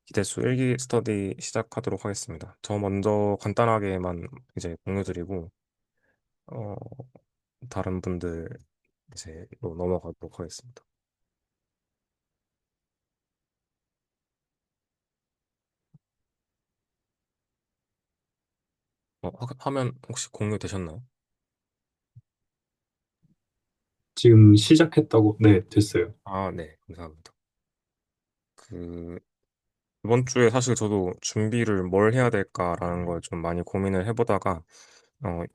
기대수 일기 스터디 시작하도록 하겠습니다. 저 먼저 간단하게만 이제 공유드리고, 어, 다른 분들 이제로 넘어가도록 하겠습니다. 화면 혹시 공유되셨나요? 지금 시작했다고? 네, 됐어요. 아, 네, 감사합니다. 그, 이번 주에 사실 저도 준비를 뭘 해야 될까라는 걸 좀 많이 고민을 해보다가,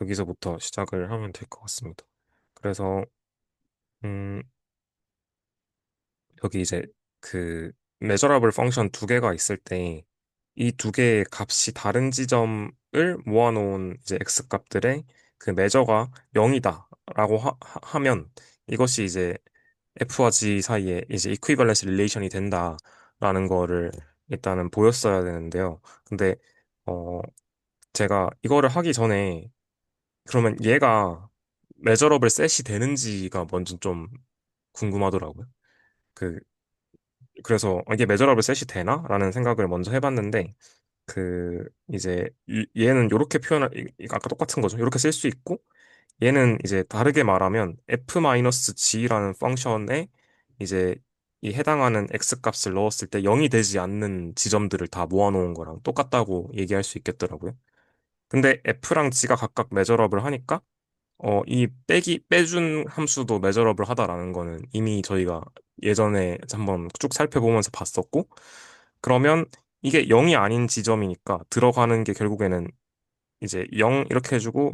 여기서부터 시작을 하면 될 것 같습니다. 그래서, 음, 여기 이제 그 measurable 펑션 두 개가 있을 때 이 두 개의 값이 다른 지점을 모아놓은 이제 x 값들의 그 measure가 0이다라고 하면 이것이 이제 f와 g 사이에 이제 equivalence relation이 된다라는 거를 일단은 보였어야 되는데요. 근데 어 제가 이거를 하기 전에 그러면 얘가 measurable set이 되는지가 먼저 좀 궁금하더라고요. 그 그래서 이게 메저러블 셋이 되나? 라는 생각을 먼저 해봤는데, 이제, 얘는 이렇게 아까 똑같은 거죠. 이렇게 쓸 수 있고, 얘는 이제 다르게 말하면 f-g라는 펑션에 이제 이 해당하는 x 값을 넣었을 때 0이 되지 않는 지점들을 다 모아놓은 거랑 똑같다고 얘기할 수 있겠더라고요. 근데 f랑 g가 각각 메저러블 하니까 이 빼준 함수도 메저러블 하다라는 거는 이미 저희가 예전에 한번 쭉 살펴보면서 봤었고, 그러면 이게 0이 아닌 지점이니까 들어가는 게 결국에는 이제 0 이렇게 해주고,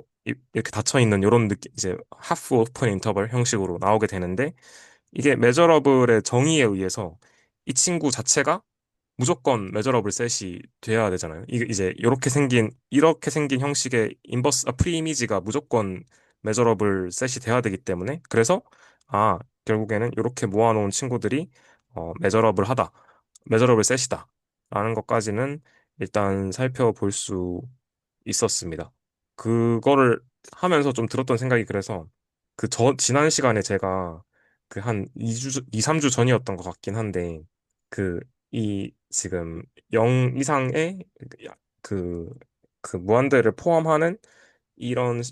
이렇게 닫혀있는 이런 느낌, 이제 하프 오픈 인터벌 형식으로 나오게 되는데, 이게 메저러블의 정의에 의해서 이 친구 자체가 무조건 메저러블 셋이 돼야 되잖아요. 이게 이제 이렇게 생긴 형식의 프리이미지가 무조건 메저러블 셋이 돼야 되기 때문에 그래서 결국에는 이렇게 모아놓은 친구들이 메저러블 하다, 메저러블 셋이다 라는 것까지는 일단 살펴볼 수 있었습니다. 그거를 하면서 좀 들었던 생각이 그래서 지난 시간에 제가 그 한 2주, 2, 3주 전이었던 것 같긴 한데 그 이 지금 0 이상의 그, 그 무한대를 포함하는 이런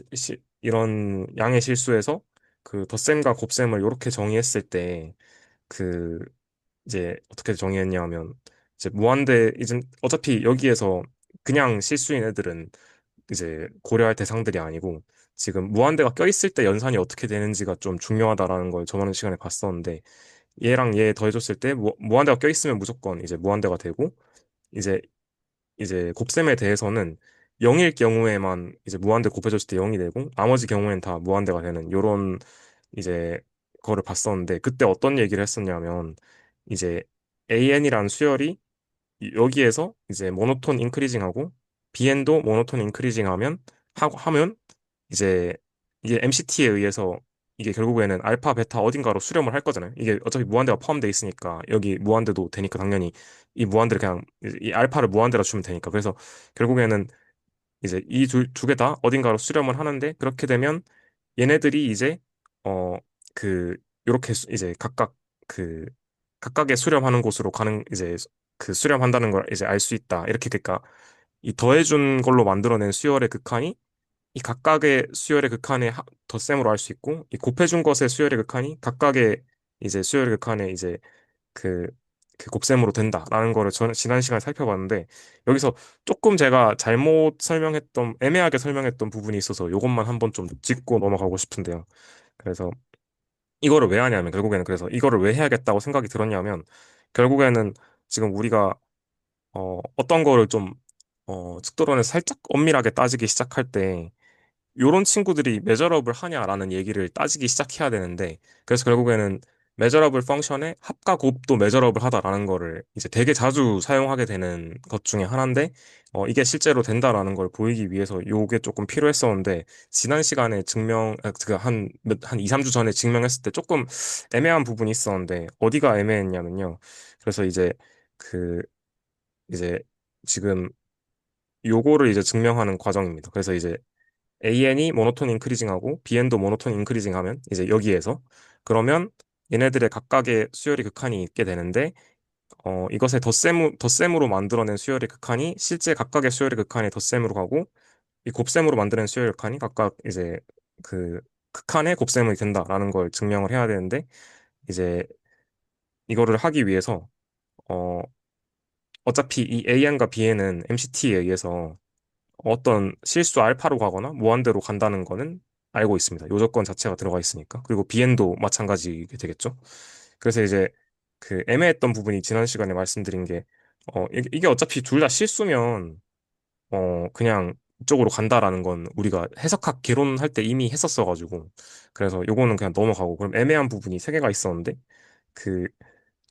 양의 실수에서 그 덧셈과 곱셈을 이렇게 정의했을 때 그 이제 어떻게 정의했냐면 이제 이제 어차피 여기에서 그냥 실수인 애들은 이제 고려할 대상들이 아니고 지금 무한대가 껴있을 때 연산이 어떻게 되는지가 좀 중요하다라는 걸 저번 시간에 봤었는데 얘랑 얘 더해줬을 때 무한대가 껴있으면 무조건 이제 무한대가 되고 이제 곱셈에 대해서는 0일 경우에만 이제 무한대 곱해줬을 때 0이 되고 나머지 경우에는 다 무한대가 되는 요런 이제 거를 봤었는데 그때 어떤 얘기를 했었냐면 이제 AN이라는 수열이 여기에서 이제 모노톤 인크리징하고 BN도 모노톤 인크리징하면 하면 이제 이게 MCT에 의해서 이게 결국에는 알파, 베타 어딘가로 수렴을 할 거잖아요. 이게 어차피 무한대가 포함되어 있으니까 여기 무한대도 되니까 당연히 이 무한대를 그냥 이 알파를 무한대로 주면 되니까 그래서 결국에는 이제 이 두 개 다 어딘가로 수렴을 하는데 그렇게 되면 얘네들이 이제 어 그 요렇게 이제 그 각각의 수렴하는 곳으로 가는 이제 그 수렴한다는 걸 이제 알 수 있다. 이렇게 그러니까 이 더해준 걸로 만들어낸 수열의 극한이 이 각각의 수열의 극한의 덧셈으로 알 수 있고 이 곱해준 것의 수열의 극한이 각각의 이제 수열의 극한의 이제 그, 그 곱셈으로 된다라는 거를 저는 지난 시간에 살펴봤는데 여기서 조금 제가 잘못 설명했던 애매하게 설명했던 부분이 있어서 이것만 한번 좀 짚고 넘어가고 싶은데요. 그래서 이거를 왜 하냐면 결국에는 그래서 이거를 왜 해야겠다고 생각이 들었냐면 결국에는 지금 우리가 어떤 거를 좀 측도론에서 살짝 엄밀하게 따지기 시작할 때 요런 친구들이 메저러블 하냐라는 얘기를 따지기 시작해야 되는데 그래서 결국에는 메저러블 펑션의 합과 곱도 메저러블 하다라는 거를 이제 되게 자주 사용하게 되는 것 중에 하나인데 이게 실제로 된다라는 걸 보이기 위해서 요게 조금 필요했었는데 지난 시간에 한 2, 3주 전에 증명했을 때 조금 애매한 부분이 있었는데 어디가 애매했냐면요. 그래서 그 이제 지금 요거를 이제 증명하는 과정입니다. 그래서 이제 AN이 모노톤 인크리징하고 BN도 모노톤 인크리징하면 이제 여기에서 그러면 얘네들의 각각의 수열이 극한이 있게 되는데 이것의 덧셈으로 만들어낸 수열의 극한이 실제 각각의 수열의 극한의 덧셈으로 가고, 이 곱셈으로 만드는 수열 극한이 각각 이제 그 극한의 곱셈이 된다라는 걸 증명을 해야 되는데, 이제 이거를 하기 위해서 어 어차피 이 AN과 BN은 MCT에 의해서 어떤 실수 알파로 가거나 무한대로 간다는 거는 알고 있습니다. 요 조건 자체가 들어가 있으니까. 그리고 BN도 마찬가지게 되겠죠. 그래서 이제 그 애매했던 부분이 지난 시간에 말씀드린 게 이게 어차피 둘 다 실수면 그냥 이쪽으로 간다라는 건 우리가 해석학 개론할 때 이미 했었어가지고 그래서 요거는 그냥 넘어가고 그럼 애매한 부분이 세 개가 있었는데 그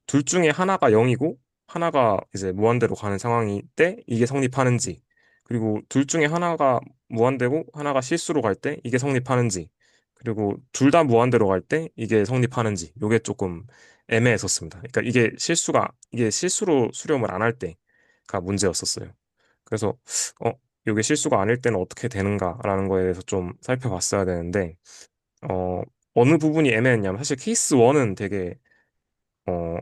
둘 중에 하나가 0이고 하나가 이제 무한대로 가는 상황일 때 이게 성립하는지 그리고 둘 중에 하나가 무한대고 하나가 실수로 갈 때 이게 성립하는지 그리고 둘 다 무한대로 갈 때 이게 성립하는지 요게 조금 애매했었습니다. 그러니까 이게 실수로 수렴을 안 할 때가 문제였었어요. 그래서 어 요게 실수가 아닐 때는 어떻게 되는가라는 거에 대해서 좀 살펴봤어야 되는데 어 어느 부분이 애매했냐면 사실 케이스 1은 되게 어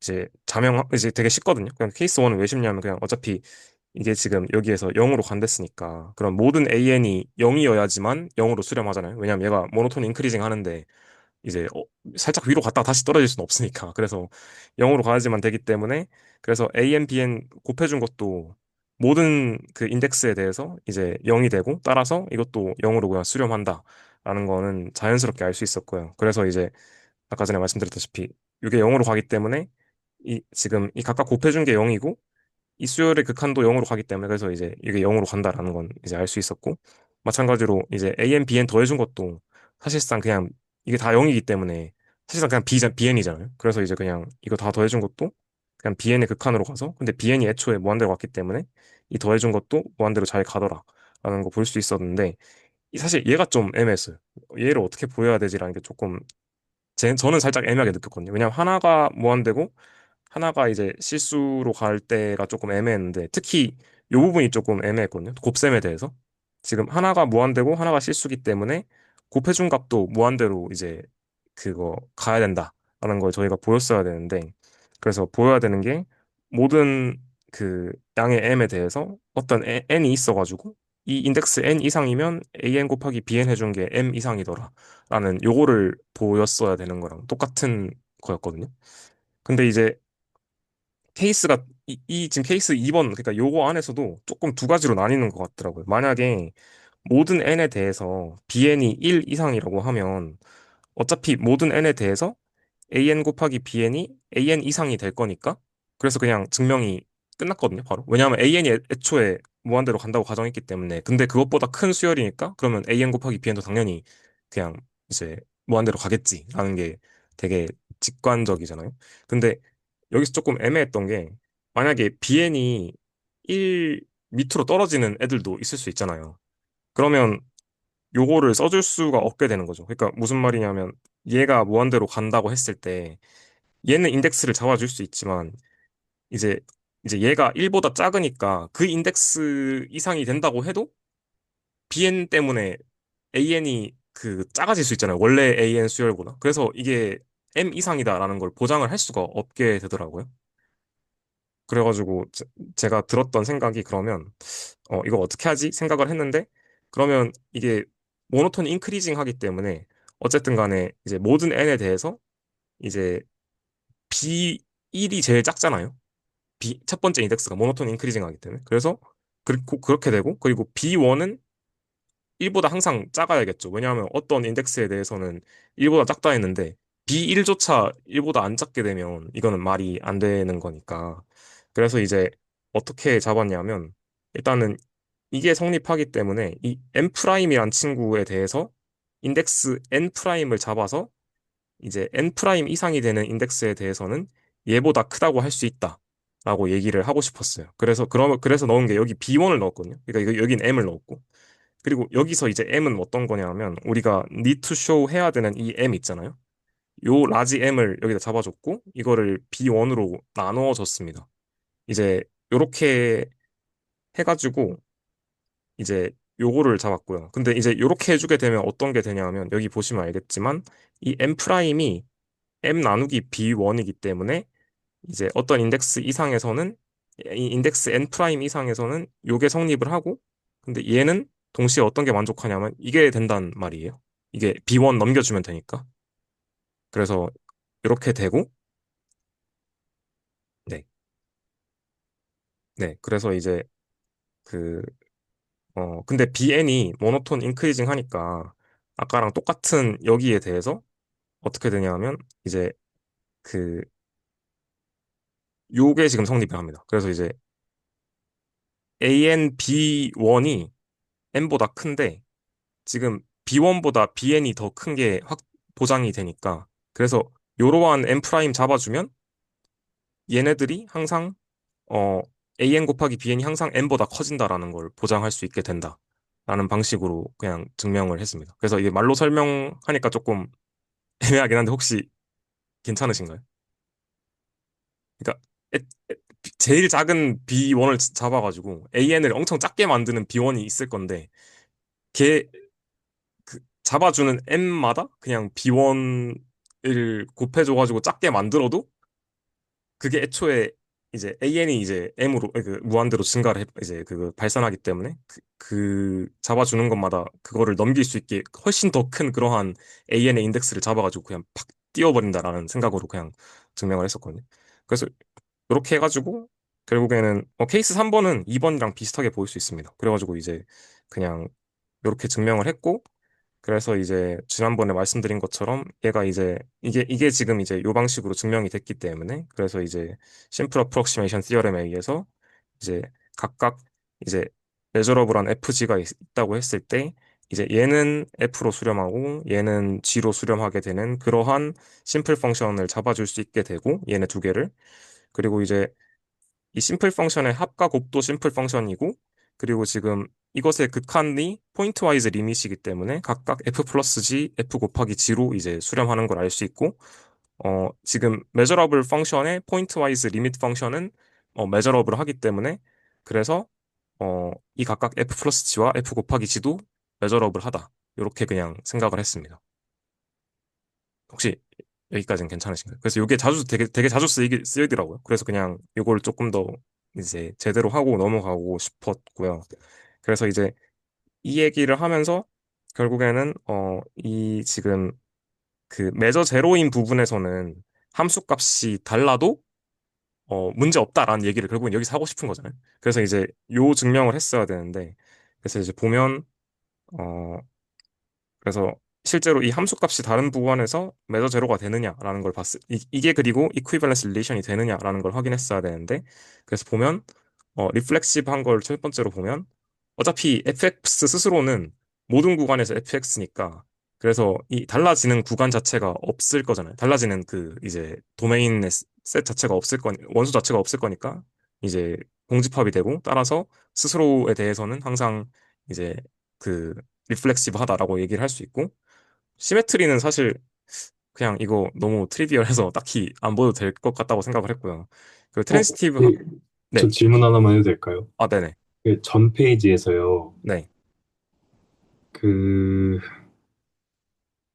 이제 되게 쉽거든요. 그냥 케이스 1은 왜 쉽냐면 그냥 어차피 이게 지금 여기에서 0으로 간댔으니까 그럼 모든 AN이 0이어야지만 0으로 수렴하잖아요. 왜냐면 얘가 모노톤 인크리징 하는데 이제 살짝 위로 갔다가 다시 떨어질 수는 없으니까. 그래서 0으로 가야지만 되기 때문에 그래서 AN, BN 곱해준 것도 모든 그 인덱스에 대해서 이제 0이 되고 따라서 이것도 0으로 그냥 수렴한다라는 거는 자연스럽게 알 수 있었고요. 그래서 이제 아까 전에 말씀드렸다시피 이게 0으로 가기 때문에 이 지금 이 각각 곱해준 게 0이고 이 수열의 극한도 0으로 가기 때문에 그래서 이제 이게 0으로 간다라는 건 이제 알 수 있었고 마찬가지로 이제 AN, BN 더해준 것도 사실상 그냥 이게 다 0이기 때문에 사실상 그냥 BN이잖아요. 그래서 이제 그냥 이거 다 더해준 것도 그냥 BN의 극한으로 가서 근데 BN이 애초에 무한대로 갔기 때문에 이 더해준 것도 무한대로 잘 가더라라는 거 볼 수 있었는데 사실 얘가 좀 애매했어요. 얘를 어떻게 보여야 되지라는 게 조금 저는 살짝 애매하게 느꼈거든요. 왜냐면 하나가 무한대고 하나가 이제 실수로 갈 때가 조금 애매했는데 특히 이 부분이 조금 애매했거든요. 곱셈에 대해서. 지금 하나가 무한대고 하나가 실수기 때문에 곱해준 값도 무한대로 이제 그거 가야 된다라는 걸 저희가 보였어야 되는데 그래서 보여야 되는 게 모든 그 양의 m에 대해서 어떤 n이 있어가지고 이 인덱스 n 이상이면 an 곱하기 bn 해준 게 m 이상이더라 라는 요거를 보였어야 되는 거랑 똑같은 거였거든요. 근데 이제 케이스가 이 지금 케이스 2번 그러니까 요거 안에서도 조금 두 가지로 나뉘는 것 같더라고요. 만약에 모든 n에 대해서 bn이 1 이상이라고 하면 어차피 모든 n에 대해서 an 곱하기 bn이 an 이상이 될 거니까 그래서 그냥 증명이 끝났거든요, 바로. 왜냐하면 an이 애초에 무한대로 간다고 가정했기 때문에 근데 그것보다 큰 수열이니까 그러면 an 곱하기 bn도 당연히 그냥 이제 무한대로 가겠지라는 게 되게 직관적이잖아요. 근데 여기서 조금 애매했던 게 만약에 bn이 1 밑으로 떨어지는 애들도 있을 수 있잖아요. 그러면 요거를 써줄 수가 없게 되는 거죠. 그러니까 무슨 말이냐면 얘가 무한대로 간다고 했을 때 얘는 인덱스를 잡아줄 수 있지만 이제 얘가 1보다 작으니까 그 인덱스 이상이 된다고 해도 bn 때문에 an이 그 작아질 수 있잖아요. 원래 an 수열보다. 그래서 이게 m 이상이다라는 걸 보장을 할 수가 없게 되더라고요. 그래가지고 제가 들었던 생각이 그러면 이거 어떻게 하지? 생각을 했는데 그러면 이게 모노톤 인크리징 하기 때문에 어쨌든 간에 이제 모든 n에 대해서 이제 B1이 제일 작잖아요. 첫 번째 인덱스가 모노톤 인크리징 하기 때문에. 그래서 그렇게 되고 그리고 B1은 1보다 항상 작아야겠죠. 왜냐하면 어떤 인덱스에 대해서는 1보다 작다 했는데 B1조차 1보다 안 작게 되면 이거는 말이 안 되는 거니까. 그래서 이제 어떻게 잡았냐면 일단은 이게 성립하기 때문에 이 N'이란 친구에 대해서 인덱스 N'을 잡아서 이제 N' 이상이 되는 인덱스에 대해서는 얘보다 크다고 할 수 있다. 라고 얘기를 하고 싶었어요. 그래서 넣은 게 여기 B1을 넣었거든요. 그러니까 여긴 M을 넣었고. 그리고 여기서 이제 M은 어떤 거냐면 우리가 need to show 해야 되는 이 M 있잖아요. 요 라지 M을 여기다 잡아줬고 이거를 B1으로 나누어 줬습니다. 이제 요렇게 해가지고 이제 요거를 잡았고요. 근데 이제 요렇게 해주게 되면 어떤 게 되냐면 여기 보시면 알겠지만 이 M 프라임이 M 나누기 B1이기 때문에 이제 어떤 인덱스 이상에서는 이 인덱스 n 프라임 이상에서는 요게 성립을 하고 근데 얘는 동시에 어떤 게 만족하냐면 이게 된단 말이에요. 이게 B1 넘겨주면 되니까. 그래서 이렇게 되고 네. 네. 그래서 이제 그 근데 BN이 모노톤 인크리징 하니까 아까랑 똑같은 여기에 대해서 어떻게 되냐면 이제 그 요게 지금 성립을 합니다. 그래서 이제 AN B1이 N보다 큰데 지금 B1보다 BN이 더 큰 게 확 보장이 되니까 그래서 요러한 N 프라임 잡아주면 얘네들이 항상 어 AN 곱하기 BN이 항상 N보다 커진다라는 걸 보장할 수 있게 된다. 라는 방식으로 그냥 증명을 했습니다. 그래서 이게 말로 설명하니까 조금 애매하긴 한데 혹시 괜찮으신가요? 그러니까 에- 제일 작은 B1을 잡아가지고 AN을 엄청 작게 만드는 B1이 있을 건데 걔 잡아주는 M마다 그냥 B1을 곱해줘가지고 작게 만들어도 그게 애초에 이제 AN이 이제 M으로 무한대로 증가를 이제 발산하기 때문에 그 잡아주는 것마다 그거를 넘길 수 있게 훨씬 더 큰 그러한 AN의 인덱스를 잡아가지고 그냥 팍 띄워버린다라는 생각으로 그냥 증명을 했었거든요. 그래서 이렇게 해가지고 결국에는 케이스 3번은 2번이랑 비슷하게 보일 수 있습니다. 그래가지고 이제 그냥 이렇게 증명을 했고 그래서 이제 지난번에 말씀드린 것처럼 얘가 이제 이게 지금 이제 요 방식으로 증명이 됐기 때문에 그래서 이제 심플 어프록시메이션 티어렘에 의해서 이제 각각 이제 메저러블한 FG가 있다고 했을 때 이제 얘는 F로 수렴하고 얘는 G로 수렴하게 되는 그러한 심플 펑션을 잡아줄 수 있게 되고 얘네 두 개를 그리고 이제 이 심플 펑션의 합과 곱도 심플 펑션이고 그리고 지금 이것의 극한이 포인트 와이즈 리밋이기 때문에 각각 f 플러스 g, f 곱하기 g로 이제 수렴하는 걸 알 수 있고 지금 measurable 펑션의 포인트 와이즈 리밋 펑션은 measurable 하기 때문에 그래서 이 각각 f 플러스 g와 f 곱하기 g도 measurable 하다. 이렇게 그냥 생각을 했습니다. 혹시 여기까지는 괜찮으신가요? 그래서 이게 되게 자주 쓰이더라고요. 그래서 그냥 이걸 조금 더 이제 제대로 하고 넘어가고 싶었고요. 그래서 이제 이 얘기를 하면서 결국에는 이 지금 그 매저 제로인 부분에서는 함수 값이 달라도 문제 없다라는 얘기를 결국엔 여기서 하고 싶은 거잖아요. 그래서 이제 요 증명을 했어야 되는데 그래서 이제 보면 어 그래서 실제로 이 함수값이 다른 부분에서 매저 제로가 되느냐라는 걸 이게 그리고 이퀴밸런스 릴레이션이 되느냐라는 걸 확인했어야 되는데 그래서 보면 리플렉시브한 걸 첫 번째로 보면 어차피 fx 스스로는 모든 구간에서 fx니까 그래서 이 달라지는 구간 자체가 없을 거잖아요. 달라지는 그 이제 도메인의 셋 자체가 없을 거니 원소 자체가 없을 거니까 이제 공집합이 되고 따라서 스스로에 대해서는 항상 이제 그 리플렉시브하다라고 얘기를 할 수 있고 시메트리는 사실 그냥 이거 너무 트리비얼해서 딱히 안 보여도 될 것 같다고 생각을 했고요. 그 트랜시티브 네, 저 네. 질문 하나만 해도 될까요? 아, 네네. 그전 페이지에서요. 네. 그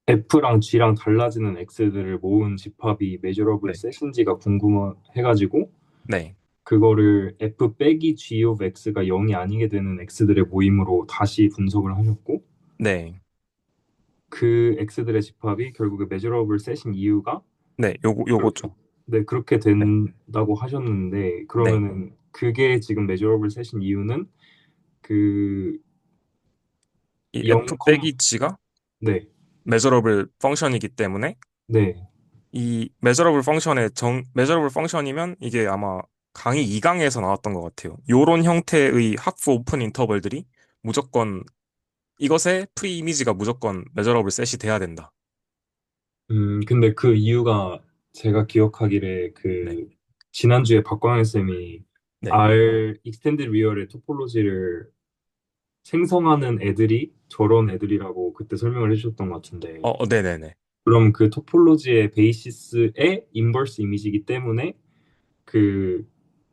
F랑 G랑 달라지는 X들을 모은 집합이 measurable 네. set인지가 궁금해가지고 네. 그거를 F 빼기 G of X가 0이 아니게 되는 X들의 모임으로 다시 분석을 하셨고 네. 그 X들의 집합이 결국에 measurable set인 이유가 네. 요거죠. 네, 그렇게 네. 된다고 하셨는데 네. 그러면은 그게 지금 measurable set인 이유는 그 이 0, f 빼기 g가 네, measurable 펑션이기 때문에 네. 이 measurable 펑션이면 이게 아마 강의 2강에서 나왔던 것 같아요. 요런 형태의 하프 오픈 인터벌들이 무조건 이것의 프리 이미지가 무조건 measurable 셋이 돼야 된다. 근데 그 이유가 제가 기억하기를 네. 그 지난주에 박광일 쌤이 네. R 익스텐드 리얼의 토폴로지를 생성하는 애들이 저런 애들이라고 그때 설명을 해주셨던 것 같은데 네네네. 그럼 그 토폴로지의 베이시스의 인버스 이미지이기 때문에 그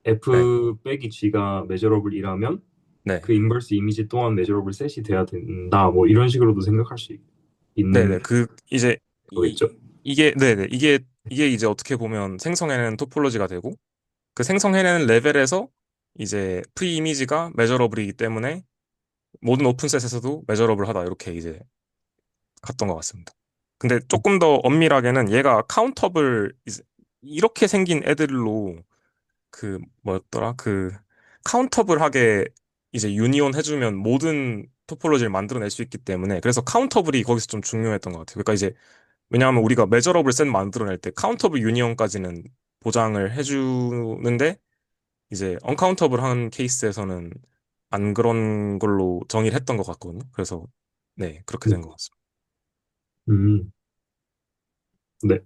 네. F 빼기 G가 measurable이라면 네. 그 인버스 이미지 또한 measurable 셋이 돼야 된다 뭐 이런 식으로도 생각할 수 있는 네네. 이제, 거겠죠? 네네. 이게 이게 이제 어떻게 보면 생성해내는 토폴로지가 되고 그 생성해내는 레벨에서 이제 프리 이미지가 메저러블이기 때문에 모든 오픈셋에서도 메저러블하다 이렇게 이제 갔던 것 같습니다. 근데 조금 더 엄밀하게는 얘가 카운터블 이렇게 생긴 애들로 그 뭐였더라 그 카운터블하게 이제 유니온 해주면 모든 토폴로지를 만들어낼 수 있기 때문에 그래서 카운터블이 거기서 좀 중요했던 것 같아요. 그러니까 이제 왜냐하면 우리가 메저러블 셋 만들어낼 때 카운터블 유니온까지는 보장을 해주는데 이제 언카운터블한 케이스에서는 안 그런 걸로 정의를 했던 것 같거든요. 그래서 네 그렇게 된 것 같습니다. 음, 네.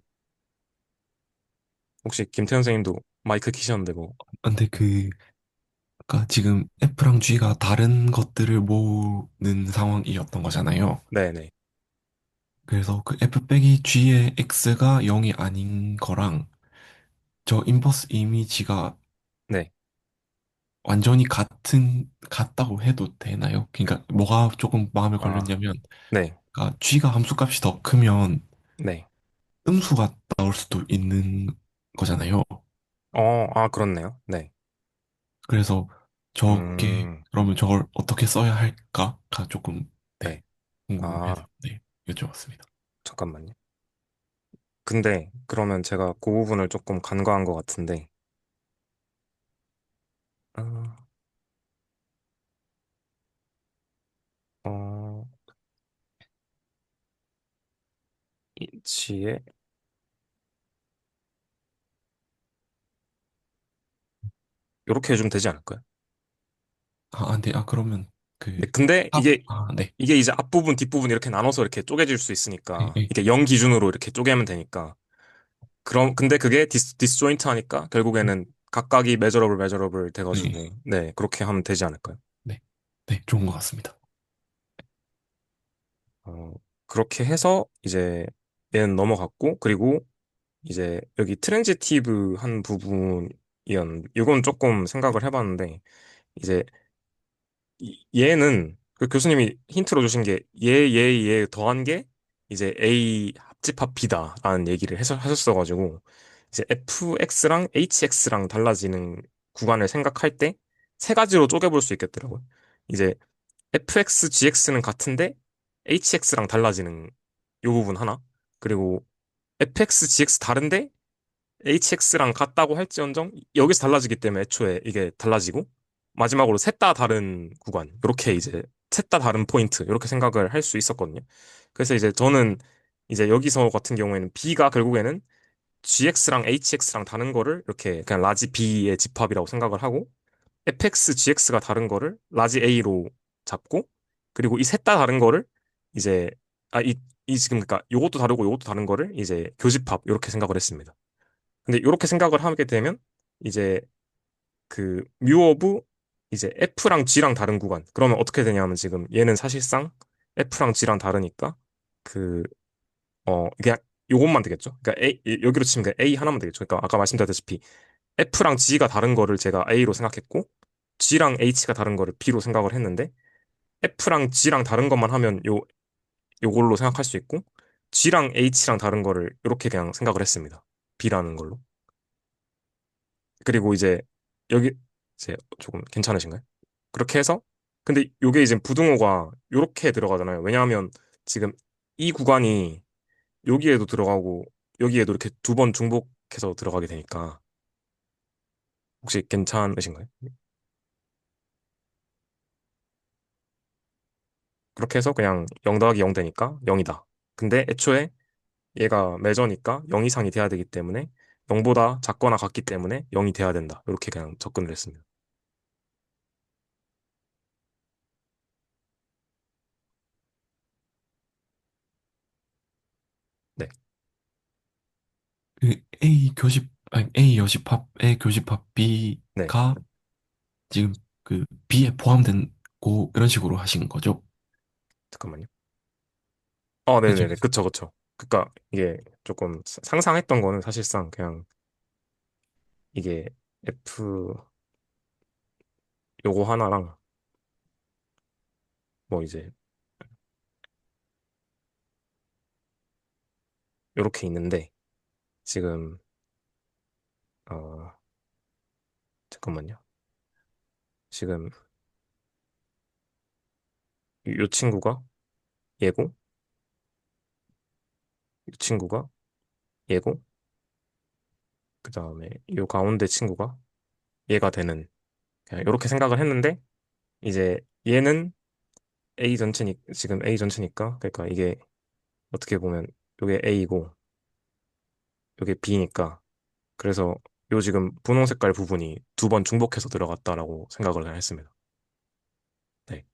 혹시 김태현 선생님도 마이크 키셨는데 뭐 근데 그니까 지금 F랑 G가 다른 것들을 모으는 상황이었던 거잖아요. 네네 그래서 그 F 빼기 G의 X가 0이 아닌 거랑 저 인버스 이미지가 네. 완전히 같다고 해도 되나요? 그러니까 뭐가 조금 마음에 아, 걸렸냐면, 네, 그러니까 G가 함수값이 더 크면 네. 음수가 나올 수도 있는 거잖아요. 아, 그렇네요. 네. 그래서 저게, 음, 그러면 저걸 어떻게 써야 할까가 조금, 네, 네. 궁금해서, 아, 네, 여쭤봤습니다. 잠깐만요. 근데, 그러면 제가 그 부분을 조금 간과한 것 같은데, 어, 어, 이치에, 이렇게 해주면 되지 않을까요? 그러면 네, 근데 탑, 네, 이게 이제 앞부분, 뒷부분 이렇게 나눠서 이렇게 쪼개질 수 네, 있으니까, 네, 이게 0 기준으로 이렇게 쪼개면 되니까, 근데 그게 디스조인트 하니까, 결국에는 각각이 매저러블 네, 돼가지고, 네, 그렇게 하면 되지 않을까요? 네, 네, 좋은 것 같습니다. 어, 그렇게 해서 이제 얘는 넘어갔고, 그리고 이제 여기 트랜지티브 한 부분이었는데, 이건 조금 생각을 해봤는데, 이제 얘는 그 교수님이 힌트로 주신 게 얘 더한 게 이제 A 합집합 B다라는 얘기를 하셨어가지고, 이제 FX랑 HX랑 달라지는 구간을 생각할 때 세 가지로 쪼개볼 수 있겠더라고요. 이제 FX, GX는 같은데 HX랑 달라지는 요 부분 하나. 그리고 FX, GX 다른데 HX랑 같다고 할지언정 여기서 달라지기 때문에 애초에 이게 달라지고 마지막으로 셋 다 다른 구간. 이렇게 이제 셋 다 다른 포인트. 이렇게 생각을 할 수 있었거든요. 그래서 이제 저는 이제 여기서 같은 경우에는 B가 결국에는 GX랑 HX랑 다른 거를 이렇게 그냥 라지 B의 집합이라고 생각을 하고 fx, gx가 다른 거를 라지 a로 잡고 그리고 이 셋 다 다른 거를 이제 이 지금 그러니까 요것도 다르고 요것도 다른 거를 이제 교집합 이렇게 생각을 했습니다. 근데 이렇게 생각을 하게 되면 이제 그 뮤 오브 이제 f랑 g랑 다른 구간 그러면 어떻게 되냐면 지금 얘는 사실상 f랑 g랑 다르니까 그 그냥 요것만 되겠죠. 그러니까 여기로 치면 그냥 a 하나만 되겠죠. 그러니까 아까 말씀드렸다시피 F랑 G가 다른 거를 제가 A로 생각했고, G랑 H가 다른 거를 B로 생각을 했는데, F랑 G랑 다른 것만 하면 요걸로 생각할 수 있고, G랑 H랑 다른 거를 이렇게 그냥 생각을 했습니다. B라는 걸로. 그리고 이제 여기 이제 조금 괜찮으신가요? 그렇게 해서 근데 요게 이제 부등호가 요렇게 들어가잖아요. 왜냐하면 지금 이 구간이 여기에도 들어가고 여기에도 이렇게 두 번 중복해서 들어가게 되니까 혹시 괜찮으신가요? 그렇게 해서 그냥 0 더하기 0 되니까 0이다. 근데 애초에 얘가 매저니까 0 이상이 돼야 되기 때문에 0보다 작거나 같기 때문에 0이 돼야 된다. 이렇게 그냥 접근을 했습니다. 네. A 여집합의 교집합 네. B가 지금 B에 포함된 고 이런 식으로 하신 거죠? 잠깐만요. 그죠? 네네네. 그쵸, 그쵸. 그니까 이게 조금 상상했던 거는 사실상 그냥 이게 F 요거 하나랑 뭐 이제 요렇게 있는데 지금 어 잠깐만요. 지금 요 친구가 얘고, 이 친구가 얘고, 그 다음에 요 가운데 친구가 얘가 되는, 그냥 이렇게 생각을 했는데, 이제 얘는 지금 A 전체니까, 그러니까 이게 어떻게 보면 요게 A고, 요게 B니까, 그래서 요 지금 분홍 색깔 부분이 두 번 중복해서 들어갔다라고 생각을 했습니다. 네,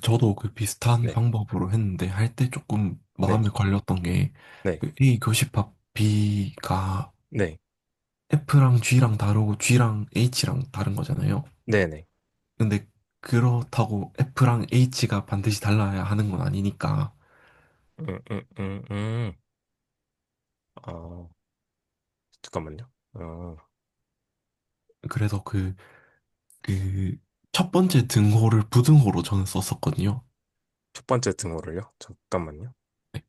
저도 그 비슷한 네, 방법으로 했는데 할 때 조금 네, 마음에 걸렸던 게 네, 그 A 교집합 B가 네, F랑 G랑 다르고 G랑 H랑 다른 거잖아요. 네, 네. 근데 그렇다고 F랑 H가 반드시 달라야 하는 건 아니니까. 음, 음, 음, 음. 아, 잠깐만요. 그래서 첫 번째 등호를 부등호로 저는 썼었거든요. 첫 번째 등호를요? 잠깐만요. 네.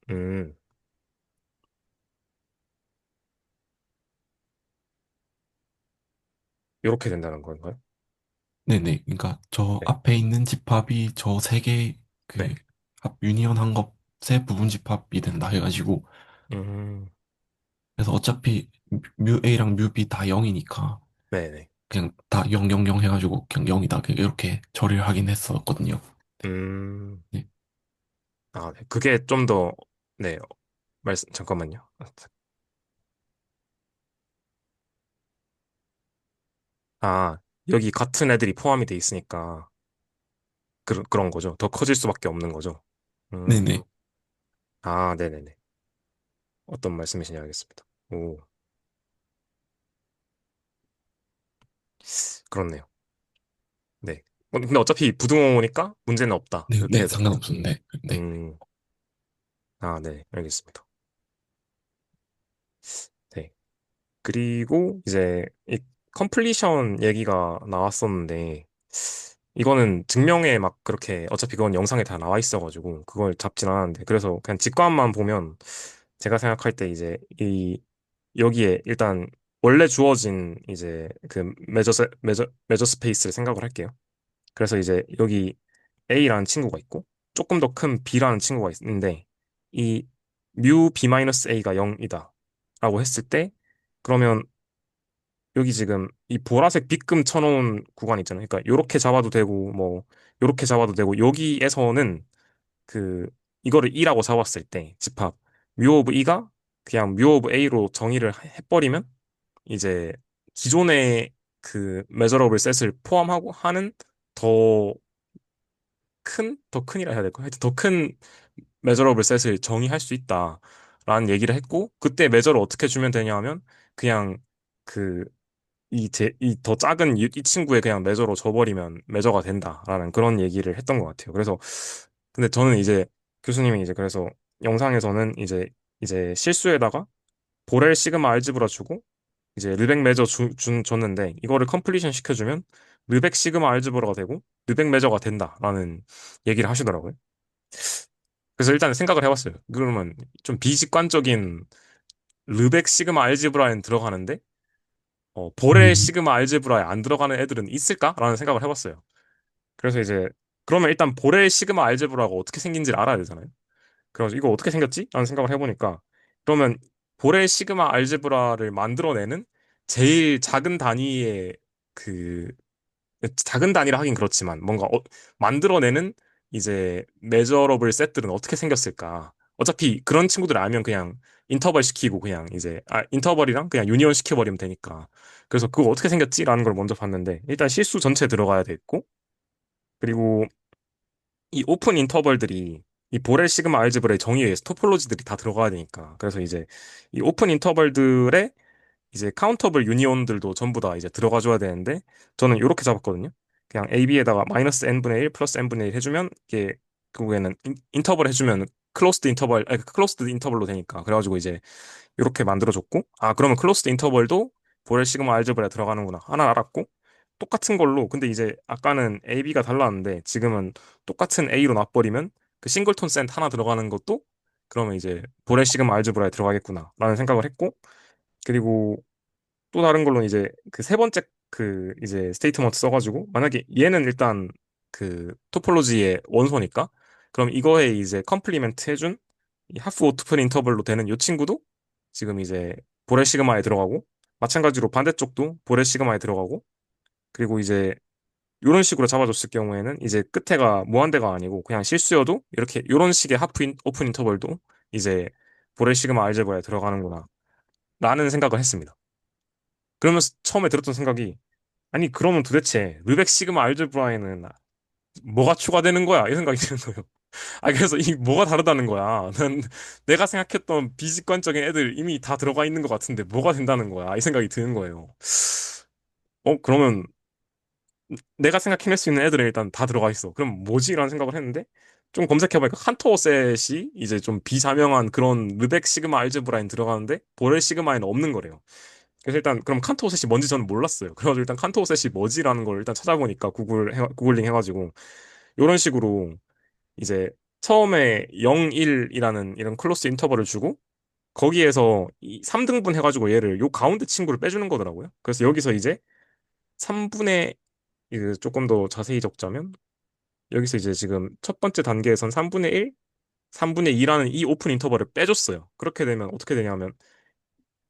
음, 이렇게 된다는 건가요? 네네. 그러니까 저 네, 앞에 있는 집합이 저 세 개 네. 그 합 유니언한 것의 부분 집합이 된다 해가지고 음, 그래서 어차피 뮤 A랑 뮤 B 다 0이니까 네네. 그냥 다 0, 0, 0 해가지고 그냥 0이다. 그냥 이렇게 처리를 하긴 했었거든요. 음, 네. 아, 네. 그게 좀 더, 네, 잠깐만요. 아, 여기 같은 애들이 포함이 돼 있으니까, 그런 거죠. 더 커질 수밖에 없는 거죠. 네네. 아, 네네네. 어떤 말씀이신지 알겠습니다. 오, 그렇네요. 네. 근데 어차피 부등호니까 문제는 없다. 네, 이렇게 네, 해야 되겠네요. 상관없는데. 네. 음, 아, 네, 알겠습니다. 네. 그리고 이제 이 컴플리션 얘기가 나왔었는데 이거는 증명에 막 그렇게 어차피 그건 영상에 다 나와 있어가지고 그걸 잡진 않았는데 그래서 그냥 직관만 보면 제가 생각할 때 이제 이 여기에 일단 원래 주어진 이제 그 메저 스페이스를 생각을 할게요. 그래서 이제 여기 A라는 친구가 있고 조금 더 큰 B라는 친구가 있는데 이 뮤 B-A가 0이다 라고 했을 때 그러면 여기 지금 이 보라색 빗금 쳐놓은 구간 있잖아요. 그러니까 요렇게 잡아도 되고 뭐 요렇게 잡아도 되고 여기에서는 그 이거를 E라고 잡았을 때 집합 뮤 오브 E가 그냥 뮤 오브 A로 정의를 해버리면 이제 기존의 그 메저러블 셋을 포함하고 하는 더 더 큰이라 해야 될까? 하여튼 더 큰 메저러블 셋을 정의할 수 있다라는 얘기를 했고 그때 메저를 어떻게 주면 되냐 하면 그냥 그 이 더 작은 이 친구의 그냥 메저로 줘버리면 메저가 된다라는 그런 얘기를 했던 것 같아요. 그래서 근데 저는 이제 교수님이 이제 그래서 영상에서는 이제 실수에다가 보렐 시그마 알지브라 주고 이제 르벡 메저 줬는데 이거를 컴플리션 시켜주면 르벡 시그마 알지브라가 되고 르벡 메저가 된다라는 얘기를 하시더라고요. 그래서 일단 생각을 해봤어요. 그러면 좀 비직관적인 르벡 시그마 알지브라엔 들어가는데 보렐 음, 시그마 알제브라에 안 들어가는 애들은 있을까라는 생각을 해봤어요. 그래서 이제 그러면 일단 보렐 시그마 알제브라가 어떻게 생긴지를 알아야 되잖아요. 그래서 이거 어떻게 생겼지? 라는 생각을 해보니까 그러면 보렐 시그마 알제브라를 만들어내는 제일 작은 단위의 그 작은 단위라 하긴 그렇지만 뭔가 만들어내는 이제 메저러블 셋들은 어떻게 생겼을까? 어차피 그런 친구들 알면 그냥 인터벌 시키고 그냥 이제 인터벌이랑 그냥 유니온 시켜버리면 되니까. 그래서 그거 어떻게 생겼지라는 걸 먼저 봤는데 일단 실수 전체 들어가야 됐고 그리고 이 오픈 인터벌들이 이 보렐 시그마 알제브라의 정의에 의해서 토폴로지들이 다 들어가야 되니까. 그래서 이제 이 오픈 인터벌들의 이제 카운터블 유니온들도 전부 다 이제 들어가 줘야 되는데 저는 이렇게 잡았거든요. 그냥 AB에다가 마이너스 n분의 1 플러스 n분의 1 해주면 이게 결국에는 인터벌 해주면 클로스드 인터벌 아니 클로스드 인터벌로 되니까 그래가지고 이제 이렇게 만들어줬고 아 그러면 클로스드 인터벌도 보렐 시그마 알제브라에 들어가는구나 하나 알았고 똑같은 걸로 근데 이제 아까는 AB가 달랐는데 지금은 똑같은 A로 놔버리면 그 싱글톤 셋 하나 들어가는 것도 그러면 이제 보레 시그마 알즈브라에 들어가겠구나라는 생각을 했고, 그리고 또 다른 걸로는 이제 그 세 번째 그 이제 스테이트먼트 써가지고 만약에 얘는 일단 그 토폴로지의 원소니까 그럼 이거에 이제 컴플리멘트 해준 이 하프 오토픈 인터벌로 되는 요 친구도 지금 이제 보레 시그마에 들어가고 마찬가지로 반대쪽도 보레 시그마에 들어가고 그리고 이제 이런 식으로 잡아줬을 경우에는 이제 끝에가 무한대가 아니고 그냥 실수여도 이렇게 이런 식의 오픈 인터벌도 이제 보레 시그마 알제브라에 들어가는구나 라는 생각을 했습니다. 그러면서 처음에 들었던 생각이 아니 그러면 도대체 르벡 시그마 알제브라에는 뭐가 추가되는 거야? 이 생각이 드는 거예요. 아 그래서 이 뭐가 다르다는 거야? 난 내가 생각했던 비직관적인 애들 이미 다 들어가 있는 것 같은데 뭐가 된다는 거야? 이 생각이 드는 거예요. 그러면 내가 생각해낼 수 있는 애들은 일단 다 들어가 있어. 그럼 뭐지? 라는 생각을 했는데 좀 검색해보니까 칸토셋이 이제 좀 비자명한 그런 르벡 시그마 알제브라인 들어가는데 보렐 시그마에는 없는 거래요. 그래서 일단 그럼 칸토셋이 뭔지 저는 몰랐어요. 그래가지고 일단 칸토셋이 뭐지라는 걸 일단 찾아보니까 구글링 해가지고 이런 식으로 이제 처음에 0, 1이라는 이런 클로스 인터벌을 주고 거기에서 이 3등분 해가지고 얘를 요 가운데 친구를 빼주는 거더라고요. 그래서 여기서 이제 3분의 조금 더 자세히 적자면 여기서 이제 지금 첫 번째 단계에선 3분의 1, 3분의 2라는 이 오픈 인터벌을 빼줬어요. 그렇게 되면 어떻게 되냐면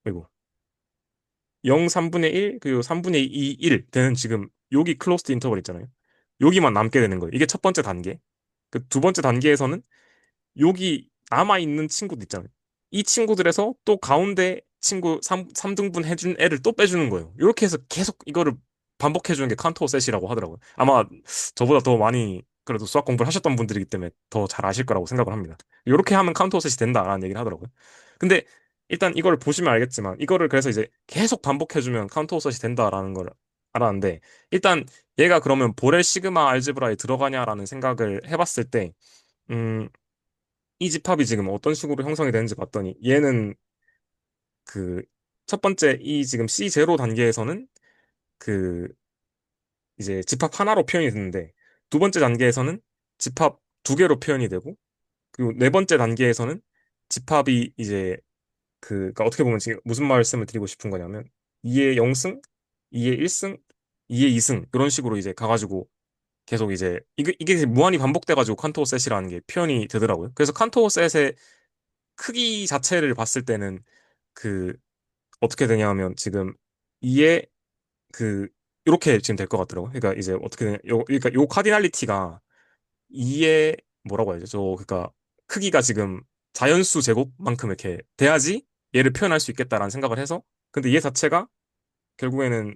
이거 0, 3분의 1, 그리고 3분의 2, 1 되는 지금 여기 클로스드 인터벌 있잖아요. 여기만 남게 되는 거예요. 이게 첫 번째 단계. 그 두 번째 단계에서는 여기 남아있는 친구들 있잖아요. 이 친구들에서 또 가운데 친구 3등분 해준 애를 또 빼주는 거예요. 이렇게 해서 계속 이거를 반복해주는 게 카운터 셋이라고 하더라고요. 아마 저보다 더 많이 그래도 수학 공부를 하셨던 분들이기 때문에 더 잘 아실 거라고 생각을 합니다. 이렇게 하면 카운터 셋이 된다라는 얘기를 하더라고요. 근데 일단 이거를 보시면 알겠지만 이거를 그래서 이제 계속 반복해주면 카운터 셋이 된다라는 걸 알았는데 일단 얘가 그러면 보렐 시그마 알제브라에 들어가냐라는 생각을 해봤을 때 음, 이 집합이 지금 어떤 식으로 형성이 되는지 봤더니 얘는 그 첫 번째 이 지금 C0 단계에서는 그 이제 집합 하나로 표현이 되는데 두 번째 단계에서는 집합 두 개로 표현이 되고 그리고 네 번째 단계에서는 집합이 이제 그러니까 어떻게 보면 지금 무슨 말씀을 드리고 싶은 거냐면 2의 0승, 2의 1승, 2의 2승 이런 식으로 이제 가가지고 계속 이제 이게 무한히 반복돼가지고 칸토어 셋이라는 게 표현이 되더라고요. 그래서 칸토어 셋의 크기 자체를 봤을 때는 그 어떻게 되냐면 지금 이에 그 이렇게 지금 될 것 같더라고요. 그러니까 이제 어떻게 되냐 그러니까 요 카디널리티가 이에 뭐라고 해야죠? 그러니까 크기가 지금 자연수 제곱만큼 이렇게 돼야지 얘를 표현할 수 있겠다라는 생각을 해서 근데 얘 자체가 결국에는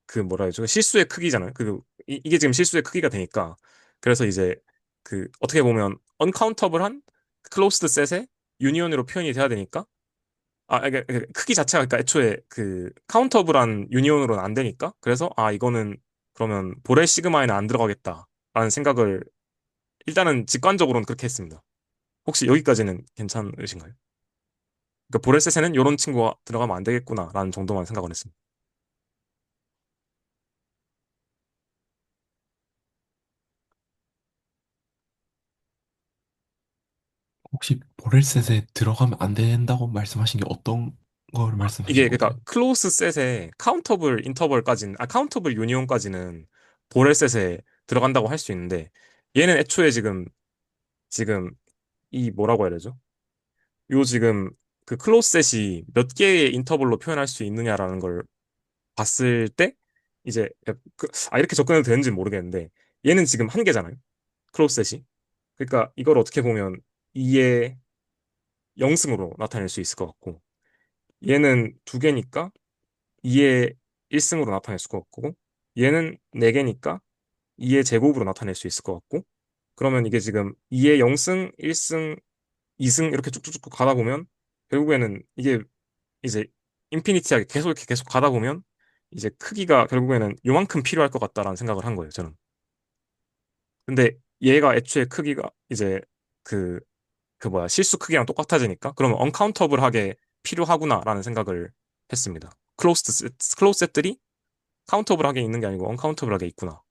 그 뭐라 해야죠? 실수의 크기잖아요. 이게 지금 실수의 크기가 되니까 그래서 이제 그 어떻게 보면 언카운터블한 클로스드 셋의 유니온으로 표현이 돼야 되니까 크기 자체가 그러니까 애초에 그 카운터블한 유니온으로는 안 되니까 그래서 이거는 그러면 보레 시그마에는 안 들어가겠다라는 생각을 일단은 직관적으로는 그렇게 했습니다. 혹시 여기까지는 괜찮으신가요? 그러니까 보레 셋에는 이런 친구가 들어가면 안 되겠구나라는 정도만 생각을 했습니다. 혹시 보렐셋에 들어가면 안 된다고 말씀하신 게 어떤 걸 말씀하신 이게 그러니까 건가요? 클로스 셋에 카운터블 인터벌까지는 카운터블 유니온까지는 보렐 셋에 들어간다고 할 수 있는데 얘는 애초에 지금 이 뭐라고 해야 되죠? 요 지금 그 클로스 셋이 몇 개의 인터벌로 표현할 수 있느냐라는 걸 봤을 때 이제 이렇게 접근해도 되는지 는 모르겠는데 얘는 지금 한 개잖아요. 클로스 셋이. 그러니까 이걸 어떻게 보면 2의 0승으로 나타낼 수 있을 것 같고 얘는 두 개니까 2의 1승으로 나타낼 수 있고 얘는 네 개니까 2의 제곱으로 나타낼 수 있을 것 같고 그러면 이게 지금 2의 0승, 1승, 2승 이렇게 쭉쭉쭉 가다 보면 결국에는 이게 이제 인피니티하게 계속 이렇게 계속 가다 보면 이제 크기가 결국에는 요만큼 필요할 것 같다라는 생각을 한 거예요, 저는. 근데 얘가 애초에 크기가 이제 그, 뭐야, 실수 크기랑 똑같아지니까 그러면 언카운터블하게 필요하구나라는 생각을 했습니다. 클로스 셋들이 카운터블하게 있는 게 아니고 언카운터블하게 있구나.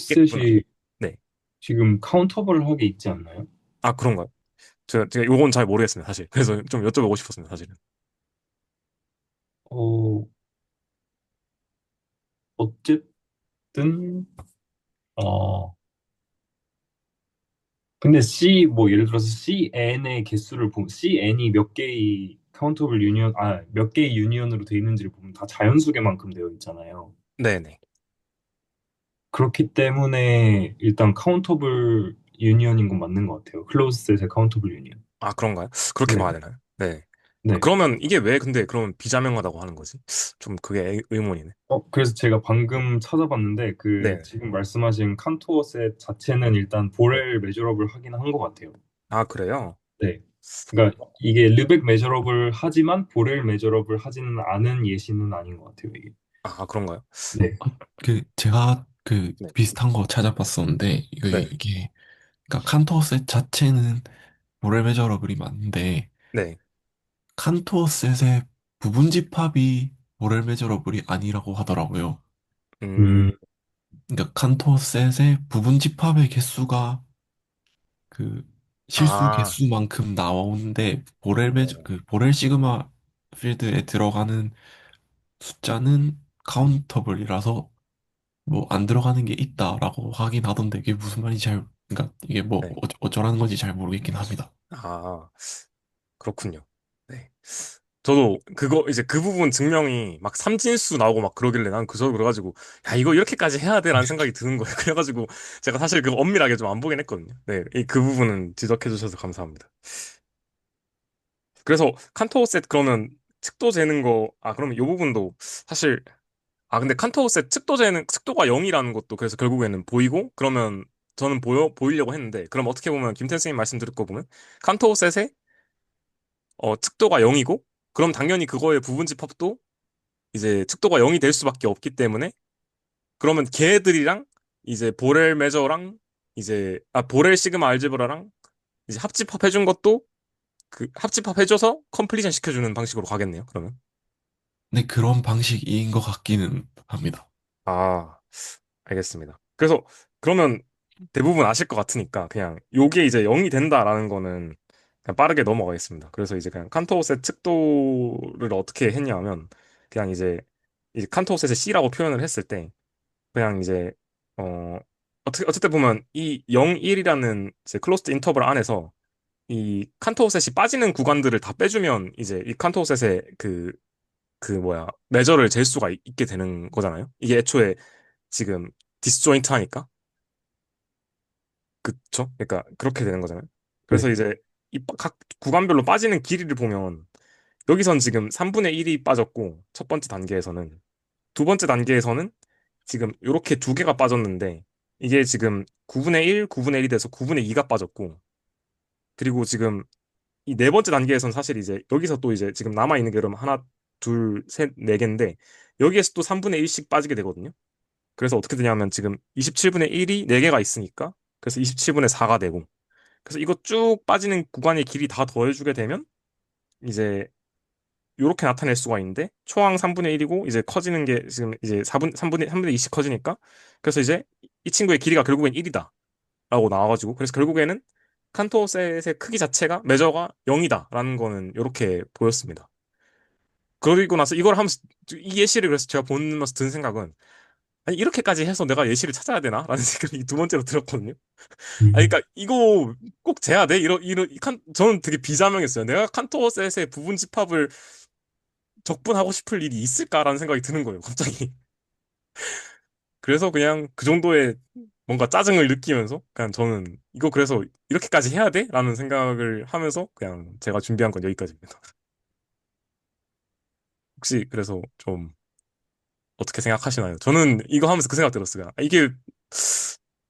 있겠구나. 클로셋이 네. 지금 카운터블하게 있지 않나요? 아, 그런가요? 제가 요건 잘 모르겠습니다, 사실. 그래서 좀 여쭤보고 싶었습니다, 사실은. 어, 어쨌든, 어, 근데 뭐 예를 들어서 CN의 개수를 보면, CN이 몇 개의 몇 개의 유니언으로 돼 있는지를 보면 다 자연수계만큼 되어 있잖아요. 네네. 그렇기 때문에 일단 카운터블 유니언인 건 맞는 것 같아요. 클로즈셋의 카운터블 유니언. 아, 그런가요? 그렇게 네. 봐야 되나요? 네. 네. 그러면 이게 왜 근데 그러면 비자명하다고 하는 거지? 좀 그게 의문이네. 그래서 제가 방금 찾아봤는데, 네. 지금 말씀하신 칸토어셋 자체는 일단 네. 보렐 메저러블 하긴 한 것 같아요. 아, 그래요? 네. 그러니까 이게 르벡 메저러블 하지만 보렐 메저러블 하지는 않은 예시는 아닌 것 같아요, 이게. 아, 그런가요? 네. 제가 그 네. 비슷한 거 찾아봤었는데, 네. 그러니까 칸토셋 자체는 모렐 메저러블이 맞는데, 네. 칸토셋의 부분 집합이 모렐 메저러블이 아니라고 하더라고요. 음, 음, 그러니까 칸토셋의 부분 집합의 개수가 그 실수 아, 개수만큼 나오는데, 어, 보렐 시그마 필드에 들어가는 숫자는 카운터블이라서 뭐 안 들어가는 게 있다라고 하긴 하던데, 이게 무슨 말인지 그러니까 이게 뭐 네. 어쩌라는 건지 잘 모르겠긴 합니다. 아, 그렇군요. 네. 저도 그거 이제 그 부분 증명이 막 삼진수 나오고 막 그러길래 난 그래가지고 야 이거 이렇게까지 해야 돼라는 생각이 드는 거예요. 그래가지고 제가 사실 그거 엄밀하게 좀 안 보긴 했거든요. 네, 그 부분은 지적해 주셔서 감사합니다. 그래서 칸토셋 그러면 측도 재는 거, 아 그러면 이 부분도 사실, 아 근데 칸토셋 측도 재는 측도가 0이라는 것도 그래서 결국에는 보이고, 그러면 저는 보이려고 했는데, 그럼 어떻게 보면 김태현 선생님 말씀 들을 거 보면 칸토셋의 측도가 0이고, 그럼 당연히 그거의 부분 집합도 이제 측도가 0이 될 수밖에 없기 때문에, 그러면 걔들이랑 이제 보렐 메저랑 보렐 시그마 알제브라랑 이제 합집합 해준 것도 그 합집합 해줘서 컴플리션 시켜주는 방식으로 가겠네요, 그러면. 근데 그런 방식인 것 같기는 합니다. 아, 알겠습니다. 그래서 그러면 대부분 아실 것 같으니까 그냥 요게 이제 0이 된다라는 거는 그냥 빠르게 넘어가겠습니다. 그래서 이제 그냥 칸토셋 측도를 어떻게 했냐면, 그냥 이제 칸토셋의 C라고 표현을 했을 때, 그냥 이제 어 어쨌든 보면 이 0, 1이라는 이제 클로스드 인터벌 안에서 이 칸토셋이 빠지는 구간들을 다 빼주면 이제 이 칸토셋의 그 뭐야 메저를 잴 수가 있게 되는 거잖아요. 이게 애초에 지금 디스조인트 하니까, 그쵸? 그러니까 그렇게 되는 거잖아요. 그래서 네. 이제 이 각 구간별로 빠지는 길이를 보면 여기선 지금 3분의 1이 빠졌고, 첫 번째 단계에서는, 두 번째 단계에서는 지금 이렇게 두 개가 빠졌는데, 이게 지금 9분의 1, 9분의 1이 돼서 9분의 2가 빠졌고, 그리고 지금 이 네 번째 단계에서는 사실 이제 여기서 또 이제 지금 남아 있는 게 그러면 하나, 둘, 셋, 네 개인데, 여기에서 또 3분의 1씩 빠지게 되거든요. 그래서 어떻게 되냐면 지금 27분의 1이 4개가 있으니까, 그래서 27분의 4가 되고, 그래서 이거 쭉 빠지는 구간의 길이 다 더해주게 되면 이제 이렇게 나타낼 수가 있는데, 초항 3분의 1이고 이제 커지는 게 지금 이제 3분의 2씩 커지니까, 그래서 이제 이 친구의 길이가 결국엔 1이다 라고 나와가지고, 그래서 결국에는 칸토셋의 크기 자체가 메저가 0이다 라는 거는 이렇게 보였습니다. 그리고 나서 이걸 하면서 이 예시를 그래서 제가 보면서 든 생각은, 아니 이렇게까지 해서 내가 예시를 찾아야 되나? 라는 생각이 두 번째로 들었거든요. 아니, 음, 그러니까 이거 꼭 재야 돼? 저는 되게 비자명했어요. 내가 칸토셋의 부분 집합을 적분하고 싶을 일이 있을까라는 생각이 드는 거예요, 갑자기. 그래서 그냥 그 정도의 뭔가 짜증을 느끼면서 그냥 저는 이거 그래서 이렇게까지 해야 돼? 라는 생각을 하면서 그냥 제가 준비한 건 여기까지입니다. 혹시 그래서 좀 어떻게 생각하시나요? 저는 이거 하면서 그 생각 들었어요. 아, 이게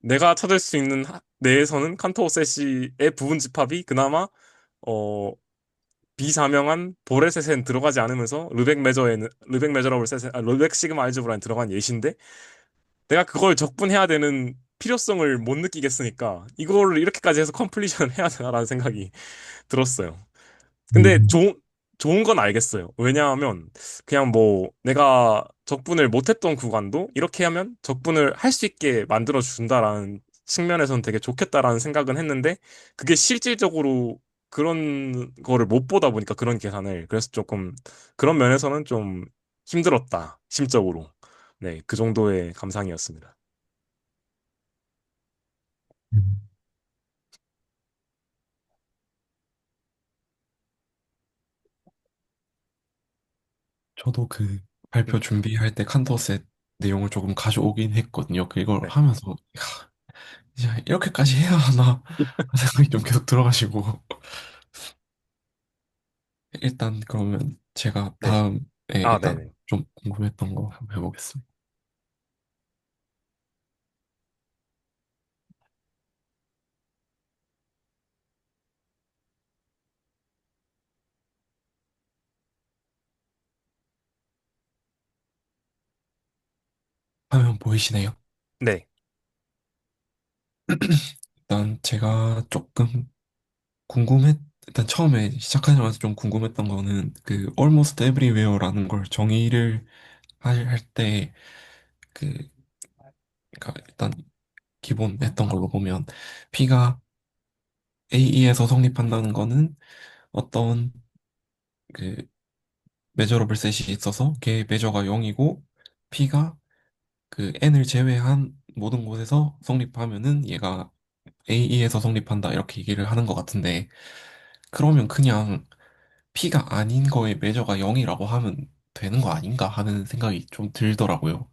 내가 찾을 수 있는 내에서는 칸토셋의 부분 집합이 그나마 어 비사명한 보레셋엔 들어가지 않으면서 르벡 메저러블 셋, 르벡 시그마 알즈브라에 들어간 예시인데, 내가 그걸 적분해야 되는 필요성을 못 느끼겠으니까 이거를 이렇게까지 해서 컴플리션을 해야 되나라는 생각이 들었어요. 근데 음, 좋은 건 알겠어요. 왜냐하면 그냥 뭐 내가 적분을 못했던 구간도 이렇게 하면 적분을 할 수 있게 만들어 준다라는 측면에서는 되게 좋겠다라는 생각은 했는데 그게 실질적으로 그런 거를 못 보다 보니까 그런 계산을 그래서 조금 그런 면에서는 좀 힘들었다 심적으로 네 그 정도의 감상이었습니다. 음. 저도 그 발표 음, 준비할 때 칸터셋 내용을 조금 가져오긴 했거든요. 그걸 네, 하면서 이제 이렇게까지 해야 하나 생각이 좀 계속 들어가지고 일단 그러면 제가 네, 다음에 아, 일단 네네, 좀 궁금했던 거 한번 해보겠습니다. 화면 보이시네요? 네, 일단 제가 조금 궁금했 일단 처음에 시작하자마자 좀 궁금했던 거는 그 almost everywhere라는 걸 정의를 할 때 그 그러니까 일단 기본 했던 걸로 보면 P가 A에서 성립한다는 거는 어떤 그 메저러블 셋이 있어서 걔 메저가 0이고 P가 그 N을 제외한 모든 곳에서 성립하면은 얘가 A에서 성립한다 이렇게 얘기를 하는 것 같은데 그러면 그냥 P가 아닌 거에 메저가 0이라고 하면 되는 거 아닌가 하는 생각이 좀 들더라고요.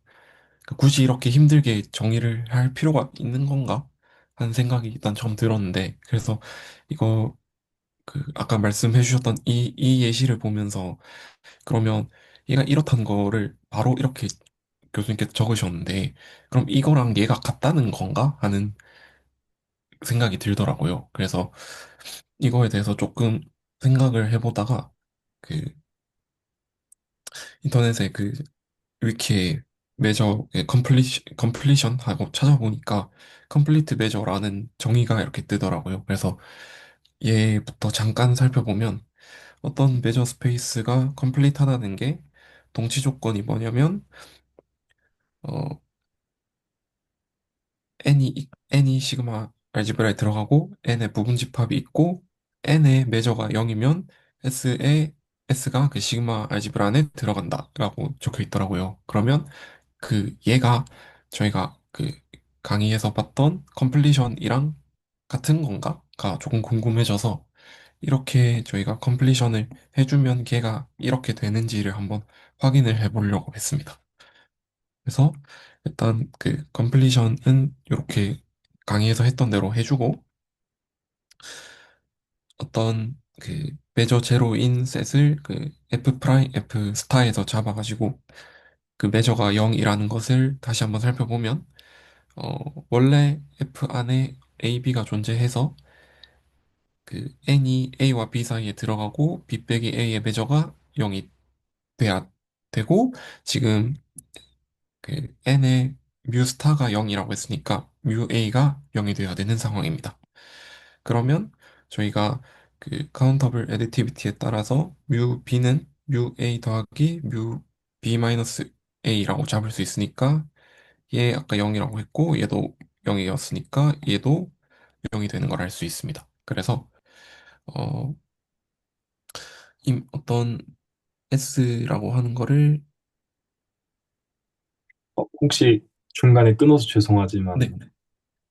그러니까 굳이 이렇게 힘들게 정의를 할 필요가 있는 건가 하는 생각이 일단 처음 들었는데 그래서 이거 그 아까 말씀해 주셨던 이 예시를 보면서 그러면 얘가 이렇다는 거를 바로 이렇게 교수님께서 적으셨는데 그럼 이거랑 얘가 같다는 건가 하는 생각이 들더라고요. 그래서 이거에 대해서 조금 생각을 해보다가 그 인터넷에 그 위키에 메저의 컴플리션 하고 찾아보니까 컴플리트 메저라는 정의가 이렇게 뜨더라고요. 그래서 얘부터 잠깐 살펴보면 어떤 메저 스페이스가 컴플리트하다는 게 동치 조건이 뭐냐면 어 n이 시그마 알지브라에 들어가고 n의 부분 집합이 있고 n의 메저가 0이면 s가 그 시그마 알지브라 안에 들어간다라고 적혀 있더라고요. 그러면 그 얘가 저희가 그 강의에서 봤던 컴플리션이랑 같은 건가가 조금 궁금해져서 이렇게 저희가 컴플리션을 해주면 걔가 이렇게 되는지를 한번 확인을 해보려고 했습니다. 그래서 일단 그 컴플리션은 이렇게 강의에서 했던 대로 해주고 어떤 그 매저 제로인 셋을 그 F 프라임 F 스타에서 잡아가지고 그 매저가 0이라는 것을 다시 한번 살펴보면 원래 F 안에 A, B가 존재해서 그 N이 A와 B 사이에 들어가고 B 빼기 A의 매저가 0이 돼야 되고 지금 그 n의 뮤 스타가 0이라고 했으니까 뮤 a가 0이 돼야 되는 상황입니다. 그러면 저희가 그 카운터블 애디티비티에 따라서 뮤 b는 뮤 a 더하기 뮤 b 마이너스 a라고 잡을 수 있으니까 얘 아까 0이라고 했고 얘도 0이었으니까 얘도 0이 되는 걸 알 수 있습니다. 그래서 어, 어떤 s라고 하는 거를 혹시 중간에 끊어서 네, 죄송하지만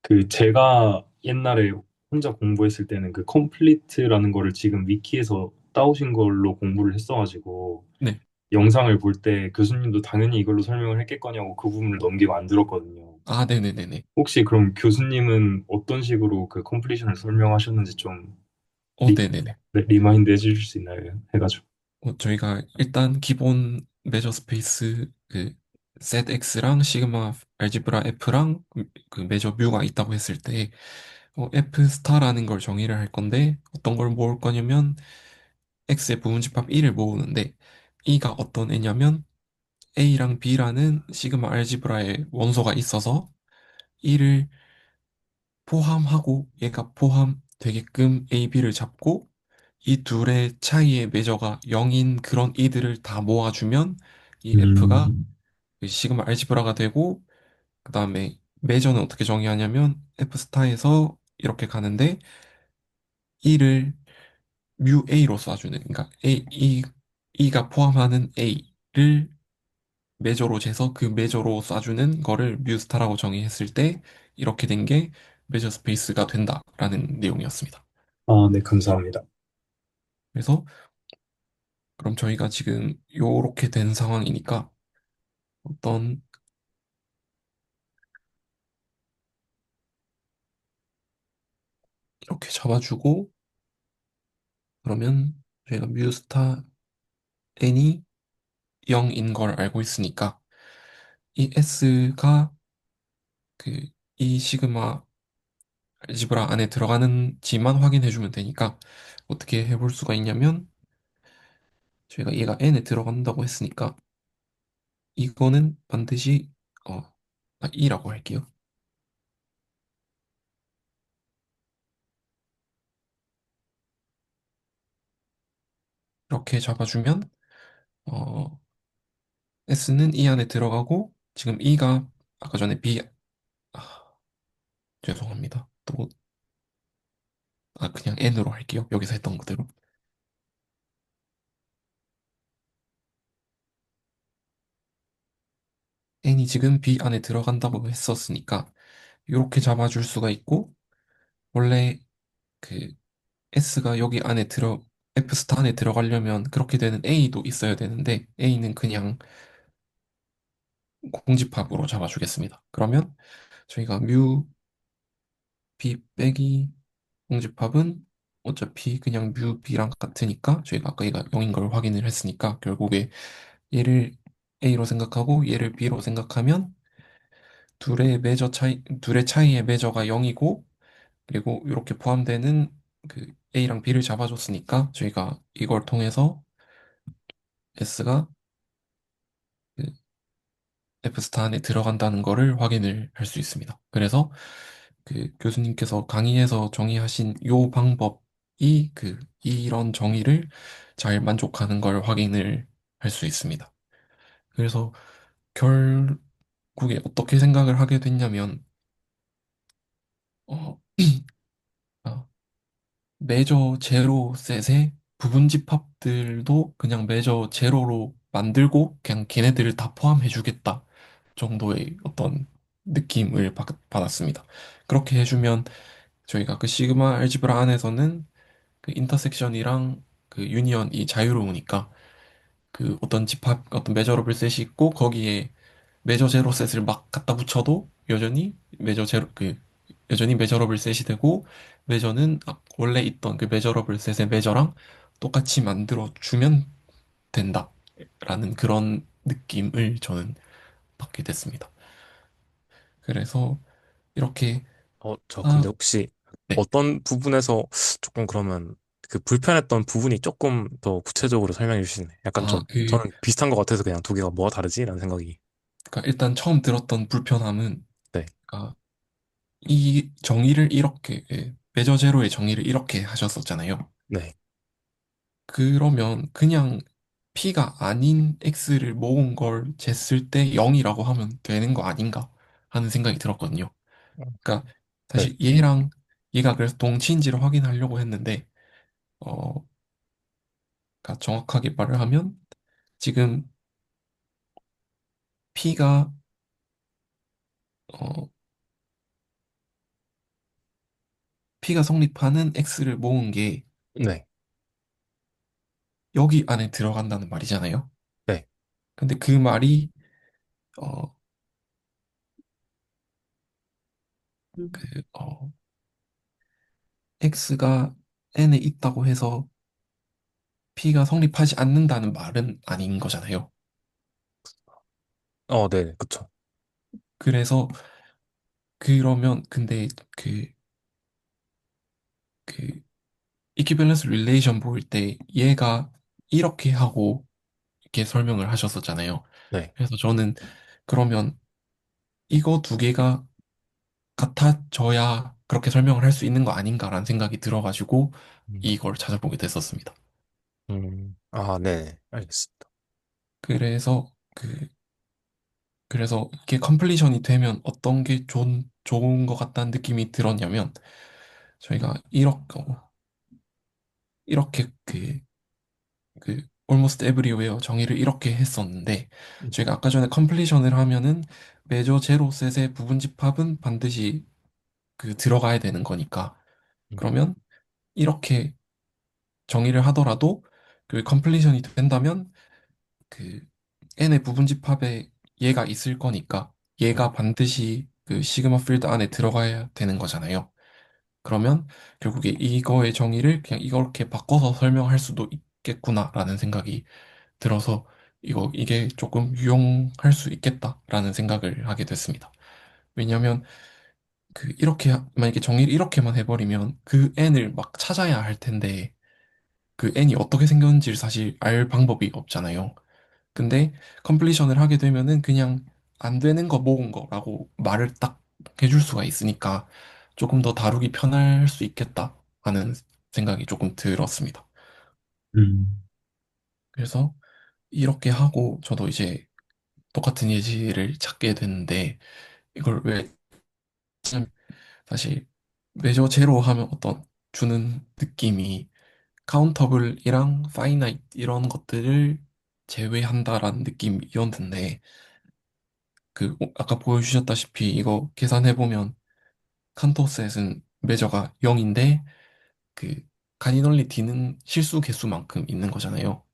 그 제가 옛날에 혼자 공부했을 때는 그 컴플리트라는 거를 지금 위키에서 따오신 걸로 공부를 했어가지고 네. 영상을 볼 때 교수님도 당연히 이걸로 설명을 했겠거냐고 그 부분을 넘기고 안 들었거든요. 아, 네네네네. 혹시 그럼 교수님은 어떤 식으로 그 컴플리션을 설명하셨는지 좀 리, 네네네. 네, 리마인드 해주실 수 있나요? 해가지고. 저희가 일단 기본 메저 스페이스 그 ZX랑 시그마 알지브라 F랑 그 메저 뮤가 있다고 했을 때 F 스타라는 걸 정의를 할 건데 어떤 걸 모을 거냐면 X의 부분집합 1을 모으는데 E가 어떤 애냐면 A랑 B라는 시그마 알지브라의 원소가 있어서 E를 포함하고 얘가 포함되게끔 A, B를 잡고 이 둘의 차이의 매저가 0인 그런 이들을 다 모아주면 이 F가 음, 그 시그마 알지브라가 되고 그 다음에 메저는 어떻게 정의하냐면 F스타에서 이렇게 가는데 E를 뮤 A로 쏴주는, 그러니까 E가 포함하는 A를 메저로 재서 그 메저로 쏴주는 거를 뮤스타라고 정의했을 때 이렇게 된 게 메저 스페이스가 된다라는 내용이었습니다. 아, 네, 감사합니다. 그래서 그럼 저희가 지금 요렇게 된 상황이니까 어떤, 이렇게 잡아주고, 그러면 저희가 뮤스타 n이 0인 걸 알고 있으니까 이 s가 그 이 시그마 알지브라 안에 들어가는지만 확인해주면 되니까 어떻게 해볼 수가 있냐면, 저희가 얘가 n에 들어간다고 했으니까 이거는 반드시 어, E라고 할게요. 이렇게 잡아주면 어, S는 E 안에 들어가고, 지금 E가 아까 전에 아, 죄송합니다. 또 그냥 N으로 할게요. 여기서 했던 그대로. N이 지금 B 안에 들어간다고 했었으니까 이렇게 잡아줄 수가 있고, 원래 그 S가 여기 안에 F 스타 안에 들어가려면 그렇게 되는 A도 있어야 되는데 A는 그냥 공집합으로 잡아주겠습니다. 그러면 저희가 뮤 B 빼기 공집합은 어차피 그냥 뮤 B랑 같으니까, 저희가 아까 얘가 0인 걸 확인을 했으니까 결국에 얘를 A로 생각하고 얘를 B로 생각하면 둘의 차이의 매저가 0이고, 그리고 이렇게 포함되는 그 A랑 B를 잡아줬으니까 저희가 이걸 통해서 S가 그 F스타 안에 들어간다는 거를 확인을 할 수 있습니다. 그래서 그 교수님께서 강의에서 정의하신 요 방법이 이런 정의를 잘 만족하는 걸 확인을 할 수 있습니다. 그래서 결국에 어떻게 생각을 하게 됐냐면, 어, 아, 메저 제로 셋의 부분 집합들도 그냥 메저 제로로 만들고 그냥 걔네들을 다 포함해 주겠다 정도의 어떤 느낌을 받았습니다. 그렇게 해주면 저희가 그 시그마 알지브라 안에서는 그 인터섹션이랑 그 유니언이 자유로우니까 그 어떤 집합, 어떤 메저러블 셋이 있고 거기에 메저 제로 셋을 막 갖다 붙여도 여전히 메저러블 셋이 되고, 메저는 원래 있던 그 메저러블 셋의 메저랑 똑같이 만들어 주면 된다라는 그런 느낌을 저는 받게 됐습니다. 그래서 이렇게 저 아, 근데 혹시 네. 어떤 부분에서 조금 그러면 그 불편했던 부분이 조금 더 구체적으로 설명해 주시네. 약간 좀 저는 비슷한 것 같아서 그냥 두 개가 뭐가 다르지? 라는 생각이. 그러니까 일단 처음 들었던 불편함은, 네, 아, 이 정의를 이렇게, 메저 제로의 정의를 이렇게 하셨었잖아요. 네. 그러면 그냥 P가 아닌 X를 모은 걸 쟀을 때 0이라고 하면 되는 거 아닌가 하는 생각이 들었거든요. 그러니까 네. 사실 얘가 그래서 동치인지를 확인하려고 했는데, 어, 그러니까 정확하게 말을 하면 지금 P가 어, P가 성립하는 X를 모은 게 네. 여기 안에 들어간다는 말이잖아요. 네. 근데 그 말이 어, 그 X가 N에 있다고 해서 P가 성립하지 않는다는 말은 아닌 거잖아요. 네. 그쵸. 그래서 그러면 근데 그 이퀴밸런스 릴레이션 보일 때 얘가 이렇게 하고 이렇게 설명을 하셨었잖아요. 네. 그래서 저는 그러면 이거 두 개가 같아져야 그렇게 설명을 할 수 있는 거 아닌가라는 생각이 들어가지고 음. 이걸 찾아보게 됐었습니다. 네. 알겠습니다. 그래서 그래서 이게 컴플리션이 되면 어떤 게 좋은 것 같다는 느낌이 들었냐면, 저희가 이렇게 almost everywhere 정의를 이렇게 했었는데, 저희가 아까 전에 컴플리션을 하면은 메저 제로 셋의 부분 집합은 반드시 들어가야 되는 거니까, 음, 그러면 이렇게 정의를 하더라도 컴플리션이 된다면 그 n의 부분 집합에 얘가 있을 거니까 네. 얘가 반드시 시그마 필드 안에 들어가야 되는 거잖아요. 그러면 결국에 이거의 정의를 그냥 이렇게 바꿔서 설명할 수도 있겠구나라는 생각이 들어서 이게 조금 유용할 수 있겠다라는 생각을 하게 됐습니다. 왜냐하면 이렇게 만약에 정의를 이렇게만 해버리면 그 n을 막 찾아야 할 텐데 그 n이 어떻게 생겼는지를 사실 알 방법이 없잖아요. 근데 컴플리션을 하게 되면은 그냥 안 되는 거 모은 거라고 말을 딱 해줄 수가 있으니까 조금 더 다루기 편할 수 있겠다 하는 생각이 조금 들었습니다. 음. 그래서 이렇게 하고 저도 이제 똑같은 예시를 찾게 됐는데 이걸 왜 사실 메저 제로 하면 어떤 주는 느낌이 카운터블이랑 파이나이트 이런 것들을 제외한다라는 느낌이었는데 아까 보여주셨다시피 이거 계산해보면 칸토셋은 매저가 0인데 그 카디널리티는 실수 개수만큼 있는 거잖아요.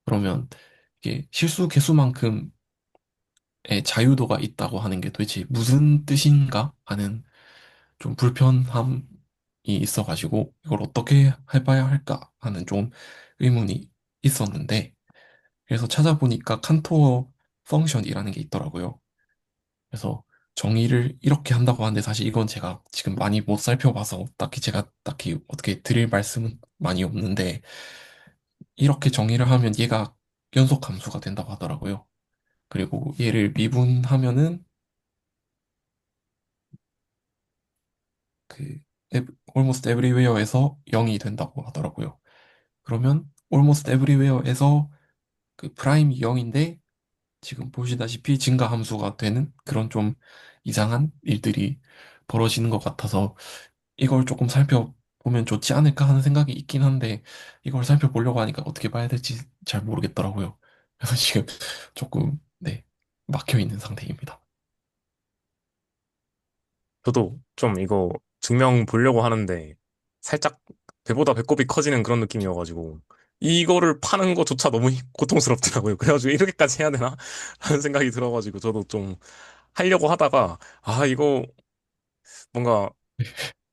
그러면 이게 실수 개수만큼의 자유도가 있다고 하는 게 도대체 무슨 뜻인가 하는 좀 불편함이 있어가지고 이걸 어떻게 해봐야 할까 하는 좀 의문이 있었는데 그래서 찾아보니까 칸토어 펑션이라는 게 있더라고요. 그래서 정의를 이렇게 한다고 하는데 사실 이건 제가 지금 많이 못 살펴봐서 딱히 어떻게 드릴 말씀은 많이 없는데 이렇게 정의를 하면 얘가 연속 함수가 된다고 하더라고요. 그리고 얘를 미분하면은 그 almost everywhere에서 0이 된다고 하더라고요. 그러면 almost everywhere에서 프라임이 0인데 지금 보시다시피 증가 함수가 되는 그런 좀 이상한 일들이 벌어지는 것 같아서 이걸 조금 살펴보면 좋지 않을까 하는 생각이 있긴 한데 이걸 살펴보려고 하니까 어떻게 봐야 될지 잘 모르겠더라고요. 그래서 지금 조금 네, 막혀 있는 상태입니다. 저도 좀 이거 증명 보려고 하는데 살짝 배보다 배꼽이 커지는 그런 느낌이어가지고 이거를 파는 것조차 너무 고통스럽더라고요. 그래가지고 이렇게까지 해야 되나? 라는 생각이 들어가지고 저도 좀 하려고 하다가 아 이거 뭔가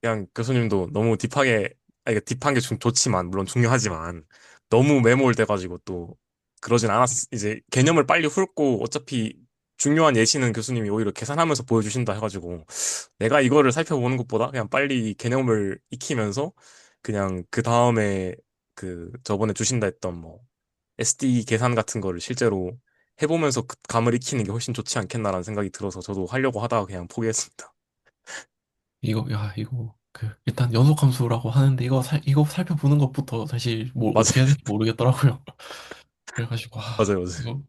그냥 교수님도 너무 딥하게, 아, 이게 딥한 게 좋지만, 물론 중요하지만, 너무 매몰돼가지고 또, 그러진 이제 개념을 빨리 훑고, 어차피 중요한 예시는 교수님이 오히려 계산하면서 보여주신다 해가지고, 내가 이거를 살펴보는 것보다 그냥 빨리 개념을 익히면서, 그냥 그 다음에 저번에 주신다 했던 뭐, SD 계산 같은 거를 실제로 해보면서 그 감을 익히는 게 훨씬 좋지 않겠나라는 생각이 들어서 저도 하려고 하다가 그냥 포기했습니다. 이거 일단 연속함수라고 하는데 이거 살펴보는 것부터 사실 뭐 어떻게 해야 맞아요. 될지 모르겠더라고요. 그래가지고 맞아요, 맞아요. 이거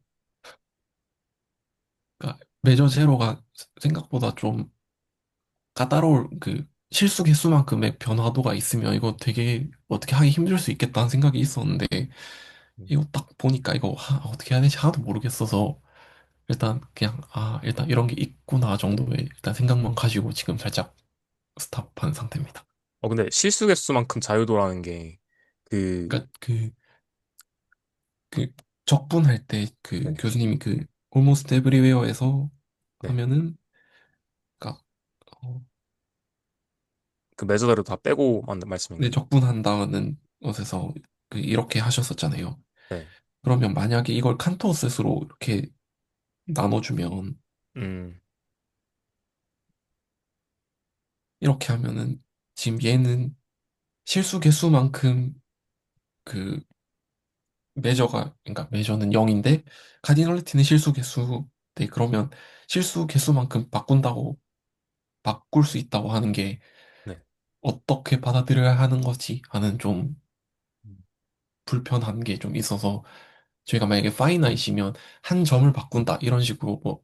그러니까 메저 제로가 생각보다 좀 까다로울 실수 개수만큼의 변화도가 있으면 이거 되게 어떻게 하기 힘들 수 있겠다는 생각이 있었는데 이거 딱 보니까 어떻게 해야 되지 하나도 모르겠어서 일단 그냥 일단 이런 게 있구나 정도의 일단 생각만 가지고 지금 살짝 스탑한 상태입니다. 근데 실수 개수만큼 자유도라는 게, 그, 그러니까 그 적분할 때 네네. 교수님이 almost everywhere에서 네. 하면은 그러니까 어, 그 매저대로 다 빼고 만든 네, 말씀인가요? 적분한다는 것에서 이렇게 하셨었잖아요. 네. 그러면 만약에 이걸 칸토셋으로 이렇게 나눠주면 음, 이렇게 하면은 지금 얘는 실수 개수만큼 그 그러니까 매저는 0인데 카디널리티는 실수 개수 네 그러면 실수 개수만큼 바꿀 수 있다고 하는 게 네. 어떻게 받아들여야 하는 거지 하는 좀 음, 불편한 게 좀 있어서 저희가 만약에 파이나이시면 한 점을 바꾼다 이런 식으로 뭐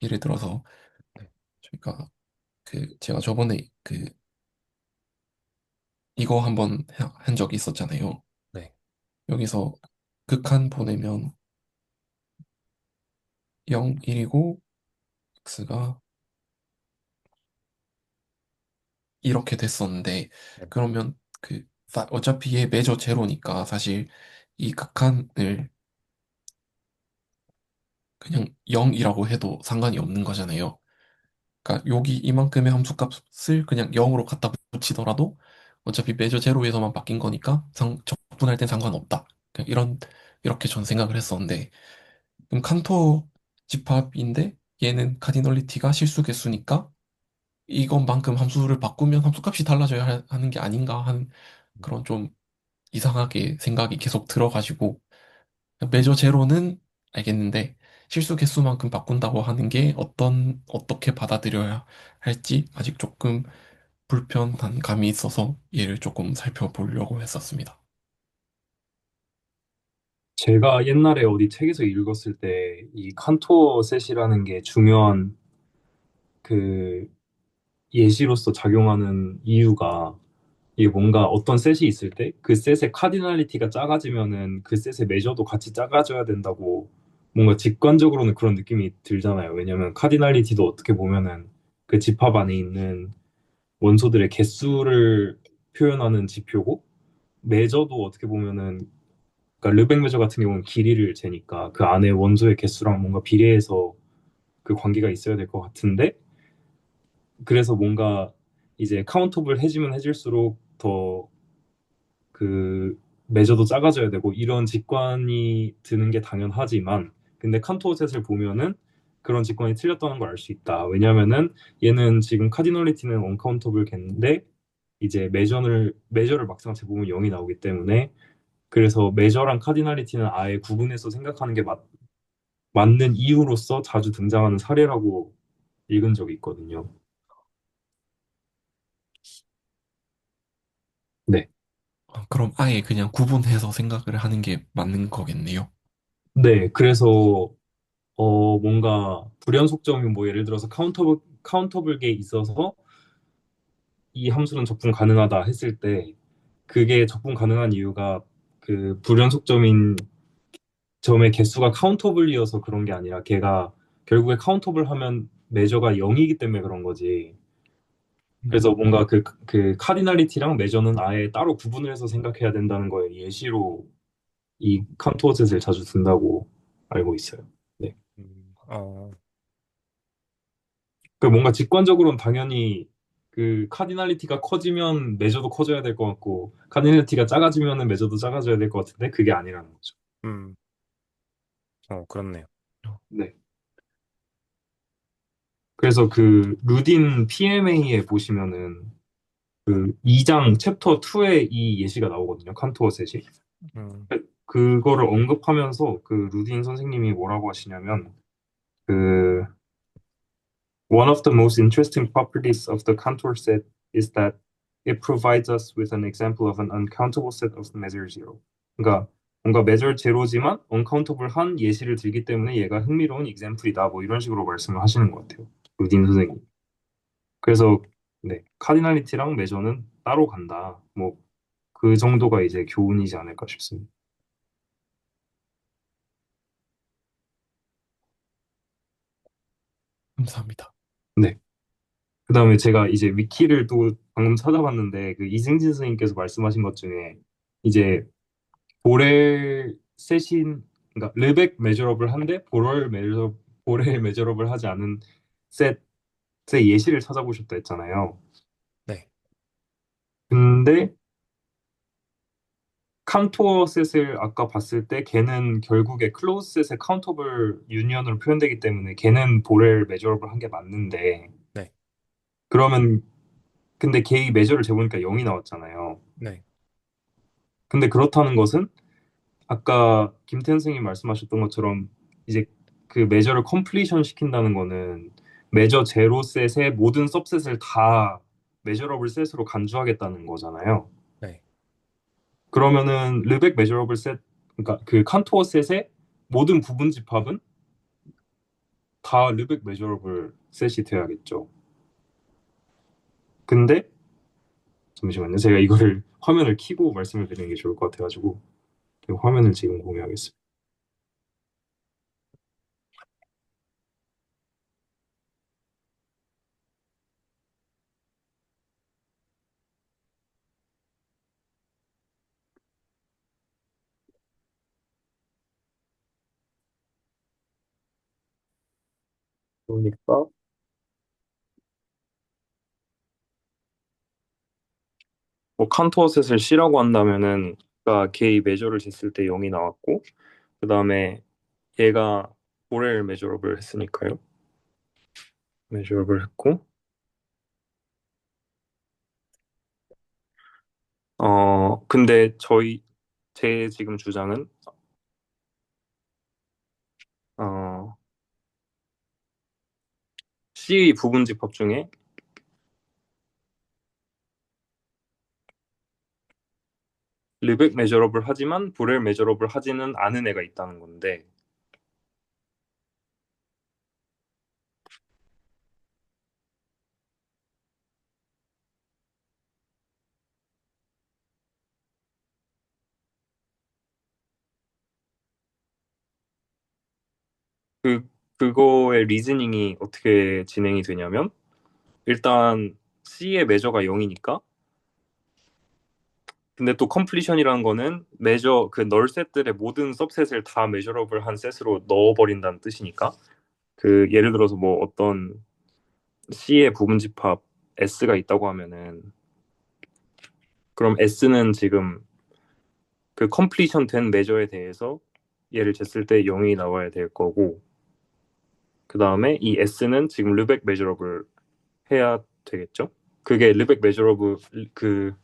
예를 들어서 네, 저희가 제가 저번에 이거 한번 한 적이 있었잖아요. 네, 여기서 극한 보내면 0, 1이고 x가 이렇게 됐었는데 네, 그러면 어차피 얘 매저 제로니까 사실 이 극한을 그냥 0이라고 해도 상관이 없는 거잖아요. 그러니까 여기 이만큼의 함수값을 그냥 0으로 갖다 붙이더라도 어차피 매저 제로에서만 바뀐 거니까 적분할 땐 상관없다. 그냥 이렇게 전 생각을 했었는데 그럼 칸토 집합인데 얘는 카디널리티가 실수 개수니까 이것만큼 함수를 바꾸면 함수값이 달라져야 하는 게 아닌가 하는 그런 좀 이상하게 생각이 계속 들어가지고 매저 제로는 알겠는데 실수 개수만큼 바꾼다고 하는 게 어떻게 받아들여야 할지 아직 조금 불편한 감이 있어서 얘를 조금 살펴보려고 했었습니다. 제가 옛날에 어디 책에서 읽었을 때 이 칸토어 셋이라는 게 중요한 그 예시로서 작용하는 이유가 이게 뭔가 어떤 셋이 있을 때 그 셋의 카디널리티가 작아지면은 그 셋의 메저도 같이 작아져야 된다고 뭔가 직관적으로는 그런 느낌이 들잖아요. 왜냐면 카디널리티도 어떻게 보면은 그 집합 안에 있는 원소들의 개수를 표현하는 지표고 메저도 어떻게 보면은 그러니까 르벡 메저 같은 경우는 길이를 재니까 그 안에 원소의 개수랑 뭔가 비례해서 그 관계가 있어야 될 것 같은데 그래서 뭔가 이제 카운터블 해지면 해질수록 더 그 매저도 작아져야 되고 이런 직관이 드는 게 당연하지만 근데 칸토셋을 보면은 그런 직관이 틀렸다는 걸 알 수 있다. 왜냐면은 얘는 지금 카디널리티는 언카운터블 겠는데 이제 매저를 막상 재보면 0이 나오기 때문에 그래서 매저랑 카디널리티는 아예 구분해서 생각하는 게 맞는 이유로서 자주 등장하는 사례라고 읽은 적이 있거든요. 네. 그럼 아예 그냥 구분해서 생각을 하는 게 맞는 거겠네요. 네, 그래서 뭔가 불연속점이 뭐 예를 들어서 카운터블계에 있어서 이 함수는 적분 가능하다 했을 때 그게 적분 가능한 이유가 그 불연속점인 점의 개수가 카운터블이어서 그런 게 아니라 걔가 결국에 카운터블 하면 메저가 0이기 때문에 그런 거지. 그래서 뭔가 그 카디널리티랑 메저는 아예 따로 구분을 해서 생각해야 된다는 거에 예시로 이 카운터셋을 자주 든다고 알고 있어요. 네. 어, 그 뭔가 직관적으로는 당연히 그 카디널리티가 커지면 메저도 커져야 될 것 같고 카디널리티가 작아지면은 메저도 작아져야 될 것 같은데 그게 아니라는 거죠. 음, 그렇네요. 네. 그래서 그 루딘 PMA에 보시면은 그 2장 챕터 2에 이 예시가 나오거든요. 칸토어 셋이. 음, 그거를 언급하면서 그 루딘 선생님이 뭐라고 하시냐면 그 one of the most interesting properties of the contour set is that it provides us with an example of an uncountable set of measure zero. 그러니까 뭔가 measure zero지만 uncountable한 예시를 들기 때문에 얘가 흥미로운 example이다. 뭐 이런 식으로 말씀을 하시는 것 같아요. 루딘 선생님. 그래서 네, 카디널리티랑 메저는 따로 간다. 뭐 그 정도가 이제 교훈이지 않을까 싶습니다. 감사합니다. 네. 그다음에 제가 이제 위키를 또 방금 찾아봤는데 그 이승진 선생님께서 말씀하신 것 중에 이제 보렐 셋인 그러니까 르벡 메저러블 한데 보렐 메저러블 하지 않은 셋의 예시를 찾아보셨다 했잖아요. 네, 근데 카운터 셋을 아까 봤을 때 걔는 결국에 클로즈 셋의 카운터블 유니언으로 표현되기 때문에 걔는 보렐 메저러블 한 게 맞는데 네, 그러면 근데 걔의 메저를 재보니까 0이 나왔잖아요. 네, 근데 그렇다는 것은 아까 김태현 선생님 말씀하셨던 것처럼 이제 그 메저를 컴플리션 시킨다는 거는 메저 제로 셋의 모든 सब셋을 다 메저러블 셋으로 간주하겠다는 거잖아요. 네, 그러면은 르벡 메저러블 셋 그러니까 그 칸토어 셋의 모든 부분 집합은 다 르벡 메저러블 셋이 돼야겠죠. 근데 잠시만요. 제가 이거를 화면을 켜고 말씀을 드리는 게 좋을 것 같아가지고 제가 화면을 지금 공유하겠습니다. 그러니까 뭐 칸토어셋을 C라고 한다면은 그러니까 걔의 메저를 쟀을 때 0이 나왔고 그 다음에 얘가 보렐 메저러블 했으니까요. 메저러블 했고 근데 제 지금 주장은 어 C 부분집합 중에 르벡 메저러블 하지만 보렐 메저러블 하지는 않은 애가 있다는 건데 그거의 리즈닝이 어떻게 진행이 되냐면 일단 C의 메저가 0이니까 근데 또 컴플리션이라는 거는 메저 그 널 셋들의 모든 सब셋을 다 메저러블 한 셋으로 넣어버린다는 뜻이니까 그 예를 들어서 뭐 어떤 C의 부분집합 S가 있다고 하면은 그럼 S는 지금 그 컴플리션 된 메저에 대해서 얘를 쟀을 때 0이 나와야 될 거고 그 다음에 이 S는 지금 르벡 메저러블 해야 되겠죠? 그게 그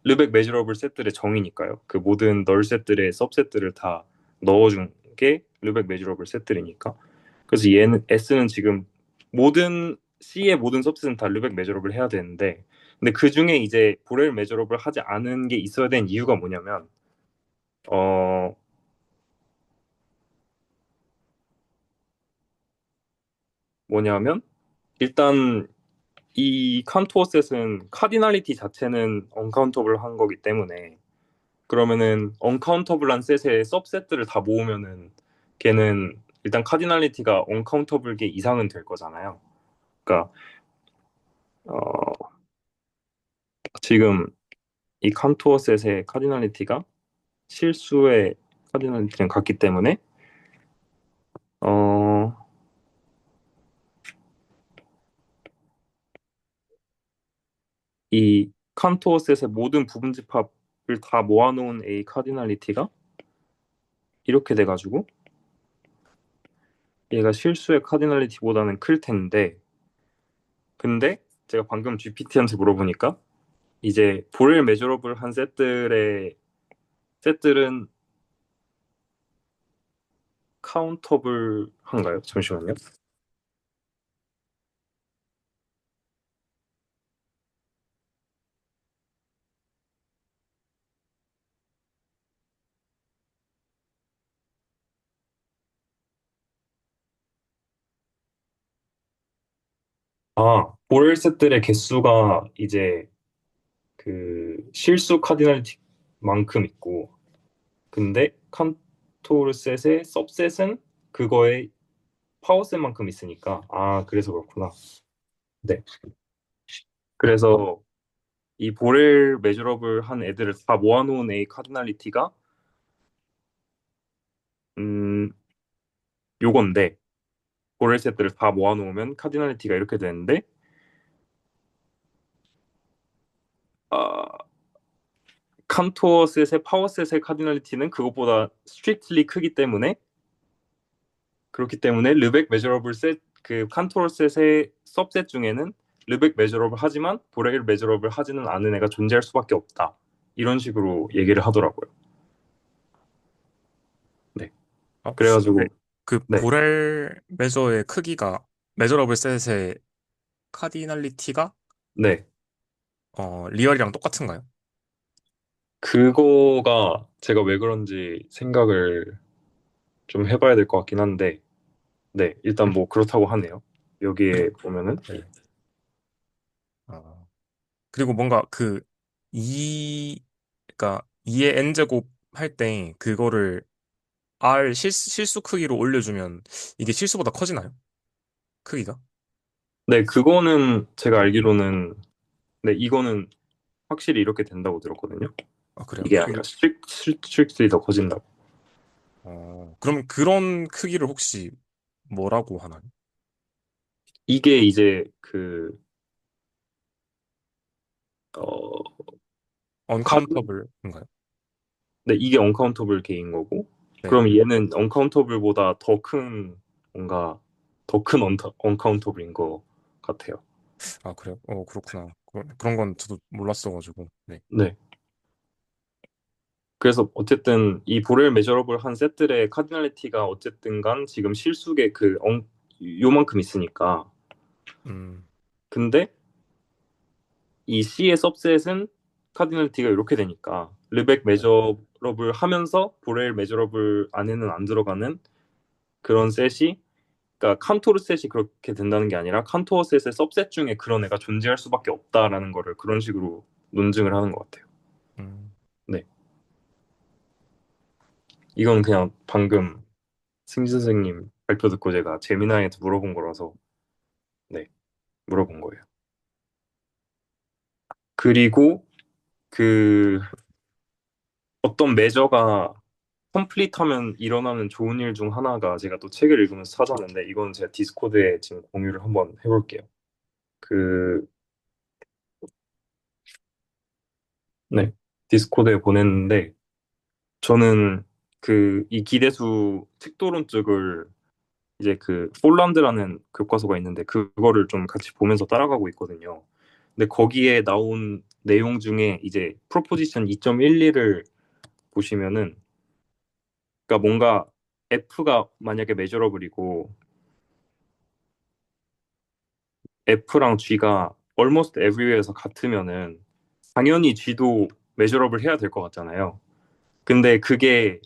르벡 메저러블 셋들의 정의니까요. 그 모든 널 셋들의 सब셋들을 다 넣어준 게 르벡 메저러블 셋들이니까. 그래서 얘는 S는 지금 모든 C의 모든 सब셋은 다 르벡 메저러블 해야 되는데, 근데 그 중에 이제 보렐 메저러블 하지 않은 게 있어야 되는 이유가 뭐냐면, 어 뭐냐면 일단 이 칸토어 셋은 카디널리티 자체는 언카운터블 한 거기 때문에 그러면은 언카운터블한 셋의 सब셋들을 다 모으면은 걔는 일단 카디널리티가 언카운터블 게 이상은 될 거잖아요. 그러니까 어, 지금 이 칸토어 셋의 카디널리티가 실수의 카디널리티랑 같기 때문에 어, 이 칸토어 셋의 모든 부분집합을 다 모아놓은 A 카디널리티가 이렇게 돼가지고 얘가 실수의 카디널리티보다는 클 텐데 근데 제가 방금 GPT한테 물어보니까 이제 볼 메저러블 한 셋들은 카운터블 한가요? 잠시만요. 볼 셋들의 개수가 이제 그 실수 카디널티만큼 있고 근데 칸토르 셋의 सब셋은 그거의 파워셋만큼 있으니까 그래서 그렇구나. 네. 그래서 이 보렐 메저러블 한 애들을 다 모아놓은 A 카디널리티가 음 요건데 보렐 셋들을 다 모아놓으면 카디널리티가 이렇게 되는데 아, 칸토어 셋의 파워 셋의 카디널리티는 그것보다 스트릭트리 크기 때문에 그렇기 때문에 르벡 메저러블 셋 그 칸토어 셋의 सब셋 중에는 르벡 메저러블 하지만 보렐 메저러블 하지는 않은 애가 존재할 수밖에 없다. 이런 식으로 얘기를 하더라고요. 네. 어? 근데 그래가지고 그 네. 보렐 메저의 크기가 메저러블 셋의 카디널리티가 네. 리얼이랑 똑같은가요? 그거가 제가 왜 그런지 생각을 좀 해봐야 될 것 같긴 한데 네, 일단 뭐 그렇다고 하네요. 여기에 보면은. 네. 아. 그리고 뭔가 그 2, 그러니까 2의 n제곱 할 때 그거를 r 실수 크기로 올려주면 이게 실수보다 커지나요? 크기가? 네, 그거는 제가 알기로는, 네, 이거는 확실히 이렇게 된다고 들었거든요. 아, 그래요? 이게 아니라 스트릭트리 더 커진다고. 그러면 그런 크기를 혹시 뭐라고 하나요? 이게 이제 그, 어, 카드, 언카운터블인가요? 네, 이게 언카운터블 개인 거고, 네. 그럼 얘는 언카운터블보다 더 큰, 뭔가, 더 큰 언카운터블인 것 같아요. 아, 그래요? 그렇구나. 그런 건 저도 몰랐어가지고. 네. 네. 그래서 어쨌든 이 보렐 메저러블 한 셋들의 카디널리티가 어쨌든 간 지금 실수의 요만큼 있으니까. 음, 근데 이 C의 सब셋은 카디널티가 이렇게 되니까 르벡 네. 메저러블 하면서 보렐 메저러블 안에는 안 들어가는 그런 셋이, 그러니까 칸토르 셋이 그렇게 된다는 게 아니라 칸토어 셋의 सब셋 중에 그런 애가 존재할 수밖에 없다라는 거를 그런 식으로 논증을 하는 것 같아요. 음, 네, 이건 그냥 방금 승지 선생님 발표 듣고 제가 재미나이한테 물어본 거라서, 네, 물어본 거예요. 그리고 그 어떤 메저가 컴플리트하면 일어나는 좋은 일 중 하나가, 제가 또 책을 읽으면서 찾았는데 이건 제가 디스코드에 지금 공유를 한번 해볼게요. 그, 네, 디스코드에 보냈는데, 저는 그 이 기대수 책도론 쪽을 이제 그 폴란드라는 교과서가 있는데 그거를 좀 같이 보면서 따라가고 있거든요. 근데 거기에 나온 내용 중에 이제 프로포지션 2.12를 보시면은, 그러니까 뭔가 F가 만약에 메저러블이고 F랑 G가 almost everywhere에서 같으면은 당연히 G도 메저러블 해야 될 것 같잖아요. 근데 그게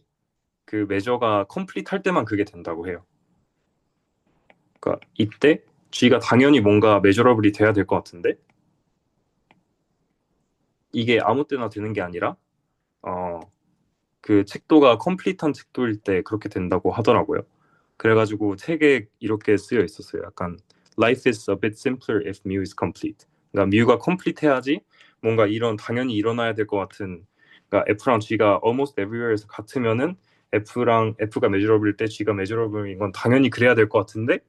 그 메저가 컴플리트 할 때만 그게 된다고 해요. 그러니까 이때 G가 당연히 뭔가 메저러블이 돼야 될 것 같은데 이게 아무 때나 되는 게 아니라 어, 그 책도가 컴플리트한 책도일 때 그렇게 된다고 하더라고요. 그래가지고 책에 이렇게 쓰여 있었어요. 약간 Life is a bit simpler if mu is complete. 그러니까 mu가 complete 해야지 뭔가 이런 당연히 일어나야 될 것 같은, 그러니까 F랑 G가 almost everywhere에서 같으면은 F랑 F가 measurable일 때 G가 measurable인 건 당연히 그래야 될 것 같은데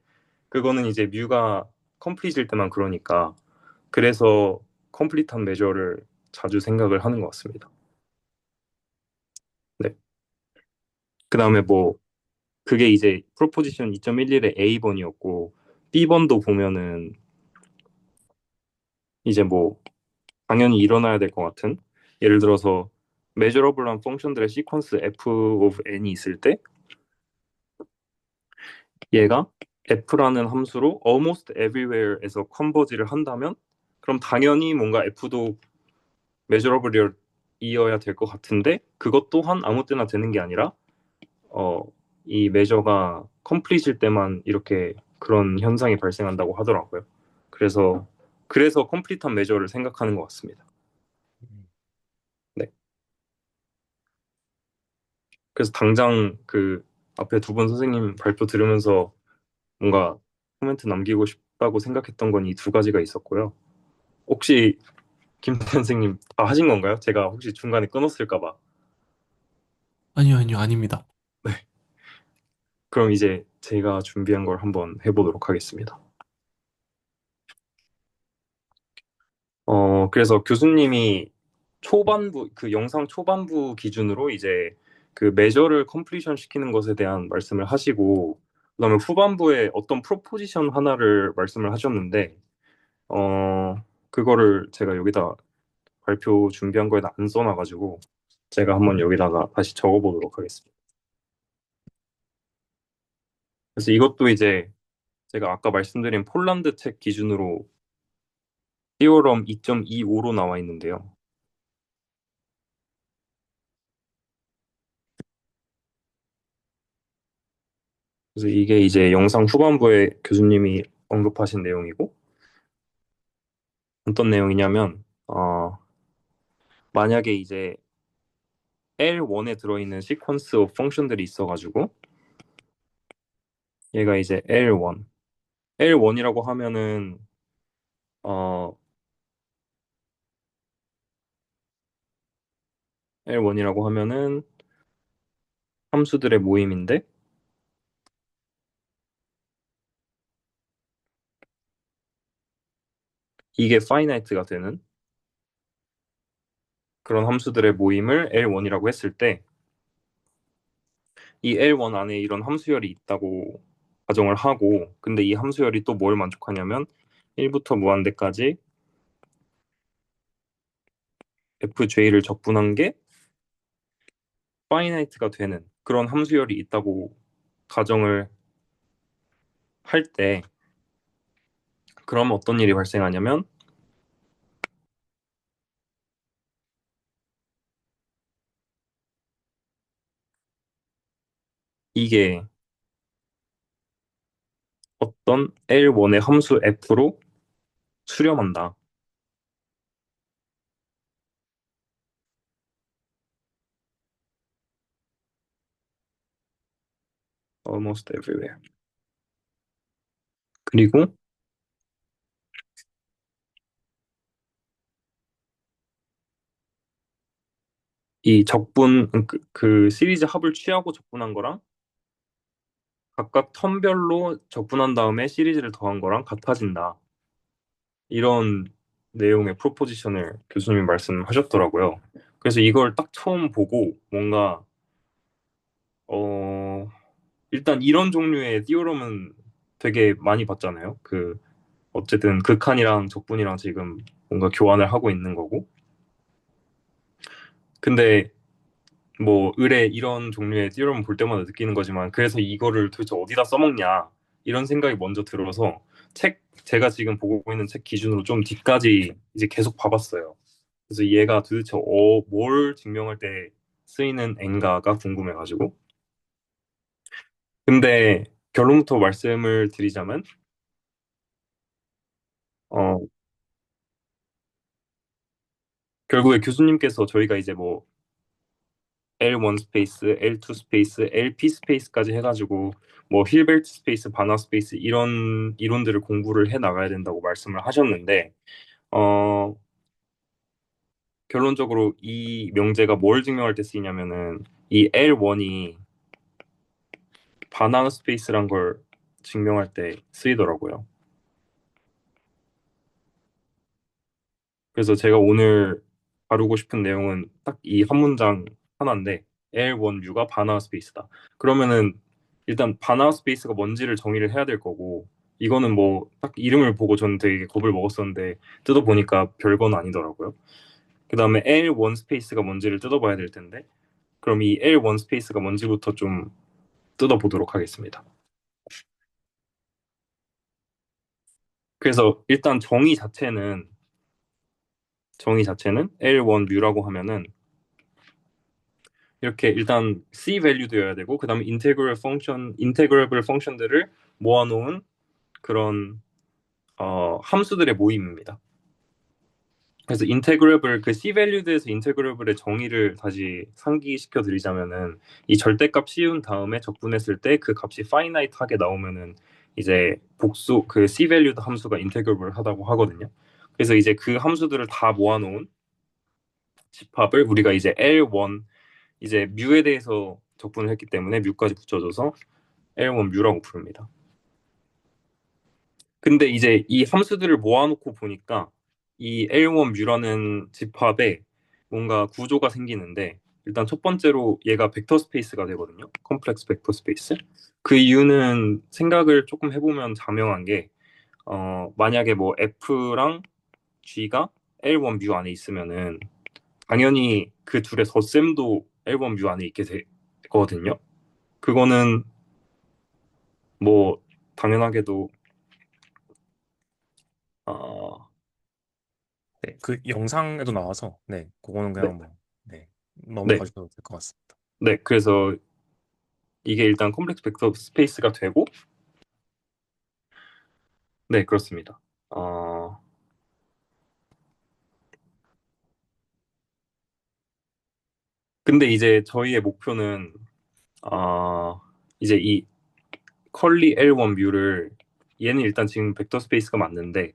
그거는 이제 mu가 complete일 때만 그러니까, 그래서 complete한 measure를 자주 생각을 하는 것 같습니다. 네. 그 다음에 뭐 그게 이제 프로포지션 2.11의 A번이었고 B번도 보면은 이제 뭐 당연히 일어나야 될 것 같은, 예를 들어서 measurable한 펑션들의 시퀀스 f of n이 있을 때 얘가 f라는 함수로 almost everywhere에서 컨버지를 한다면 그럼 당연히 뭔가 f도 measurable이어야 될 것 같은데 그것 또한 아무 때나 되는 게 아니라 어, 이 메저가 컴플리트일 때만 이렇게 그런 현상이 발생한다고 하더라고요. 그래서 컴플리트한 메저를 생각하는 것 같습니다. 네. 그래서 당장 그 앞에 두 분 선생님 발표 들으면서 뭔가 코멘트 남기고 싶다고 생각했던 건 이 두 가지가 있었고요. 혹시 김 선생님 다 하신 건가요? 제가 혹시 중간에 끊었을까 봐. 아니요, 아니요, 아닙니다. 네. 그럼 이제 제가 준비한 걸 한번 해보도록 하겠습니다. 그래서 교수님이 초반부, 그 영상 초반부 기준으로 이제 그 메저를 컴플리션 시키는 것에 대한 말씀을 하시고, 그다음에 후반부에 어떤 프로포지션 하나를 말씀을 하셨는데, 그거를 제가 여기다 발표 준비한 거에다 안 써놔가지고, 제가 한번 여기다가 다시 적어보도록 하겠습니다. 그래서 이것도 이제 제가 아까 말씀드린 폴란드 책 기준으로 티오럼 2.25로 나와 있는데요. 그래서 이게 이제 영상 후반부에 교수님이 언급하신 내용이고, 어떤 내용이냐면, 만약에 이제 L1에 들어있는 시퀀스 오브 펑션들이 있어가지고, 얘가 이제 L1이라고 하면은, 어, L1이라고 하면은 함수들의 모임인데, 이게 파이나이트가 되는 그런 함수들의 모임을 L1이라고 했을 때, 이 L1 안에 이런 함수열이 있다고 가정을 하고, 근데 이 함수열이 또 뭘 만족하냐면 1부터 무한대까지 fj를 적분한 게 파이나이트가 되는 그런 함수열이 있다고 가정을 할 때, 그러면 어떤 일이 발생하냐면 이게 어떤 L1의 함수 f로 수렴한다. Almost everywhere. 그리고 이 적분 그 시리즈 합을 취하고 적분한 거랑 각각 텀별로 적분한 다음에 시리즈를 더한 거랑 같아진다. 이런 내용의 프로포지션을 교수님이 말씀하셨더라고요. 그래서 이걸 딱 처음 보고 뭔가 어 일단 이런 종류의 띠오럼은 되게 많이 봤잖아요. 그 어쨌든 극한이랑 적분이랑 지금 뭔가 교환을 하고 있는 거고. 근데 뭐 을에 이런 종류의 띠오럼 볼 때마다 느끼는 거지만 그래서 이거를 도대체 어디다 써먹냐 이런 생각이 먼저 들어서 제가 지금 보고 있는 책 기준으로 좀 뒤까지 이제 계속 봐봤어요. 그래서 얘가 도대체 뭘 증명할 때 쓰이는 앤가가 궁금해가지고. 근데 결론부터 말씀을 드리자면 어 결국에 교수님께서 저희가 이제 뭐 L1 스페이스, L2 스페이스, LP 스페이스까지 해가지고 뭐 힐베르트 스페이스, 바나 스페이스 이런 이론들을 공부를 해 나가야 된다고 말씀을 하셨는데 어 결론적으로 이 명제가 뭘 증명할 때 쓰이냐면은 이 L1이 바나 스페이스란 걸 증명할 때 쓰이더라고요. 그래서 제가 오늘 다루고 싶은 내용은 딱 이 한 문장 하나인데 L1U가 바나나 스페이스다. 그러면은 일단 바나나 스페이스가 뭔지를 정의를 해야 될 거고 이거는 뭐 딱 이름을 보고 저는 되게 겁을 먹었었는데 뜯어보니까 별건 아니더라고요. 그 다음에 L1 스페이스가 뭔지를 뜯어봐야 될 텐데 그럼 이 L1 스페이스가 뭔지부터 좀 뜯어보도록 하겠습니다. 그래서 일단 정의 자체는 L1 뮤라고 하면은 이렇게 일단 C 밸류도여야 되고 그다음에 인테그러블 펑션들을 모아놓은 그런 함수들의 모임입니다. 그래서 인테그러블 그 C 밸류드에서 인테그러블의 정의를 다시 상기시켜 드리자면은 이 절대값 씌운 다음에 적분했을 때 그 값이 파이나이트하게 나오면은 이제 복수 그 C 밸류드 함수가 인테그러블 하다고 하거든요. 그래서 이제 그 함수들을 다 모아놓은 집합을 우리가 이제 L1 이제 뮤에 대해서 적분을 했기 때문에 뮤까지 붙여줘서 L1 뮤라고 부릅니다. 근데 이제 이 함수들을 모아놓고 보니까 이 L1 뮤라는 집합에 뭔가 구조가 생기는데 일단 첫 번째로 얘가 벡터 스페이스가 되거든요. 컴플렉스 벡터 스페이스. 그 이유는 생각을 조금 해보면 자명한 게 만약에 뭐 F랑 G가 L1 뮤 안에 있으면은 당연히 그 둘의 덧셈도 L1 뮤 안에 있게 되거든요. 그거는 뭐 당연하게도 어, 네, 그 영상에도 나와서 네, 그거는 네, 그냥 뭐 네, 네, 넘어가 주셔도 될 것 같습니다. 네. 그래서 이게 일단 컴플렉스 벡터 스페이스가 되고, 네, 그렇습니다. 근데 이제 저희의 목표는, 이제 이 컬리 L1 뮤를, 얘는 일단 지금 벡터 스페이스가 맞는데,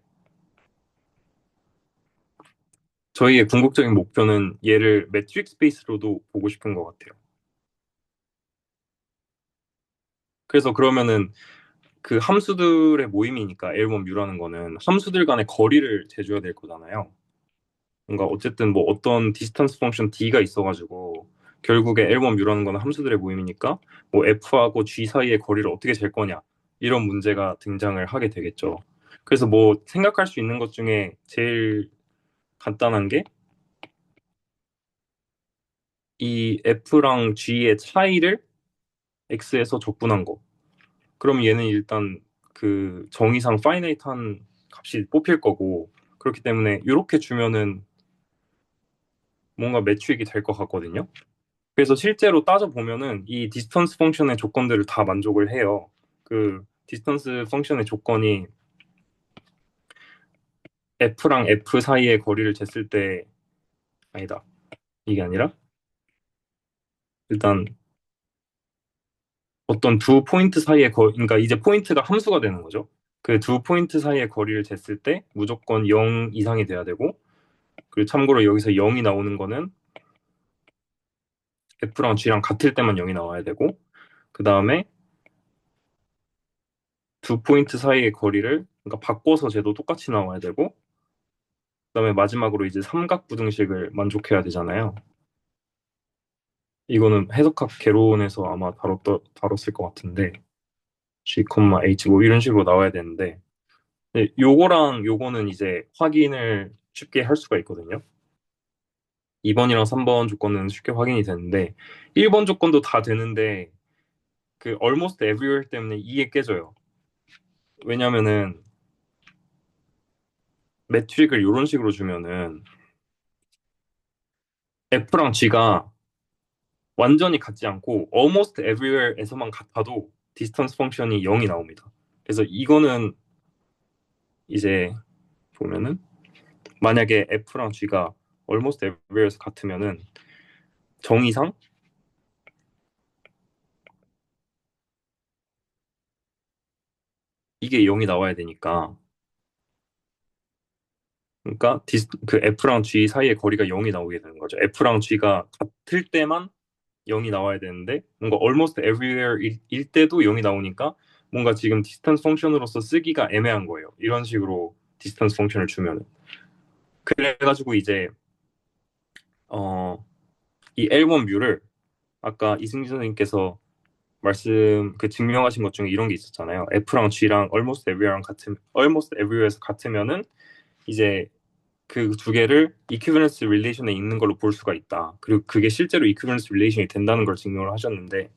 저희의 궁극적인 목표는 얘를 매트릭 스페이스로도 보고 싶은 것 같아요. 그래서 그러면은 그 함수들의 모임이니까 L1 뮤라는 거는 함수들 간의 거리를 재줘야 될 거잖아요. 뭔가 어쨌든 뭐 어떤 디스턴스 펑션 D가 있어가지고 결국에 L1 뮤라는 거는 함수들의 모임이니까 뭐 F하고 G 사이의 거리를 어떻게 잴 거냐 이런 문제가 등장을 하게 되겠죠. 그래서 뭐 생각할 수 있는 것 중에 제일 간단한 게 이 F랑 G의 차이를 X에서 적분한 거. 그럼 얘는 일단 그 정의상 파이나이트한 값이 뽑힐 거고 그렇기 때문에 이렇게 주면은 뭔가 매치익이 될 것 같거든요. 그래서 실제로 따져보면은 이 디스턴스 펑션의 조건들을 다 만족을 해요. 그 디스턴스 펑션의 조건이 F랑 F 사이의 거리를 쟀을 때 아니다. 이게 아니라 일단 어떤 두 포인트 사이의 그러니까 이제 포인트가 함수가 되는 거죠. 그 두 포인트 사이의 거리를 쟀을 때 무조건 0 이상이 돼야 되고 그리고 참고로 여기서 0이 나오는 거는 F랑 G랑 같을 때만 0이 나와야 되고 그 다음에 두 포인트 사이의 거리를 그러니까 바꿔서 쟤도 똑같이 나와야 되고 그다음에 마지막으로 이제 삼각부등식을 만족해야 되잖아요. 이거는 해석학 개론에서 아마 다뤘을 것 같은데 G, H 뭐 이런 식으로 나와야 되는데 네, 요거랑 요거는 이제 확인을 쉽게 할 수가 있거든요. 2번이랑 3번 조건은 쉽게 확인이 되는데 1번 조건도 다 되는데 그 almost everywhere 때문에 이게 깨져요. 왜냐면은 매트릭을 이런 식으로 주면은 F랑 G가 완전히 같지 않고 almost everywhere에서만 같아도 디스턴스 펑션이 0이 나옵니다. 그래서 이거는 이제 보면은 만약에 F랑 G가 almost everywhere에서 같으면은 정의상 이게 0이 나와야 되니까 그러니까 그 F랑 G 사이의 거리가 0이 나오게 되는 거죠. F랑 G가 같을 때만 0이 나와야 되는데 뭔가 almost everywhere 일 때도 0이 나오니까 뭔가 지금 디스턴스 펑션으로서 쓰기가 애매한 거예요. 이런 식으로 디스턴스 펑션을 주면은. 그래가지고 이제 이 L1 뮤를 아까 이승진 선생님께서 말씀 그 증명하신 것 중에 이런 게 있었잖아요. F랑 G랑 almost everywhere에서 같으면은 이제 그 두 개를 equivalence relation에 있는 걸로 볼 수가 있다. 그리고 그게 실제로 equivalence relation이 된다는 걸 증명을 하셨는데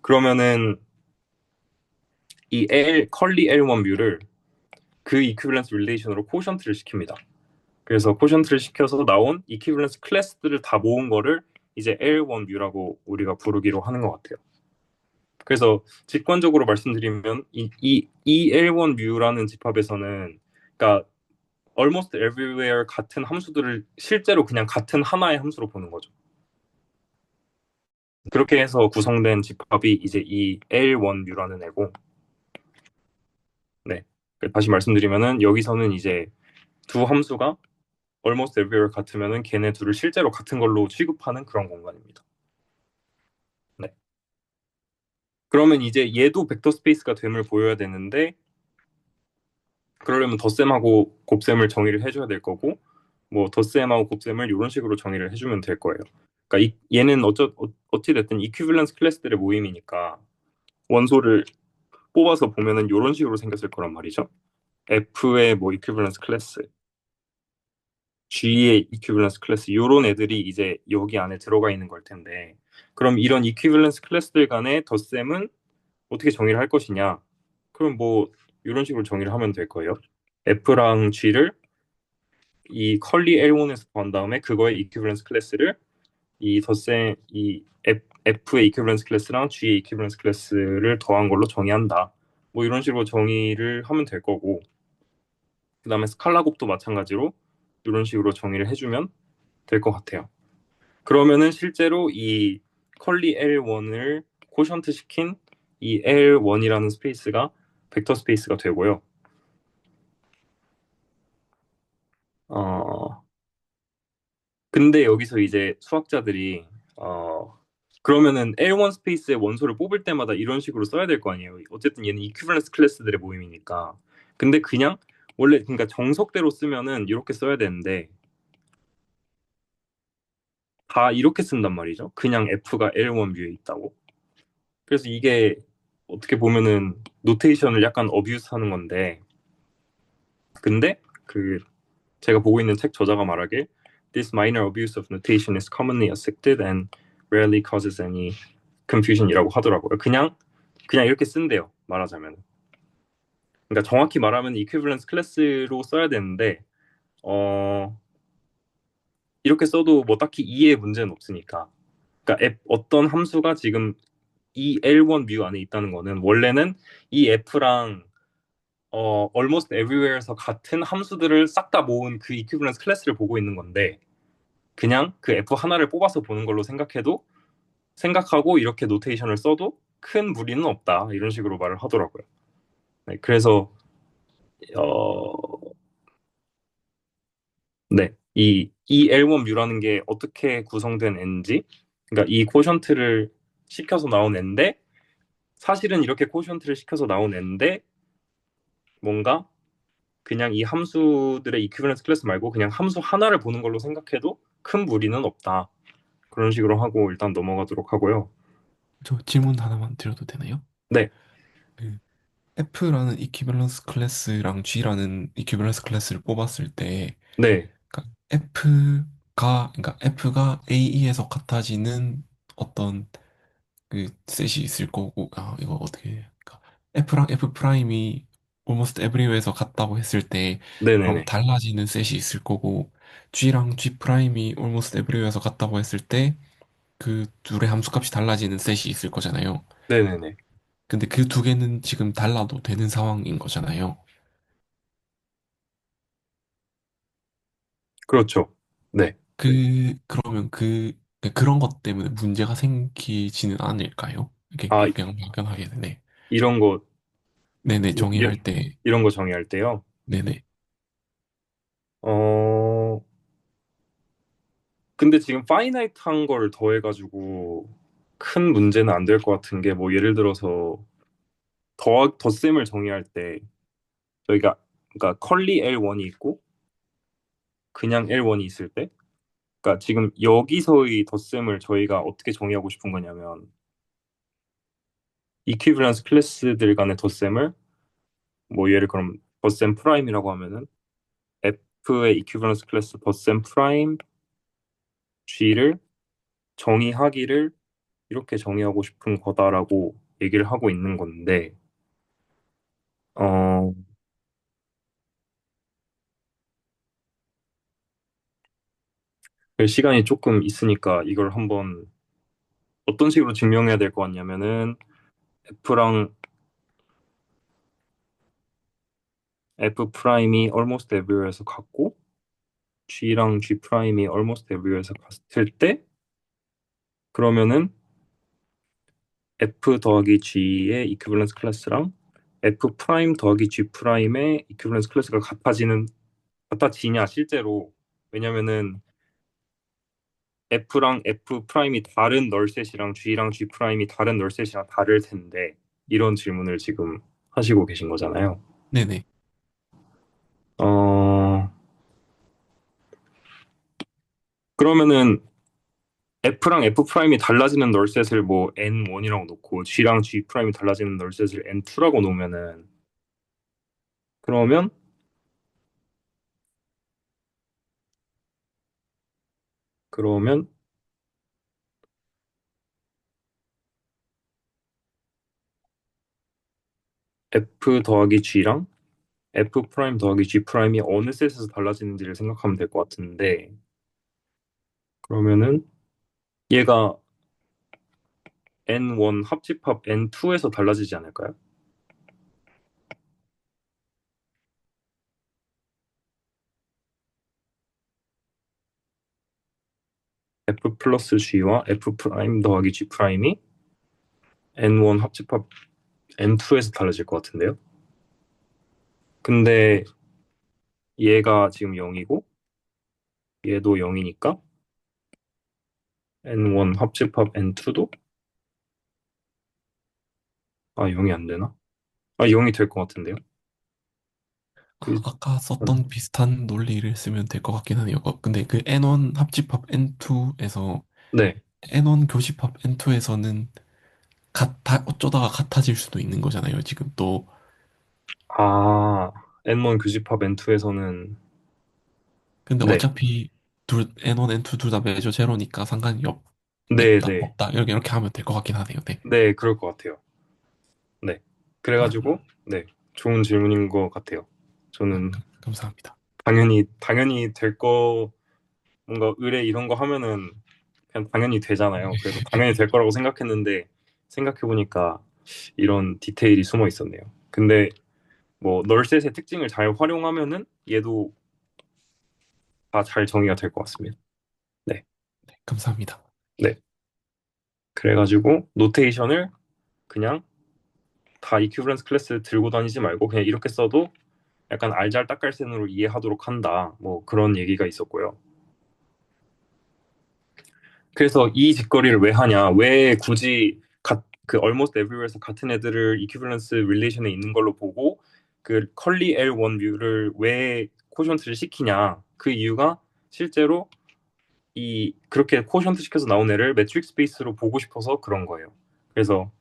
그러면은 이 컬리 L1 뮤를 그 equivalence relation으로 코션트를 시킵니다. 그래서 코션트를 시켜서 나온 equivalence 클래스들을 다 모은 거를 이제 L1 뮤라고 우리가 부르기로 하는 것 같아요. 그래서 직관적으로 말씀드리면 이 L1 뮤라는 집합에서는 그러니까 almost everywhere 같은 함수들을 실제로 그냥 같은 하나의 함수로 보는 거죠. 그렇게 해서 구성된 집합이 이제 이 L1 뮤라는 애고, 네. 다시 말씀드리면은 여기서는 이제 두 함수가 almost everywhere 같으면은 걔네 둘을 실제로 같은 걸로 취급하는 그런 공간입니다. 네. 그러면 이제 얘도 벡터 스페이스가 됨을 보여야 되는데 그러려면 덧셈하고 곱셈을 정의를 해줘야 될 거고 뭐 덧셈하고 곱셈을 이런 식으로 정의를 해주면 될 거예요. 그러니까 얘는 어찌 됐든 이퀴밸런스 클래스들의 모임이니까 원소를 뽑아서 보면은 이런 식으로 생겼을 거란 말이죠. F의 뭐 이퀴밸런스 클래스, G의 이퀴밸런스 클래스 이런 애들이 이제 여기 안에 들어가 있는 걸 텐데 그럼 이런 이퀴밸런스 클래스들 간의 덧셈은 어떻게 정의를 할 것이냐? 그럼 뭐 이런 식으로 정의를 하면 될 거예요. F랑 G를 이 컬리 L1에서 구한 다음에 그거의 이퀴밸런스 클래스를 이 덧셈 이 F의 이퀴밸런스 클래스랑 G의 이퀴밸런스 클래스를 더한 걸로 정의한다. 뭐 이런 식으로 정의를 하면 될 거고, 그다음에 스칼라 곱도 마찬가지로 이런 식으로 정의를 해주면 될 것 같아요. 그러면은 실제로 이 컬리 L1을 코션트 시킨 이 L1이라는 스페이스가 벡터 스페이스가 되고요. 어, 근데 여기서 이제 수학자들이 그러면은 L1 스페이스의 원소를 뽑을 때마다 이런 식으로 써야 될 거 아니에요. 어쨌든 얘는 이퀴밸런스 클래스들의 모임이니까. 근데 그냥 원래 그러니까 정석대로 쓰면은 이렇게 써야 되는데 다 이렇게 쓴단 말이죠. 그냥 F가 L1 뷰에 있다고. 그래서 이게 어떻게 보면은 노테이션을 약간 어뷰스하는 건데, 근데 그 제가 보고 있는 책 저자가 말하길 This minor abuse of notation is commonly accepted and rarely causes any confusion이라고 하더라고요. 그냥 이렇게 쓴대요. 말하자면. 그러니까 정확히 말하면 equivalence 클래스로 써야 되는데 어 이렇게 써도 뭐 딱히 이해의 문제는 없으니까. 그러니까 어떤 함수가 지금 이 L1 뮤 안에 있다는 거는 원래는 이 F랑 almost everywhere에서 같은 함수들을 싹 다 모은 그 equivalence 클래스를 보고 있는 건데 그냥 그 F 하나를 뽑아서 보는 걸로 생각하고 이렇게 노테이션을 써도 큰 무리는 없다 이런 식으로 말을 하더라고요. 네, 그래서 어, 네, 이 L1 뮤라는 게 어떻게 구성된 N지, 그러니까 이 코션트를 시켜서 나온 N인데 사실은 이렇게 코션트를 시켜서 나온 N인데 뭔가 그냥 이 함수들의 이퀴밸런스 클래스 말고 그냥 함수 하나를 보는 걸로 생각해도 큰 무리는 없다. 그런 식으로 하고 일단 넘어가도록 하고요. 저 질문 하나만 드려도 되나요? 네, 그 F라는 이퀴밸런스 클래스랑 G라는 이퀴밸런스 클래스를 뽑았을 때, 네, 그러니까 그러니까 F가 AE에서 같아지는 어떤 그 셋이 있을 거고, 이거 어떻게 해야 그러니까 F랑 F 프라임이 almost everywhere에서 같다고 했을 때, 그럼 네네네, 달라지는 셋이 있을 거고, G랑 G 프라임이 almost everywhere에서 같다고 했을 때, 그 둘의 함수값이 달라지는 셋이 있을 거잖아요. 네네네. 근데 그 두 개는 지금 달라도 되는 상황인 거잖아요. 그렇죠. 네, 그러면 그런 것 때문에 문제가 생기지는 않을까요? 이렇게 아 그냥 막연하게, 네. 이런 거 네네, 이, 정의할 때, 이런 거 정의할 때요. 네네. 어, 근데 지금 파이나이트한 걸 더해가지고 큰 문제는 안 될 것 같은 게 뭐 예를 들어서 덧셈을 정의할 때 저희가 그러니까 컬리 L1이 있고 그냥 L1이 있을 때 그러니까 지금 여기서의 덧셈을 저희가 어떻게 정의하고 싶은 거냐면 이퀴밸런스 클래스들 간의 덧셈을 뭐 예를 그럼 덧셈 프라임이라고 하면은 F의 이퀴밸런스 클래스 덧셈 프라임 G를 정의하기를 이렇게 정의하고 싶은 거다라고 얘기를 하고 있는 건데 어 시간이 조금 있으니까 이걸 한번 어떤 식으로 증명해야 될 것 같냐면은 F랑 F 프라임이 almost everywhere에서 같고 G랑 G 프라임이 almost everywhere에서 같을 때 그러면은 F 더하기 G의 이퀴밸런스 클래스랑 F 프라임 더하기 G 프라임의 이퀴밸런스 클래스가 같아지냐 실제로 왜냐면은 F랑 F 프라임이 다른 널셋이랑 G랑 G 프라임이 다른 널셋이랑 다를 텐데 이런 질문을 지금 하시고 계신 거잖아요. 네네. 어 그러면은 F랑 F 프라임이 달라지는 널셋을 뭐 N1이라고 놓고 G랑 G 프라임이 달라지는 널셋을 N2라고 놓으면은 그러면 그러면 F 더하기 G랑 F 프라임 더하기 G 프라임이 어느 셋에서 달라지는지를 생각하면 될 것 같은데 그러면은 얘가 N1 합집합 N2에서 달라지지 않을까요? F 플러스 G와 F 프라임 더하기 G 프라임이 N1 합집합 N2에서 달라질 것 같은데요. 근데 얘가 지금 0이고 얘도 0이니까 N1 합집합 N2도 0이 안 되나? 0이 될 것 같은데요. 그, 아까 썼던 비슷한 논리를 쓰면 될 것 같긴 하네요. 근데 그 N1 합집합 N2에서 네. N1 교집합 N2에서는 어쩌다가 같아질 수도 있는 거잖아요. 지금 또. N1 교집합 N2에서는 근데 네. 어차피 N1, N2 둘 다 매저 제로니까 상관이 네, 네. 없다. 이렇게 하면 될 것 같긴 하네요. 네. 네, 그럴 것 같아요. 네. 아, 그래가지고 네. 좋은 질문인 것 같아요. 저는 감사합니다. 당연히 될 거 뭔가 의뢰 이런 거 하면은 그냥 당연히 되잖아요. 그래서 당연히 될 거라고 생각했는데 생각해 보니까 이런 디테일이 숨어 있었네요. 근데 뭐 널셋의 특징을 잘 활용하면은 얘도 다 잘 정의가 될 것 같습니다. 네, 네, 감사합니다. 네. 그래가지고 노테이션을 그냥 다 이퀴브런스 클래스 들고 다니지 말고 그냥 이렇게 써도 약간 알잘딱깔센으로 이해하도록 한다. 뭐 그런 얘기가 있었고요. 그래서 이 짓거리를 왜 하냐? 왜 굳이 그 almost everywhere에서 같은 애들을 equivalence relation에 있는 걸로 보고 그 컬리 L1 뷰를 왜 코션트를 시키냐? 그 이유가 실제로 이 그렇게 코션트 시켜서 나온 애를 매트릭 스페이스로 보고 싶어서 그런 거예요. 그래서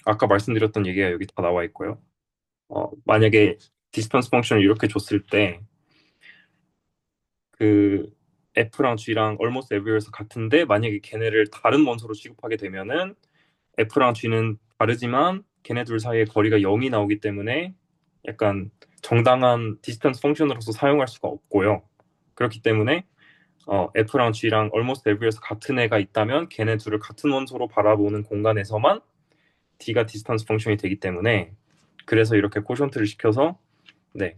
아까 말씀드렸던 얘기가 여기 다 나와 있고요. 만약에 디스턴스 펑션을 이렇게 줬을 때 그 F랑 G랑 almost everywhere에서 같은데 만약에 걔네를 다른 원소로 취급하게 되면은 F랑 G는 다르지만 걔네 둘 사이의 거리가 0이 나오기 때문에 약간 정당한 디스턴스 펑션으로서 사용할 수가 없고요. 그렇기 때문에 F랑 G랑 almost everywhere에서 같은 애가 있다면 걔네 둘을 같은 원소로 바라보는 공간에서만 D가 디스턴스 펑션이 되기 때문에 그래서 이렇게 코션트를 시켜서 네,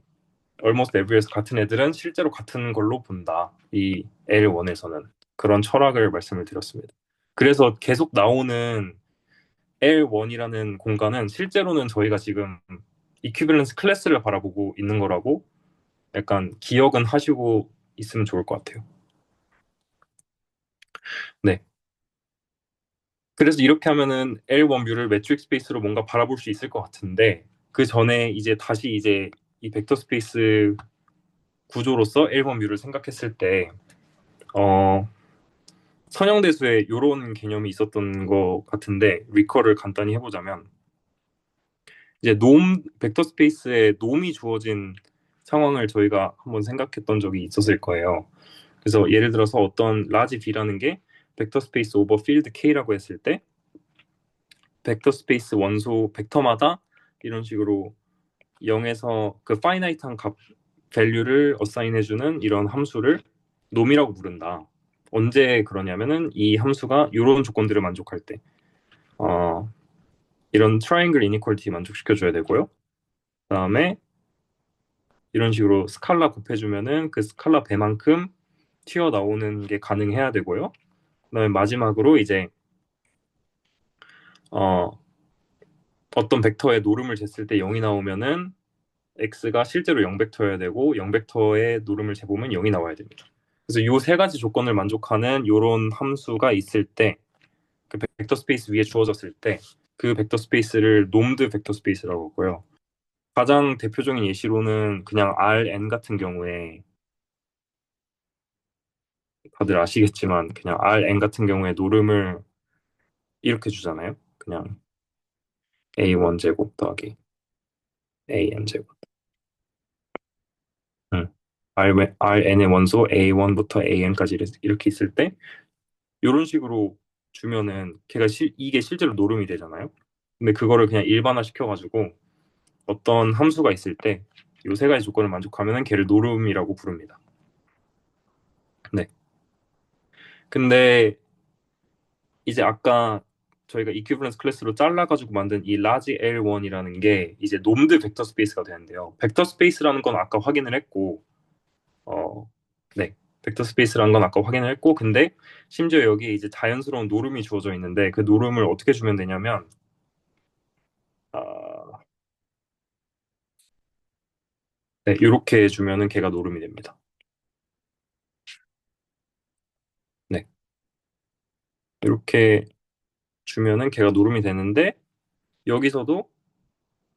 almost everywhere에서 같은 애들은 실제로 같은 걸로 본다. 이 L1에서는 그런 철학을 말씀을 드렸습니다. 그래서 계속 나오는 L1이라는 공간은 실제로는 저희가 지금 이퀴밸런스 클래스를 바라보고 있는 거라고 약간 기억은 하시고 있으면 좋을 것 같아요. 네. 그래서 이렇게 하면은 L1 뷰를 매트릭 스페이스로 뭔가 바라볼 수 있을 것 같은데 그 전에 이제 다시 이제 이 벡터 스페이스 구조로서 L1 뷰를 생각했을 때 어, 선형대수에 이런 개념이 있었던 것 같은데 리커를 간단히 해보자면 이제 벡터 스페이스에 놈이 주어진 상황을 저희가 한번 생각했던 적이 있었을 거예요. 그래서 예를 들어서 어떤 라지 B라는 게 벡터 스페이스 오버 필드 K라고 했을 때 벡터 스페이스 원소 벡터마다 이런 식으로 0에서 그 파이나이트한 값 밸류를 어사인해주는 이런 함수를 놈이라고 부른다. 언제 그러냐면은 이 함수가 이런 조건들을 만족할 때 어, 이런 트라이앵글 이니퀄리티 만족시켜줘야 되고요. 그다음에 이런 식으로 스칼라 곱해주면은 그 스칼라 배만큼 튀어나오는 게 가능해야 되고요. 그다음에 마지막으로 이제 어, 어떤 벡터의 노름을 쟀을 때 0이 나오면은 x가 실제로 0벡터여야 되고 0벡터의 노름을 재보면 0이 나와야 됩니다. 그래서 이 세 가지 조건을 만족하는 이런 함수가 있을 때 그 벡터 스페이스 위에 주어졌을 때 그 벡터 스페이스를 놈드 벡터 스페이스라고 하고요. 가장 대표적인 예시로는 그냥 Rn 같은 경우에 다들 아시겠지만 그냥 Rn 같은 경우에 노름을 이렇게 주잖아요. 그냥 A1 제곱 더하기 AN 제곱. Rn의 원소 A1부터 AN까지 이렇게 있을 때 이런 식으로 주면은 이게 실제로 노름이 되잖아요. 근데 그거를 그냥 일반화 시켜가지고 어떤 함수가 있을 때 이 세 가지 조건을 만족하면은 걔를 노름이라고 부릅니다. 네. 근데 이제 아까 저희가 이퀴벌런스 클래스로 잘라가지고 만든 이 라지 L1이라는 게 이제 놈드 벡터 스페이스가 되는데요. 벡터 스페이스라는 건 아까 확인을 했고, 어, 네, 벡터 스페이스라는 건 아까 확인을 했고, 근데 심지어 여기에 이제 자연스러운 노름이 주어져 있는데 그 노름을 어떻게 주면 되냐면, 아, 네, 이렇게 주면은 걔가 노름이 됩니다. 네, 이렇게 주면은 걔가 노름이 되는데 여기서도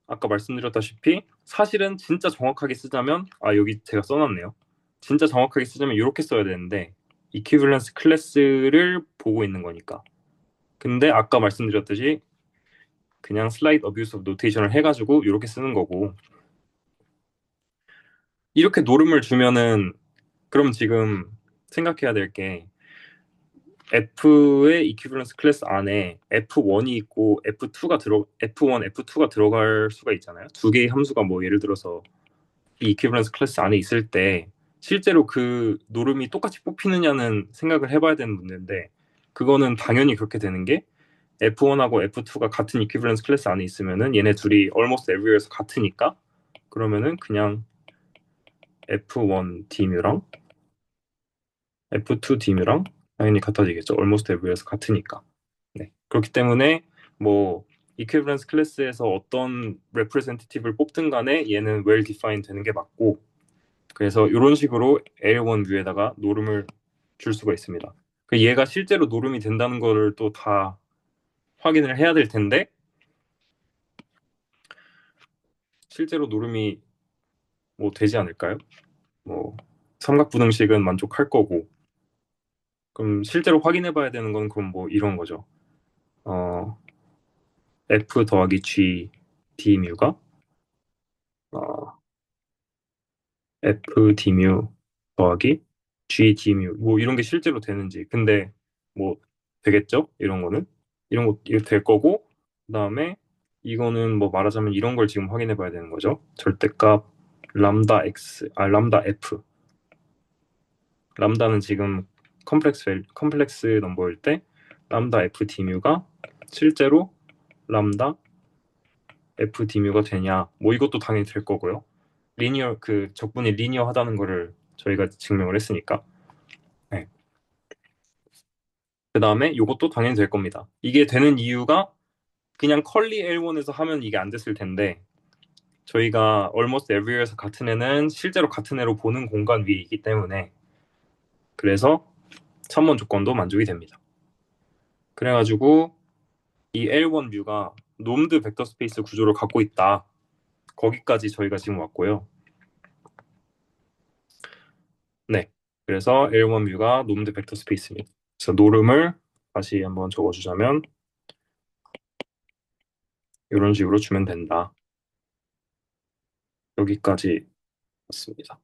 아까 말씀드렸다시피 사실은 진짜 정확하게 쓰자면 여기 제가 써놨네요. 진짜 정확하게 쓰자면 이렇게 써야 되는데 이퀴밸런스 클래스를 보고 있는 거니까. 근데 아까 말씀드렸듯이 그냥 슬라이드 어뷰스 오브 노테이션을 해가지고 이렇게 쓰는 거고 이렇게 노름을 주면은 그럼 지금 생각해야 될 게 F의 이퀴밸런스 클래스 안에 F1이 있고 F1, F2가 들어갈 수가 있잖아요. 두 개의 함수가 뭐 예를 들어서 이 이퀴밸런스 클래스 안에 있을 때 실제로 그 노름이 똑같이 뽑히느냐는 생각을 해봐야 되는 문제인데 그거는 당연히 그렇게 되는 게 F1하고 F2가 같은 이퀴밸런스 클래스 안에 있으면은 얘네 둘이 almost everywhere에서 같으니까 그러면은 그냥 F1 D뮤랑 F2 D뮤랑 당연히 같아지겠죠. almost everywhere에서 같으니까. 네. 그렇기 때문에 뭐 이퀴밸런스 클래스에서 어떤 representative를 뽑든 간에 얘는 well defined 되는 게 맞고 그래서 이런 식으로 L1 뷰에다가 노름을 줄 수가 있습니다. 얘가 실제로 노름이 된다는 거를 또 다 확인을 해야 될 텐데 실제로 노름이 뭐 되지 않을까요? 뭐 삼각부등식은 만족할 거고 그럼 실제로 확인해 봐야 되는 건 그럼 뭐 이런 거죠. 어, F 더하기 G D뮤가 어, F D뮤 더하기 G D뮤 뭐 이런 게 실제로 되는지 근데 뭐 되겠죠? 이런 거는 이런 거 이거 될 거고 그다음에 이거는 뭐 말하자면 이런 걸 지금 확인해 봐야 되는 거죠. 절대값 람다 F 람다는 지금 컴플렉스 넘버일 때 람다 F D뮤가 실제로 람다 F D뮤가 되냐 뭐 이것도 당연히 될 거고요. 리니어 그 적분이 리니어하다는 거를 저희가 증명을 했으니까 네. 그 다음에 이것도 당연히 될 겁니다. 이게 되는 이유가 그냥 컬리 L1에서 하면 이게 안 됐을 텐데 저희가 almost everywhere에서 같은 애는 실제로 같은 애로 보는 공간 위에 있기 때문에 그래서 3번 조건도 만족이 됩니다. 그래가지고 이 L1 뷰가 놈드 벡터 스페이스 구조를 갖고 있다. 거기까지 저희가 지금 왔고요. 네, 그래서 L1 뷰가 놈드 벡터 스페이스입니다. 그래서 노름을 다시 한번 적어주자면 이런 식으로 주면 된다. 여기까지 왔습니다.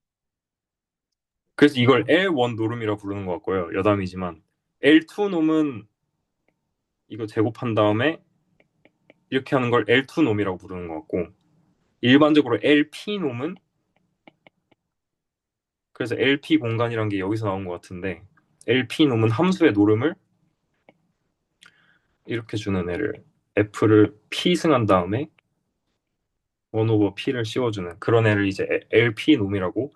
그래서 이걸 L1 노름이라 부르는 것 같고요. 여담이지만 L2 놈은 이거 제곱한 다음에 이렇게 하는 걸 L2 놈이라고 부르는 것 같고 일반적으로 LP 놈은 그래서 LP 공간이란 게 여기서 나온 것 같은데 LP 놈은 함수의 노름을 이렇게 주는 애를 F를 P 승한 다음에 1 오버 P를 씌워주는 그런 애를 이제 LP 놈이라고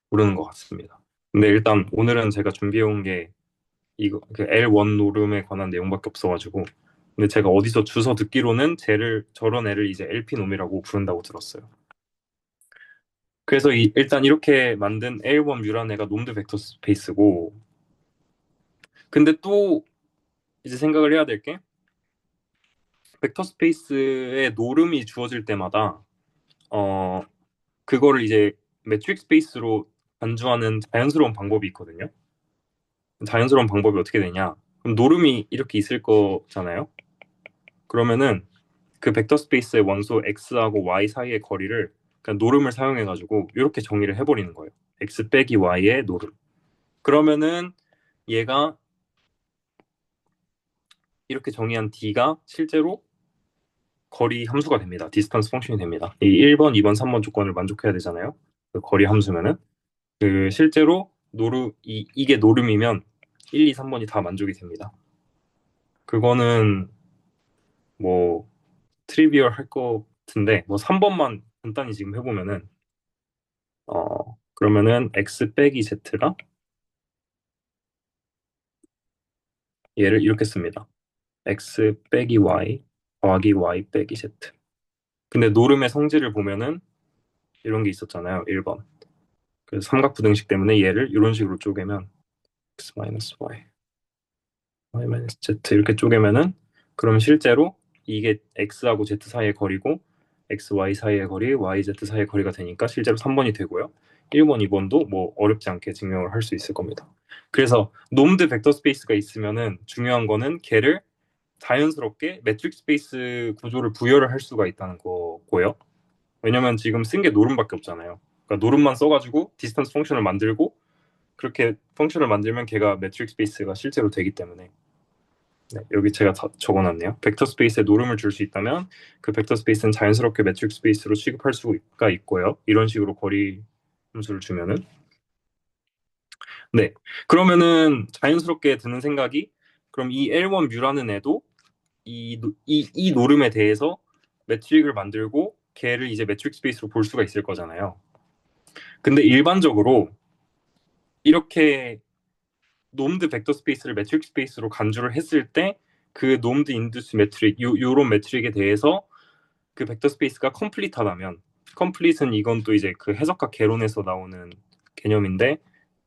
부르는 것 같습니다. 근데 일단 오늘은 제가 준비해온 게 이거 그 L1 노름에 관한 내용밖에 없어가지고 근데 제가 어디서 주워 듣기로는 저런 애를 이제 LP 놈이라고 부른다고 들었어요. 그래서 일단 이렇게 만든 L1 뮤란 애가 놈드 벡터 스페이스고 근데 또 이제 생각을 해야 될 게 벡터 스페이스의 노름이 주어질 때마다 어 그거를 이제 매트릭 스페이스로 간주하는 자연스러운 방법이 있거든요. 자연스러운 방법이 어떻게 되냐? 그럼 노름이 이렇게 있을 거잖아요. 그러면은 그 벡터 스페이스의 원소 x하고 y 사이의 거리를 그냥 노름을 사용해가지고 이렇게 정의를 해버리는 거예요. x 빼기 y의 노름. 그러면은 얘가 이렇게 정의한 d가 실제로 거리 함수가 됩니다. 디스턴스 펑션이 됩니다. 이 1번, 2번, 3번 조건을 만족해야 되잖아요. 그 거리 함수면은 그 실제로 이게 노름이면 1, 2, 3번이 다 만족이 됩니다. 그거는 뭐 트리비얼 할 것 같은데 뭐 3번만 간단히 지금 해보면은 그러면은 x 빼기 z가 얘를 이렇게 씁니다. x 빼기 y 더하기 y 빼기 z. 근데 노름의 성질을 보면은 이런 게 있었잖아요. 1번. 그래서 삼각부등식 때문에 얘를 이런 식으로 쪼개면 x 마이너스 y, y 마이너스 z 이렇게 쪼개면은 그럼 실제로 이게 x하고 z 사이의 거리고 x, y 사이의 거리, y, z 사이의 거리가 되니까 실제로 3번이 되고요. 1번, 2번도 뭐 어렵지 않게 증명을 할 수 있을 겁니다. 그래서 놈드 벡터 스페이스가 있으면은 중요한 거는 걔를 자연스럽게 매트릭 스페이스 구조를 부여를 할 수가 있다는 거고요. 왜냐면 지금 쓴 게 노름밖에 없잖아요. 그러니까 노름만 써가지고 디스턴스 펑션을 만들고 그렇게 펑션을 만들면 걔가 매트릭 스페이스가 실제로 되기 때문에 네, 여기 제가 적어놨네요. 벡터 스페이스에 노름을 줄 수 있다면 그 벡터 스페이스는 자연스럽게 매트릭 스페이스로 취급할 수가 있고요. 이런 식으로 거리 함수를 주면은 네 그러면은 자연스럽게 드는 생각이 그럼 이 L1 뮤라는 애도 이 노름에 대해서 매트릭을 만들고 걔를 이제 매트릭 스페이스로 볼 수가 있을 거잖아요. 근데 일반적으로 이렇게 놈드 벡터 스페이스를 매트릭 스페이스로 간주를 했을 때 그 놈드 인두스 매트릭 요런 매트릭에 대해서 그 벡터 스페이스가 컴플리트하다면 컴플리트는 이건 또 이제 그 해석학 개론에서 나오는 개념인데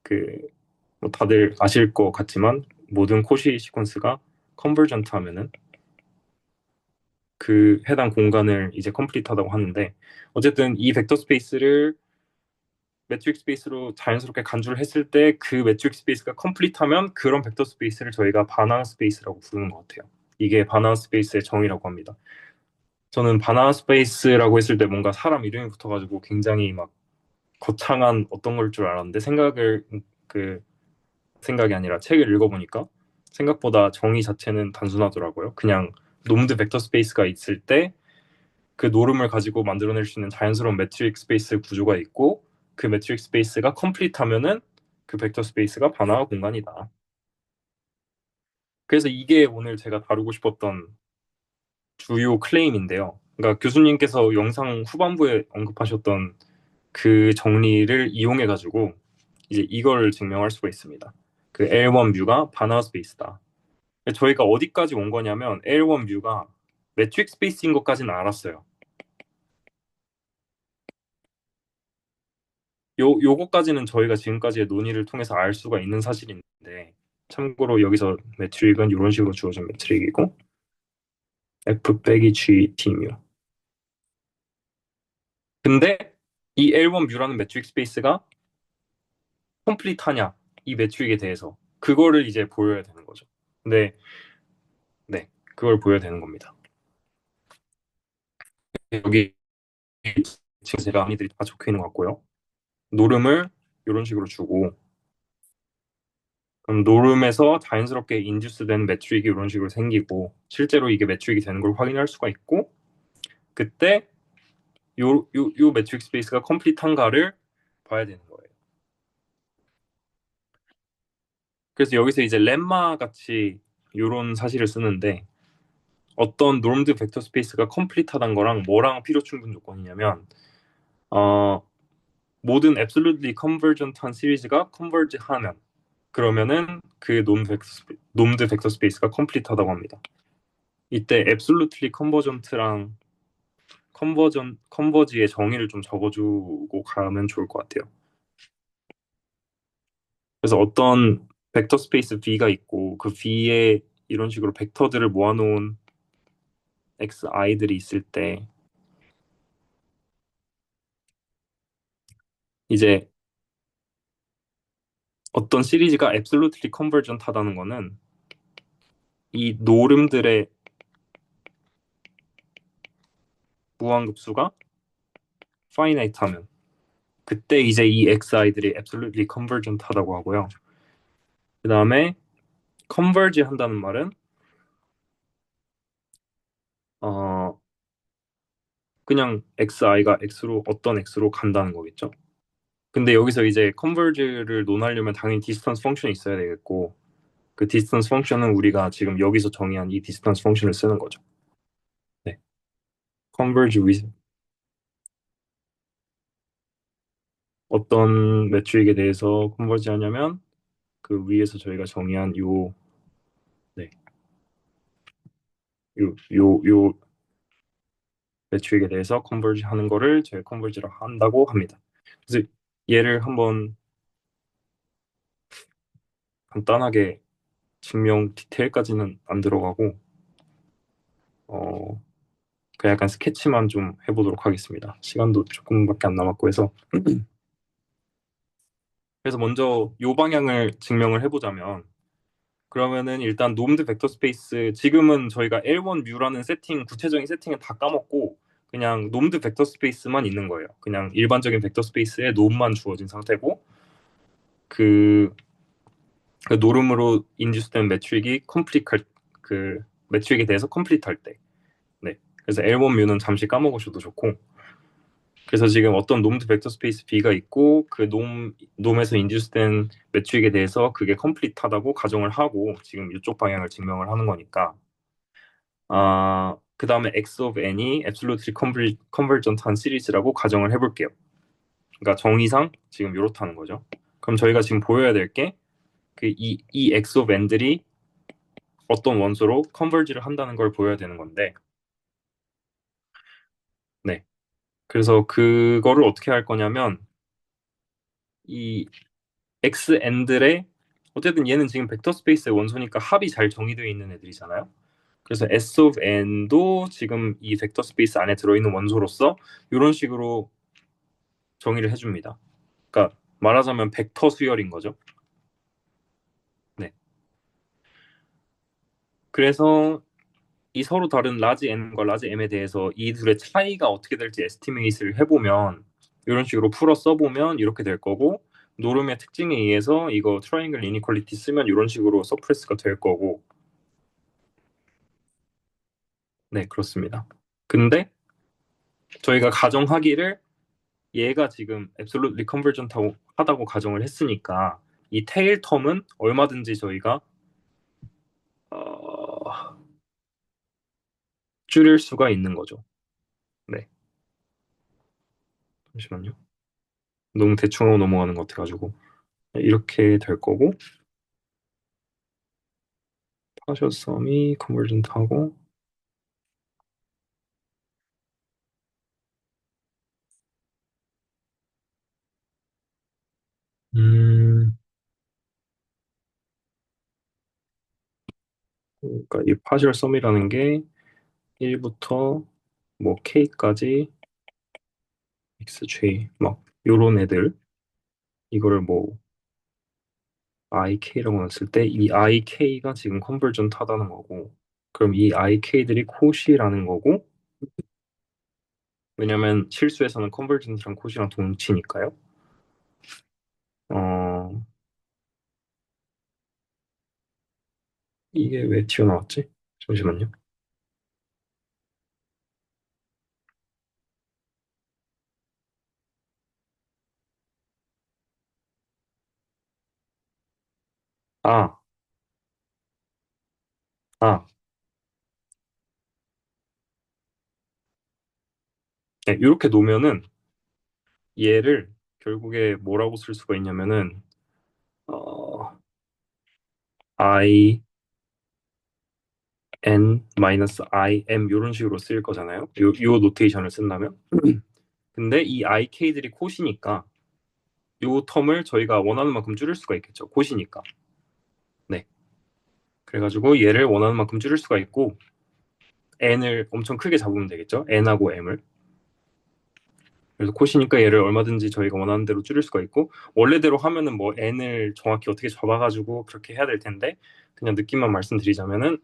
그뭐 다들 아실 것 같지만 모든 코시 시퀀스가 컨버전트 하면은 그 해당 공간을 이제 컴플리트하다고 하는데 어쨌든 이 벡터 스페이스를 매트릭 스페이스로 자연스럽게 간주를 했을 때 그 매트릭 스페이스가 컴플리트하면 그런 벡터 스페이스를 저희가 바나나 스페이스라고 부르는 것 같아요. 이게 바나나 스페이스의 정의라고 합니다. 저는 바나나 스페이스라고 했을 때 뭔가 사람 이름이 붙어가지고 굉장히 막 거창한 어떤 걸 줄 알았는데 그 생각이 아니라 책을 읽어보니까 생각보다 정의 자체는 단순하더라고요. 그냥 놈드 벡터 스페이스가 있을 때 그 노름을 가지고 만들어낼 수 있는 자연스러운 매트릭 스페이스 구조가 있고 그 매트릭 스페이스가 컴플리트하면은 그 벡터 스페이스가 바나나 공간이다. 그래서 이게 오늘 제가 다루고 싶었던 주요 클레임인데요. 그러니까 교수님께서 영상 후반부에 언급하셨던 그 정리를 이용해 가지고 이제 이걸 증명할 수가 있습니다. 그 L1 뮤가 바나나 스페이스다. 저희가 어디까지 온 거냐면 L1 뮤가 매트릭 스페이스인 것까지는 알았어요. 요거까지는 저희가 지금까지의 논의를 통해서 알 수가 있는 사실인데 참고로 여기서 매트릭은 이런 식으로 주어진 매트릭이고 F 빼기 G T뮤. 근데 이 L1 뮤라는 매트릭 스페이스가 컴플리트하냐 이 매트릭에 대해서 그거를 이제 보여야 되는 거죠. 근데 네 그걸 보여야 되는 겁니다. 여기 지금 제가 아이들이 다 적혀 있는 것 같고요. 노름을 이런 식으로 주고 그럼 노름에서 자연스럽게 인듀스된 매트릭이 이런 식으로 생기고 실제로 이게 매트릭이 되는 걸 확인할 수가 있고 그때 요 매트릭 스페이스가 컴플리트한가를 봐야 되는 거예요. 그래서 여기서 이제 렘마 같이 이런 사실을 쓰는데 어떤 놈드 벡터 스페이스가 컴플리트하다는 거랑 뭐랑 필요 충분 조건이냐면 모든 absolutely convergent한 시리즈가 컨버지하면 그러면은 그 놈드 벡터 스페이스가 컴플리트하다고 합니다. 이때 absolutely convergent랑 컨버지의 정의를 좀 적어주고 가면 좋을 것 같아요. 그래서 어떤 벡터 스페이스 V가 있고 그 V에 이런 식으로 벡터들을 모아놓은 XI들이 있을 때 이제 어떤 시리즈가 absolutely convergent 하다는 거는 이 노름들의 무한급수가 finite 하면 그때 이제 이 XI들이 absolutely convergent 하다고 하고요. 그 다음에 converge 한다는 말은 그냥 XI가 X로 어떤 X로 간다는 거겠죠. 근데 여기서 이제 컨버즈를 논하려면 당연히 디스턴스 펑션이 있어야 되겠고 그 디스턴스 펑션은 우리가 지금 여기서 정의한 이 디스턴스 펑션을 쓰는 거죠. 네. converge with 어떤 매트릭에 대해서 컨버지 하냐면 그 위에서 저희가 정의한 네, 요 매트릭에 대해서 컨버지 하는 거를 저희 컨버지를 한다고 합니다. 그래서 얘를 한번 간단하게 증명 디테일까지는 안 들어가고 그냥 약간 스케치만 좀 해보도록 하겠습니다. 시간도 조금밖에 안 남았고 해서 그래서 먼저 요 방향을 증명을 해보자면 그러면은 일단 놈드 벡터 스페이스 지금은 저희가 L1 뮤라는 세팅 구체적인 세팅을 다 까먹고 그냥 놈드 벡터 스페이스만 있는 거예요. 그냥 일반적인 벡터 스페이스에 놈만 주어진 상태고 그, 그 노름으로 인듀스된 매트릭이 그 매트릭에 대해서 컴플리트 할 때. 네. 그래서 L1 뮤는 잠시 까먹으셔도 좋고 그래서 지금 어떤 놈드 벡터 스페이스 B가 있고 그 놈에서 인듀스된 매트릭에 대해서 그게 컴플리트하다고 가정을 하고 지금 이쪽 방향을 증명을 하는 거니까 그 다음에 X of n이 absolutely convergent한 시리즈라고 가정을 해볼게요. 그러니까 정의상 지금 이렇다는 거죠. 그럼 저희가 지금 보여야 될 게 이 X of n들이 어떤 원소로 컨버지를 한다는 걸 보여야 되는 건데 네. 그래서 그거를 어떻게 할 거냐면 이 XN들의 어쨌든 얘는 지금 벡터 스페이스의 원소니까 합이 잘 정의되어 있는 애들이잖아요. 그래서 S of n도 지금 이 벡터 스페이스 안에 들어있는 원소로서 이런 식으로 정의를 해줍니다. 그러니까 말하자면 벡터 수열인 거죠. 네. 그래서 이 서로 다른 라지 n과 라지 m에 대해서 이 둘의 차이가 어떻게 될지 에스티메이트를 해보면 이런 식으로 풀어 써보면 이렇게 될 거고 노름의 특징에 의해서 이거 트라이앵글 이니퀄리티 쓰면 이런 식으로 서프레스가 될 거고 네 그렇습니다. 근데 저희가 가정하기를 얘가 지금 absolutely convergent 하다고 가정을 했으니까 이 테일 텀은 얼마든지 저희가 줄일 수가 있는 거죠. 네. 잠시만요. 너무 대충 하고 넘어가는 것 같아가지고 이렇게 될 거고 파셔썸이 컨버전트 하고 그러니까 이 파셜 썸이라는 게 1부터 뭐 k까지 xj 막 요런 애들 이거를 뭐 ik라고 놨을 때 이 ik가 지금 컨버전트 하다는 거고 그럼 이 ik들이 콧이라는 거고 왜냐면 실수에서는 컨버전트랑 콧이랑 동치니까요. 어 이게 왜 튀어나왔지? 잠시만요. 아, 아, 네, 이렇게 놓으면은 얘를 결국에 뭐라고 쓸 수가 있냐면은 I n I m 이런 식으로 쓰일 거잖아요. 요 노테이션을 쓴다면. 근데 이 ik들이 콧이니까 요 텀을 저희가 원하는 만큼 줄일 수가 있겠죠. 콧이니까. 네. 그래가지고 얘를 원하는 만큼 줄일 수가 있고 n을 엄청 크게 잡으면 되겠죠. n하고 m을. 그래서 콧이니까 얘를 얼마든지 저희가 원하는 대로 줄일 수가 있고 원래대로 하면은 뭐 n을 정확히 어떻게 잡아가지고 그렇게 해야 될 텐데 그냥 느낌만 말씀드리자면은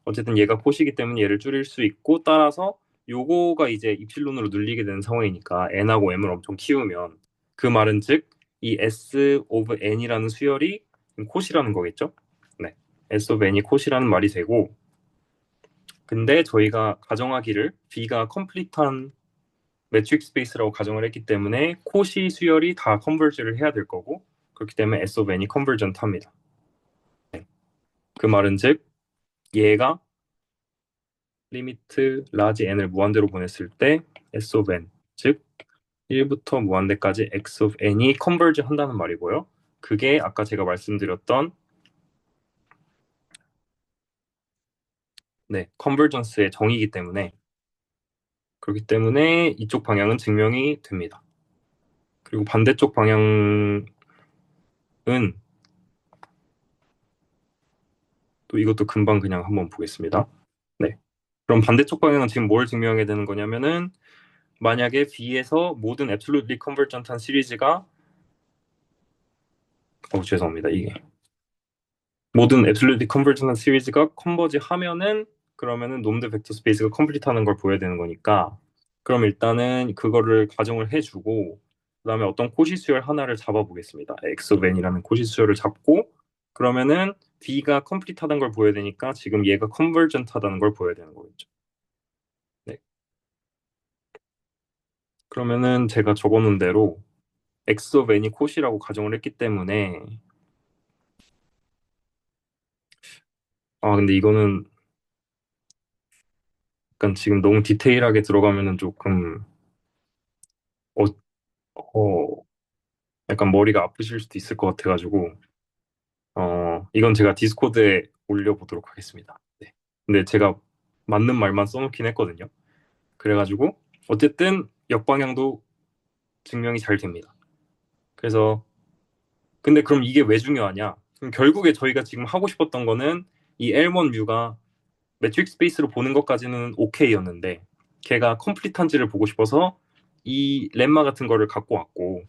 어쨌든 얘가 콧이기 때문에 얘를 줄일 수 있고 따라서 요거가 이제 입실론으로 눌리게 되는 상황이니까 n하고 m을 엄청 키우면 그 말은 즉 이 s of n이라는 수열이 콧이라는 거겠죠. 네, s of n이 콧이라는 말이 되고 근데 저희가 가정하기를 b가 컴플리트한 매트릭 스페이스라고 가정을 했기 때문에 콧이 수열이 다 컨버지를 해야 될 거고 그렇기 때문에 S of n이 컨버전트 합니다. 네. 그 말은 즉 얘가 리미트 라지 n을 무한대로 보냈을 때 s of n, 즉 1부터 무한대까지 x of n이 컨버지 한다는 말이고요. 그게 아까 제가 말씀드렸던 네, 컨버전스의 정의이기 때문에 그렇기 때문에 이쪽 방향은 증명이 됩니다. 그리고 반대쪽 방향은 또 이것도 금방 그냥 한번 보겠습니다. 네. 그럼 반대쪽 방향은 지금 뭘 증명해야 되는 거냐면은 만약에 B에서 모든 absolutely convergent한 시리즈가 죄송합니다. 이게 모든 absolutely convergent한 시리즈가 컨버지 하면은 그러면은 놈드 벡터 스페이스가 컴플리트하는 걸 보여야 되는 거니까 그럼 일단은 그거를 가정을 해주고 그다음에 어떤 코시수열 하나를 잡아보겠습니다. x of n이라는 코시수열을 잡고 그러면은 B가 컴플리트하다는 걸 보여야 되니까 지금 얘가 컨버전트하다는 걸 보여야 되는 거겠죠. 네. 그러면은 제가 적어놓은 대로 x of n이 콧이라고 가정을 했기 때문에 근데 이거는 약간 지금 너무 디테일하게 들어가면은 조금 어, 어, 약간 머리가 아프실 수도 있을 것 같아가지고 이건 제가 디스코드에 올려보도록 하겠습니다. 네. 근데 제가 맞는 말만 써놓긴 했거든요. 그래가지고 어쨌든 역방향도 증명이 잘 됩니다. 그래서 근데 그럼 이게 왜 중요하냐? 그럼 결국에 저희가 지금 하고 싶었던 거는 이 L1 뮤가 매트릭 스페이스로 보는 것까지는 오케이였는데 걔가 컴플리트한지를 보고 싶어서 이 렘마 같은 거를 갖고 왔고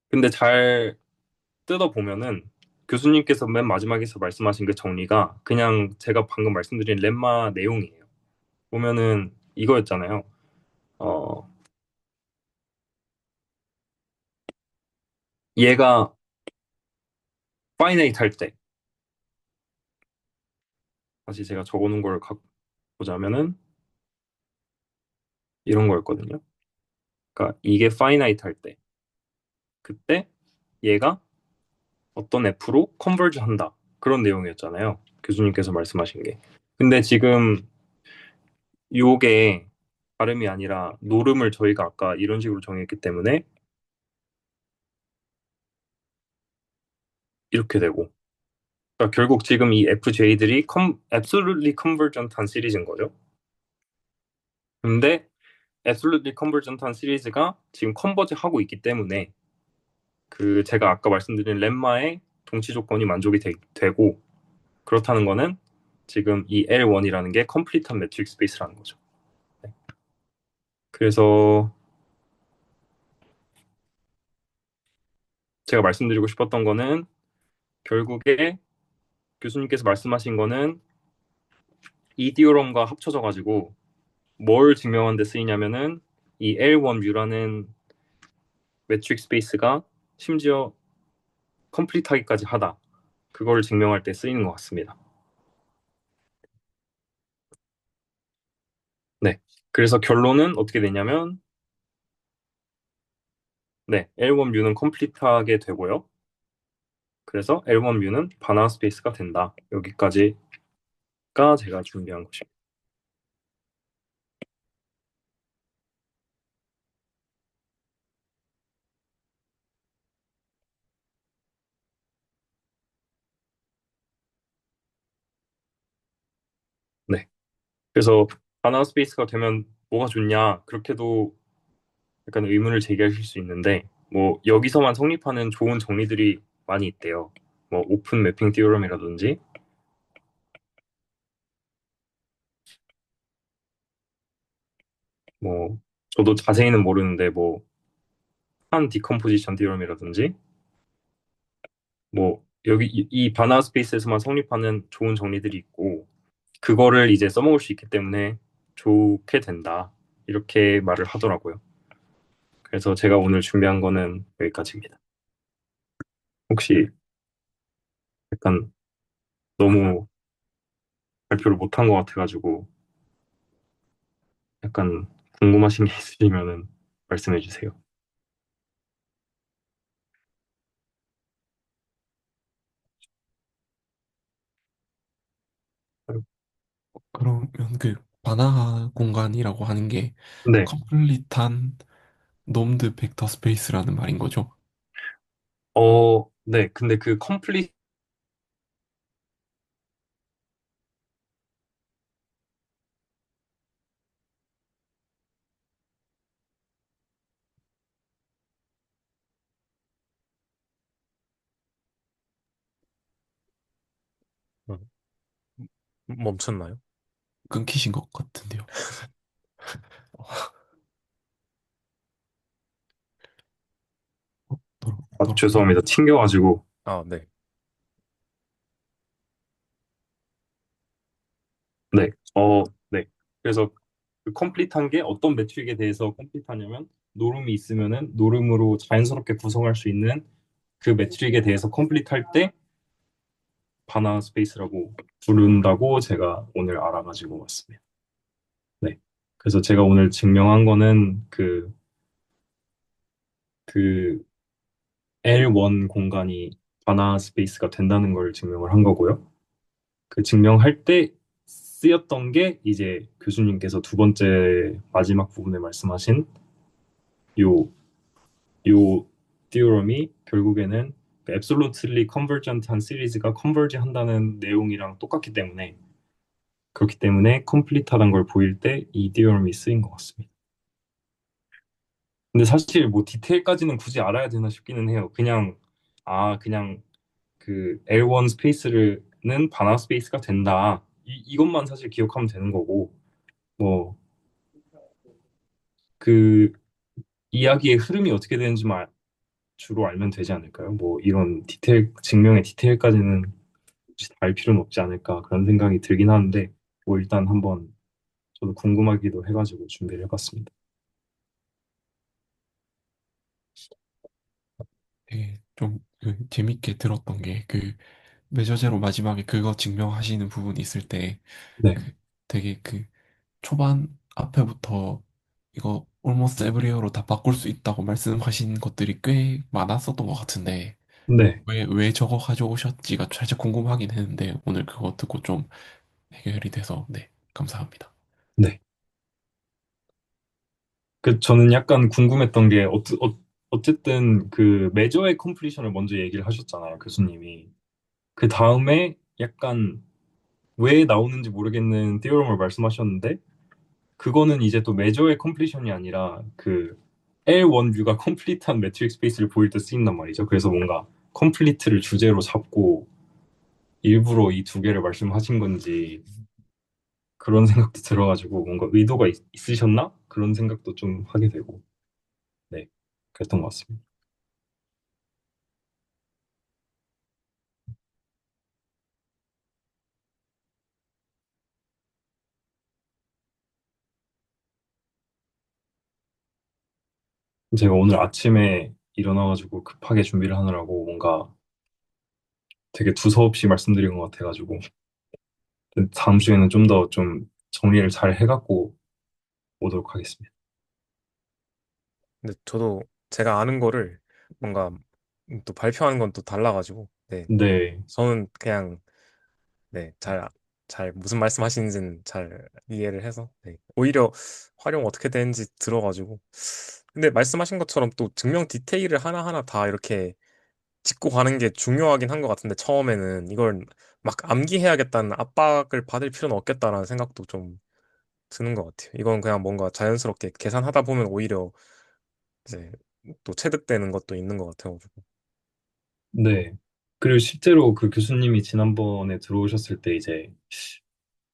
근데 잘 뜯어보면은 교수님께서 맨 마지막에서 말씀하신 그 정리가 그냥 제가 방금 말씀드린 렘마 내용이에요. 보면은 이거였잖아요. 어, 얘가 파이나이트 할 때 다시 제가 적어놓은 걸 갖고 보자면은 이런 거였거든요. 그러니까 이게 파이나이트 할 때 그때 얘가 어떤 F로 컨버지 한다. 그런 내용이었잖아요. 교수님께서 말씀하신 게. 근데 지금 요게 발음이 아니라 노름을 저희가 아까 이런 식으로 정했기 때문에 이렇게 되고 그러니까 결국 지금 이 FJ들이 absolutely convergent한 시리즈인 거죠. 근데 absolutely convergent한 시리즈가 지금 컨버지 하고 있기 때문에 그 제가 아까 말씀드린 렘마의 동치 조건이 만족이 되고 그렇다는 거는 지금 이 L1이라는 게 컴플리트한 매트릭 스페이스라는 거죠. 네. 그래서 제가 말씀드리고 싶었던 거는 결국에 교수님께서 말씀하신 거는 이 디오럼과 합쳐져 가지고 뭘 증명하는 데 쓰이냐면은 이 L1 뮤라는 매트릭 스페이스가 심지어 컴플리트하기까지 하다. 그걸 증명할 때 쓰이는 것 같습니다. 네. 그래서 결론은 어떻게 되냐면 네, L1 뮤는 컴플리트하게 되고요. 그래서 L1 뮤는 바나나 스페이스가 된다. 여기까지가 제가 준비한 것입니다. 네. 그래서 바나나 스페이스가 되면 뭐가 좋냐? 그렇게도 약간 의문을 제기하실 수 있는데 뭐 여기서만 성립하는 좋은 정리들이 많이 있대요. 뭐 오픈 매핑 디오럼이라든지 뭐 저도 자세히는 모르는데 뭐 한 디컴포지션 디오럼이라든지 뭐 여기 이 바나나 스페이스에서만 성립하는 좋은 정리들이 있고 그거를 이제 써먹을 수 있기 때문에 좋게 된다. 이렇게 말을 하더라고요. 그래서 제가 오늘 준비한 거는 여기까지입니다. 혹시 약간 너무 발표를 못한 것 같아가지고 약간 궁금하신 게 있으시면은 말씀해 주세요. 그러면 그 바나나 공간이라고 하는 게 네. 컴플리트한 놈드 벡터 스페이스라는 말인 거죠. 네. 근데 그 컴플릿, 음, 멈췄나요? 끊기신 것 같은데요. 돌아오셨나? 죄송합니다. 튕겨가지고. 아, 네. 네. 네. 그래서 그 컴플릿한 게 어떤 매트릭에 대해서 컴플릿하냐면 노름이 있으면은 노름으로 자연스럽게 구성할 수 있는 그 매트릭에 대해서 컴플릿할 때 바나나 스페이스라고 부른다고 제가 오늘 알아가지고 왔습니다. 네. 그래서 제가 오늘 증명한 거는 그 L1 공간이 바나나 스페이스가 된다는 걸 증명을 한 거고요. 그 증명할 때 쓰였던 게 이제 교수님께서 두 번째 마지막 부분에 말씀하신 요, 요 디오럼이 결국에는 그 absolutely convergent한 시리즈가 컨버지 한다는 내용이랑 똑같기 때문에 그렇기 때문에 컴플리트하다는 걸 보일 때 이 디오럼이 쓰인 것 같습니다. 근데 사실 뭐 디테일까지는 굳이 알아야 되나 싶기는 해요. 그냥 그 L1 스페이스는 바나 스페이스가 된다. 이것만 사실 기억하면 되는 거고, 뭐, 그 이야기의 흐름이 어떻게 되는지만 주로 알면 되지 않을까요? 뭐, 이런 증명의 디테일까지는 굳이 다알 필요는 없지 않을까 그런 생각이 들긴 하는데, 뭐, 일단 한번 저도 궁금하기도 해가지고 준비를 해봤습니다. 되게 좀 재밌게 들었던 게 그 메저제로 마지막에 그거 증명하시는 부분이 있을 때 네, 그 되게 그 초반 앞에부터 이거 almost everywhere로 다 바꿀 수 있다고 말씀하신 것들이 꽤 많았었던 것 같은데 네, 왜 저거 가져오셨지가 살짝 궁금하긴 했는데 오늘 그거 듣고 좀 해결이 돼서 네, 감사합니다. 네. 저는 약간 궁금했던 게, 어쨌든 그 메저의 컴플리션을 먼저 얘기를 하셨잖아요, 교수님이. 그 다음에 약간 왜 나오는지 모르겠는 띠오럼을 말씀하셨는데 그거는 이제 또 메저의 컴플리션이 아니라 그 L1 뷰가 컴플리트한 매트릭 스페이스를 보일 때 쓰인단 말이죠. 그래서 뭔가 컴플리트를 주제로 잡고 일부러 이 두 개를 말씀하신 건지 그런 생각도 들어가지고 뭔가 의도가 있으셨나? 그런 생각도 좀 하게 되고 네 그랬던 것 같습니다. 제가 오늘 아침에 일어나가지고 급하게 준비를 하느라고 뭔가 되게 두서없이 말씀드린 것 같아가지고 다음 주에는 좀 더 좀 정리를 잘 해갖고 오도록 하겠습니다. 근데 저도 제가 아는 거를 뭔가 또 발표하는 건 또 달라가지고, 네. 네, 저는 그냥, 네, 잘 무슨 말씀 하시는지는 잘 이해를 해서, 네. 오히려 활용 어떻게 되는지 들어가지고. 근데 말씀하신 것처럼 또 증명 디테일을 하나하나 다 이렇게 짚고 가는 게 중요하긴 한 것 같은데, 처음에는 이걸 막 암기해야겠다는 압박을 받을 필요는 없겠다라는 생각도 좀 드는 것 같아요. 이건 그냥 뭔가 자연스럽게 계산하다 보면 오히려 이제 또 체득되는 것도 있는 것 같아가지고. 네. 그리고 실제로 그 교수님이 지난번에 들어오셨을 때 이제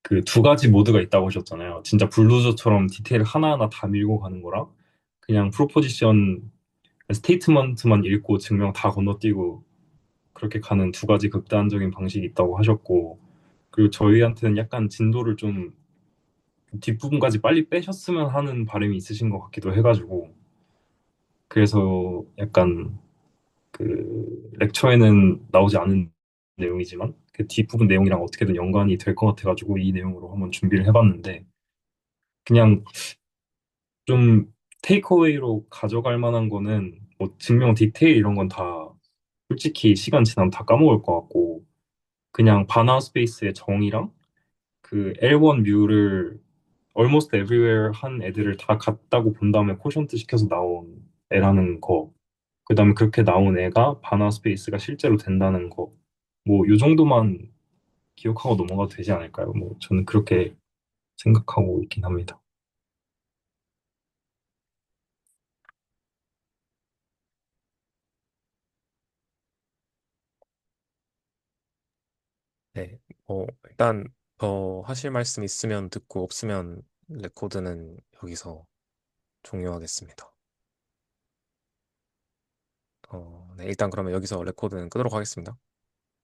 그 두 가지 모드가 있다고 하셨잖아요. 진짜 블루저처럼 디테일 하나하나 다 밀고 가는 거랑 그냥 프로포지션 스테이트먼트만 읽고 증명 다 건너뛰고 그렇게 가는 두 가지 극단적인 방식이 있다고 하셨고 그리고 저희한테는 약간 진도를 좀 뒷부분까지 빨리 빼셨으면 하는 바람이 있으신 것 같기도 해가지고 그래서 약간 그 렉처에는 나오지 않은 내용이지만 그 뒷부분 내용이랑 어떻게든 연관이 될 것 같아가지고 이 내용으로 한번 준비를 해봤는데 그냥 좀 테이크어웨이로 가져갈 만한 거는 뭐 증명 디테일 이런 건 다 솔직히 시간 지나면 다 까먹을 것 같고 그냥 바나 스페이스의 정의랑 그 L1 뮤를 almost everywhere 한 애들을 다 같다고 본 다음에 코션트 시켜서 나온 애라는 거. 그다음에 그렇게 나온 애가 바나 스페이스가 실제로 된다는 거. 뭐 요 정도만 기억하고 넘어가도 되지 않을까요? 뭐 저는 그렇게 생각하고 있긴 합니다. 네. 일단 더 하실 말씀 있으면 듣고 없으면 레코드는 여기서 종료하겠습니다. 네, 일단 그러면 여기서 레코드는 끄도록 하겠습니다.